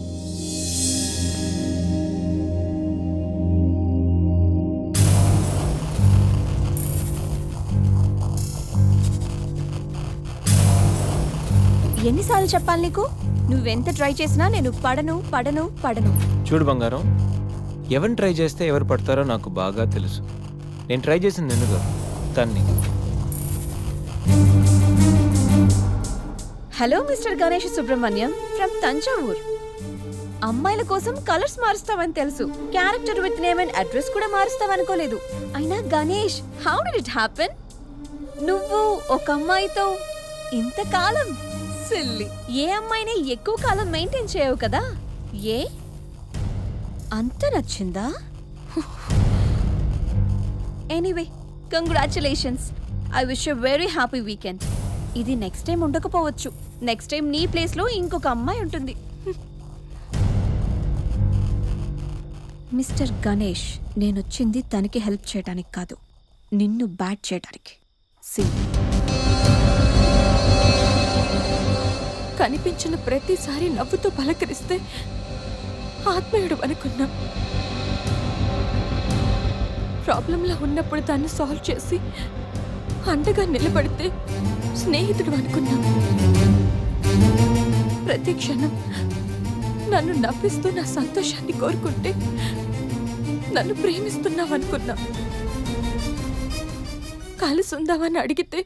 ఎన్నిసార్లు చెప్పాలి నీకు? నువ్వెంత ట్రై చేసినా నేను పడను పడను పడను.
చూడు బంగారం, ఎవరిని ట్రై చేస్తే ఎవరు పడతారో నాకు బాగా తెలుసు. నేను ట్రై చేసింది నిన్ను కాదు, తన్ని.
Hello mister Ganesh Subrahmanyam from Thanjavur. అమ్మాయిల కోసం కలర్స్ మారుస్తావని తెలుసు, character with name and address కూడా మారుస్తావనుకోలేదు. అయినా Ganesh, how did it happen? నువ్వు ఒక అమ్మాయితో ఇంతకాలం సిల్లీ. ఏ అమ్మాయిని ఎక్కువ కాలం మెయింటైన్ చేయవు కదా? ఏ అంత నచ్చిందా? Anyway, congratulations. I wish you very happy weekend. ఇది నెక్స్ట్ టైం ఉండకపోవచ్చు. నెక్స్ట్ టైం నీ ప్లేస్లో ఇంకొక అమ్మాయి ఉంటుంది. మిస్టర్ గణేష్, నేనొచ్చింది తనకి హెల్ప్ చేయడానికి కాదు, నిన్ను బ్యాట్ చేయడానికి.
కనిపించిన ప్రతిసారి నవ్వుతూ పలకరిస్తే ఆత్మీయుడు అనుకున్నా. ప్రాబ్లంలో ఉన్నప్పుడు దాన్ని సాల్వ్ చేసి అండగా నిలబడితే స్నేహితుడు అనుకున్నా. ప్రతి క్షణం నన్ను నవ్విస్తూ నా సంతోషాన్ని కోరుకుంటే నన్ను ప్రేమిస్తున్నావనుకున్నా. కలిసి ఉందామని అడిగితే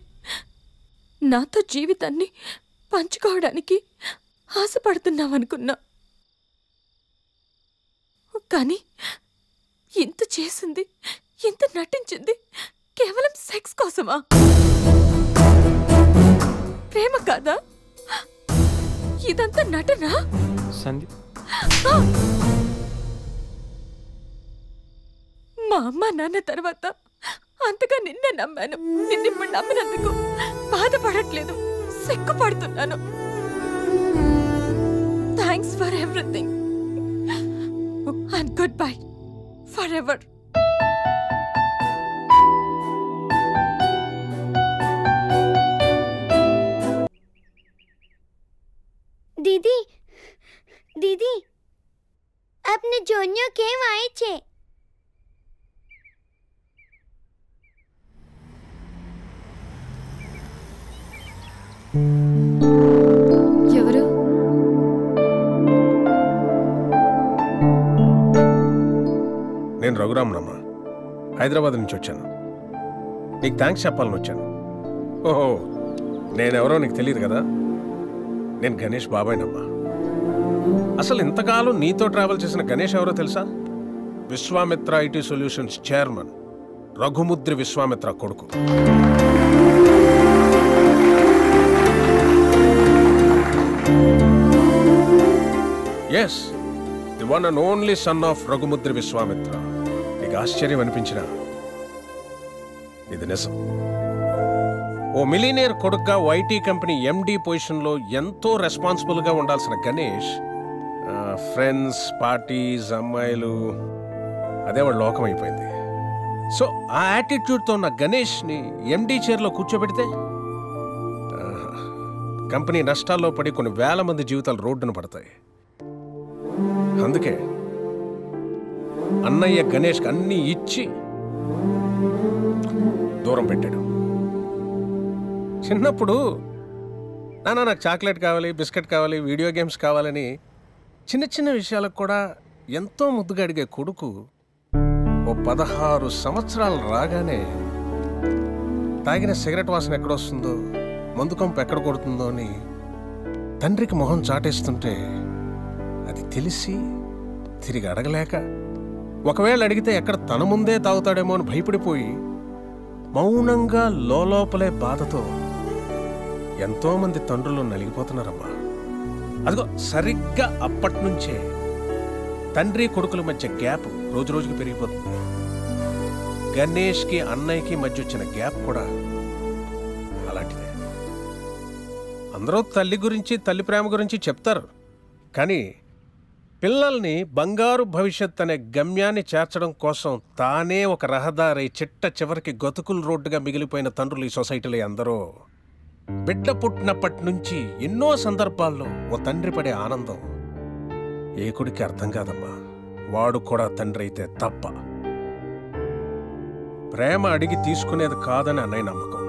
నాతో జీవితాన్ని పంచుకోవడానికి ఆశపడుతున్నావనుకున్నా. కానీ ఇంత చేసింది, ఇంత నటించింది కేవలం సెక్స్ కోసమా? ప్రేమ కాదా? ఇదంతా నటనా?
సందీప్,
మా అమ్మ నాన్న తర్వాత అంతగా నిన్నే నమ్మాను. నిన్నిప్పుడు నమ్మినందుకు బాధపడట్లేదు, సిగ్గుపడుతున్నాను. Thanks for everything and goodbye forever.
दीदी दीदी अपने जोनियो केम आए छे?
ఎవరు?
నేను రఘురామనమ్మ, హైదరాబాద్ నుంచి వచ్చాను. నీకు థ్యాంక్స్ చెప్పాలని వచ్చాను. ఓహో, నేనెవరో నీకు తెలియదు కదా. నేను గణేష్ బాబాయ్నమ్మా. అసలు ఇంతకాలం నీతో ట్రావెల్ చేసిన గణేష్ ఎవరో తెలుసా? Vishwamitra IT solutions chairman Raghumudri Vishwamitra కొడుకు. Yes, the one and only son of Raghumudri Vishwamitra. నీకు ఆశ్చర్యం అనిపించినా ఇది నిజం. ఓ మిలీనియర్ కొడుగ్గా ఐటీ కంపెనీ ఎండి పొజిషన్లో ఎంతో రెస్పాన్సిబుల్గా ఉండాల్సిన గణేష్ ఫ్రెండ్స్, పార్టీస్, అమ్మాయిలు, అదే వాడు లోకం అయిపోయింది. సో ఆ యాటిట్యూడ్తో ఉన్న గణేష్ని ఎండి చైర్లో కూర్చోబెడితే కంపెనీ నష్టాల్లో పడి కొన్ని వేల మంది జీవితాలు రోడ్డున పడతాయి. అందుకే అన్నయ్య గణేష్కి అన్నీ ఇచ్చి దూరం పెట్టాడు. చిన్నప్పుడు నాన్న నాకు చాక్లెట్ కావాలి, బిస్కెట్ కావాలి, వీడియో గేమ్స్ కావాలని చిన్న చిన్న విషయాలకు కూడా ఎంతో ముద్దుగా అడిగే కొడుకు ఓ 16 సంవత్సరాలు రాగానే తాగిన సిగరెట్ వాసన ఎక్కడొస్తుందో, మందు కంపు ఎక్కడ కొడుతుందో అని తండ్రికి మొహం చాటేస్తుంటే అది తెలిసి తిరిగి అడగలేక, ఒకవేళ అడిగితే ఎక్కడ తన ముందే తాగుతాడేమో అని భయపడిపోయి మౌనంగా లోపలే బాధతో ఎంతోమంది తండ్రులు నలిగిపోతున్నారమ్మా. అదిగో సరిగ్గా అప్పటినుంచే తండ్రి కొడుకుల మధ్య గ్యాప్ రోజు రోజుకి పెరిగిపోతుంది. గణేష్కి అన్నయ్యకి మధ్య వచ్చిన గ్యాప్ కూడా అలాంటిదే. అందరూ తల్లి గురించి, తల్లి ప్రేమ గురించి చెప్తారు, కానీ పిల్లల్ని బంగారు భవిష్యత్ అనే గమ్యాన్ని చేర్చడం కోసం తానే ఒక రహదారి చిట్ట చివరికి గతుకుల రోడ్డుగా మిగిలిపోయిన తండ్రులు ఈ సొసైటీలో అందరూ. బిడ్డ పుట్టినప్పటి నుంచి ఎన్నో సందర్భాల్లో ఓ తండ్రి పడే ఆనందం ఏ కొడుకు అర్థం కాదమ్మా. వాడు కూడా తండ్రి అయితే తప్ప. ప్రేమ అడిగి తీసుకునేది కాదని అన్నయ్య నమ్మకం.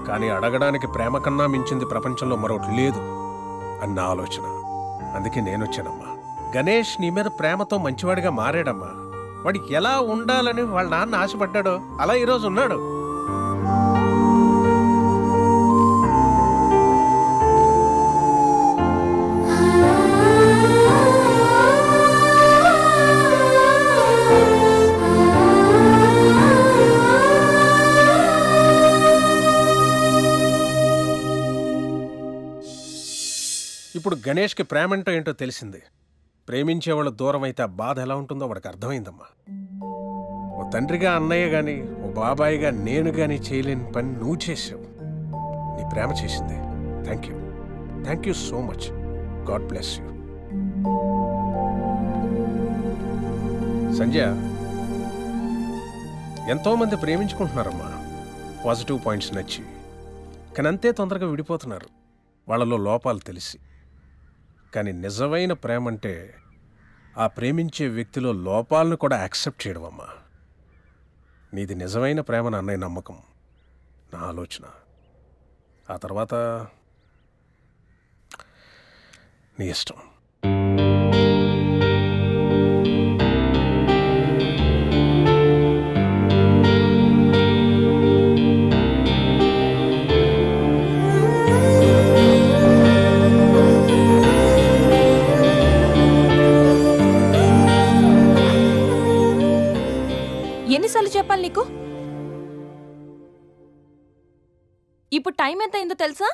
కానీ అడగడానికి ప్రేమ కన్నా మించింది ప్రపంచంలో మరొకటి లేదు అన్న ఆలోచన. అందుకే నేనొచ్చానమ్మా. గణేష్ నీ మీద ప్రేమతో మంచివాడిగా మారాడమ్మా. వాడికి ఎలా ఉండాలని వాళ్ళ నాన్న ఆశపడ్డాడో అలా ఈరోజు ఉన్నాడు. ఇప్పుడు గణేష్కి ప్రేమ అంటే ఏంటో తెలిసింది. ప్రేమించేవాళ్ళు దూరం అయితే ఆ బాధ ఎలా ఉంటుందో వాడికి అర్థమైందమ్మా. ఓ తండ్రిగా అన్నయ్య గాని, ఓ బాబాయిగా నేను గాని చేయలేని పని నువ్వు చేసావు. నీ ప్రేమ చేసింది. Thank you, thank you so much. God bless you. Sanjay, ఎంతోమంది ప్రేమించుకుంటున్నారమ్మా, పాజిటివ్ పాయింట్స్ నచ్చి. కానీ అంతే తొందరగా విడిపోతున్నారు వాళ్ళలో లోపాలు తెలిసి. కానీ నిజమైన ప్రేమ అంటే ఆ ప్రేమించే వ్యక్తిలో లోపాలను కూడా యాక్సెప్ట్ చేయడం అమ్మా. నీది నిజమైన ప్రేమ అన్నయ్య నమ్మకం, నా ఆలోచన. ఆ తర్వాత నీ ఇష్టం.
ఎన్నిసార్లు చెప్పాలి నీకు? ఇప్పుడు టైం ఎంత అయిందో తెలుసా?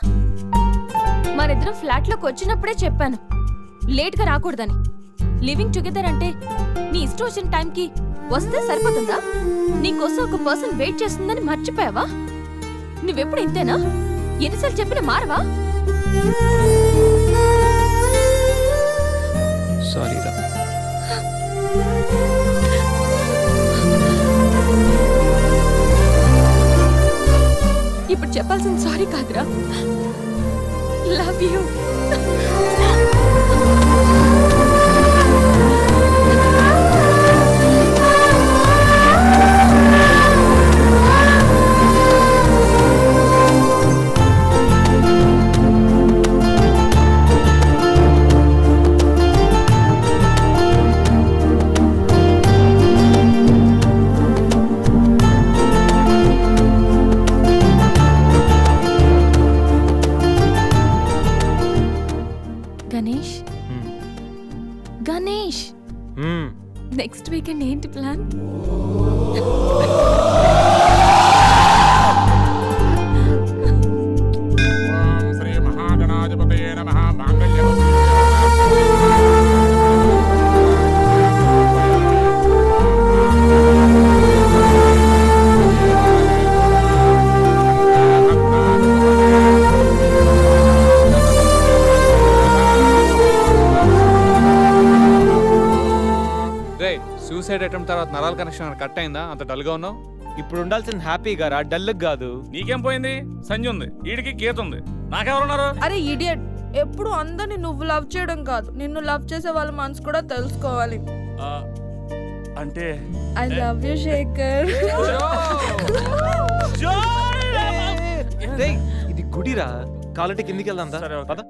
మరిద్దరం ఫ్లాట్లోకి వచ్చినప్పుడే చెప్పాను లేట్గా రాకూడదని. లివింగ్ టుగెదర్ అంటే నీ ఇష్టం వచ్చిన టైంకి వస్తే సరిపోతుందా? నీకోసం ఒక పర్సన్ వెయిట్ చేస్తుందని మర్చిపోయావా? నువ్వెప్పుడు ఇంతేనా? ఎన్నిసార్లు చెప్పినా మారవా?
సారీ రా.
ఇప్పుడు చెప్పాల్సిన సారీ కాదురా, love you. Ganesh, next weekend ఏంటి ప్లాన్?
శ్రీ మహాగణాధిపతయే నమః. మాంగళ్యం
సూసైడ్ అటెంప్ట్ తర్వాత నరాల కనెక్షన్ కట్ అయిందా? అంత డల్ గా ఉన్నావు.
ఇప్పుడు ఉండాల్సిన హ్యాపీగా రా, డల్ కాదు.
నీకేం పోయింది? సంజయ్ ఉంది, వీడికి గీత ఉంది, నాకెవరున్నారు?
అరే ఇడియట్, ఎప్పుడు అందరిని నువ్వు లవ్ చేయడం కాదు, నిన్ను లవ్ చేసే వాళ్ళ మనసు కూడా తెలుసుకోవాలి.
అంటే
ఐ లవ్ యూ శేఖర్.
ఇది గుడిరా, కాలంటే కిందికి వెళ్దాం. సరే పద.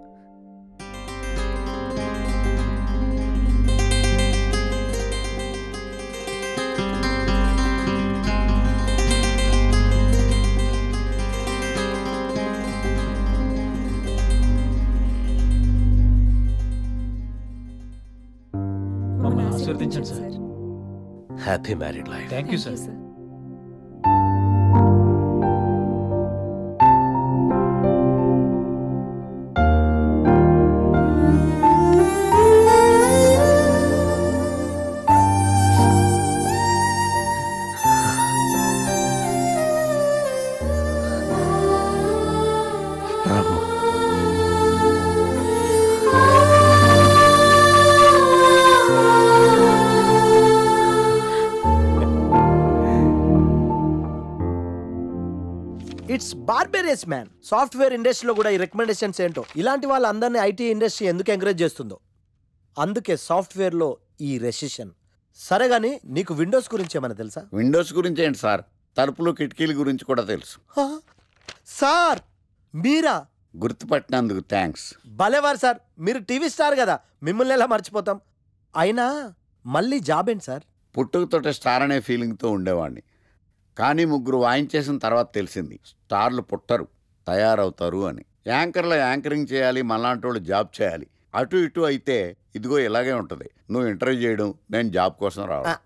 ఆశీర్వదించండి sir.
Happy married life.
Thank you sir.
It's barbarous man. Software ఇండస్ట్రీలో కూడా ఈ రికమెండేషన్స్ ఏంటో, ఇలాంటి వాళ్ళందరినీ ఐటీ ఇండస్ట్రీ ఎందుకు ఎంకరేజ్ చేస్తుందో. అందుకే సాఫ్ట్వేర్లో ఈ రెసిషన్. సరే గానీ నీకు విండోస్ గురించి ఏమైనా తెలుసా?
విండోస్ గురించి ఏంటి సార్, తలుపులు కిటికీల గురించి కూడా తెలుసు.
సార్ మీరా?
గుర్తుపట్టినందుకు థ్యాంక్స్.
భలేవారు సార్, మీరు టీవీ స్టార్ కదా, మిమ్మల్ని ఎలా మర్చిపోతాం. అయినా మళ్ళీ జాబ్ ఏంటి సార్?
పుట్టుకతోటే స్టార్ అనే ఫీలింగ్తో ఉండేవాడిని. కానీ ముగ్గురు వాయించేసిన తర్వాత తెలిసింది స్టార్లు పుట్టరు, తయారవుతారు అని. యాంకర్లో యాంకరింగ్ చేయాలి, మళ్ళాంటోళ్ళు జాబ్ చేయాలి. అటు ఇటు అయితే ఇదిగో ఇలాగే ఉంటుంది. నువ్వు ఇంటర్వ్యూ చేయడం, నేను జాబ్ కోసం రావడం.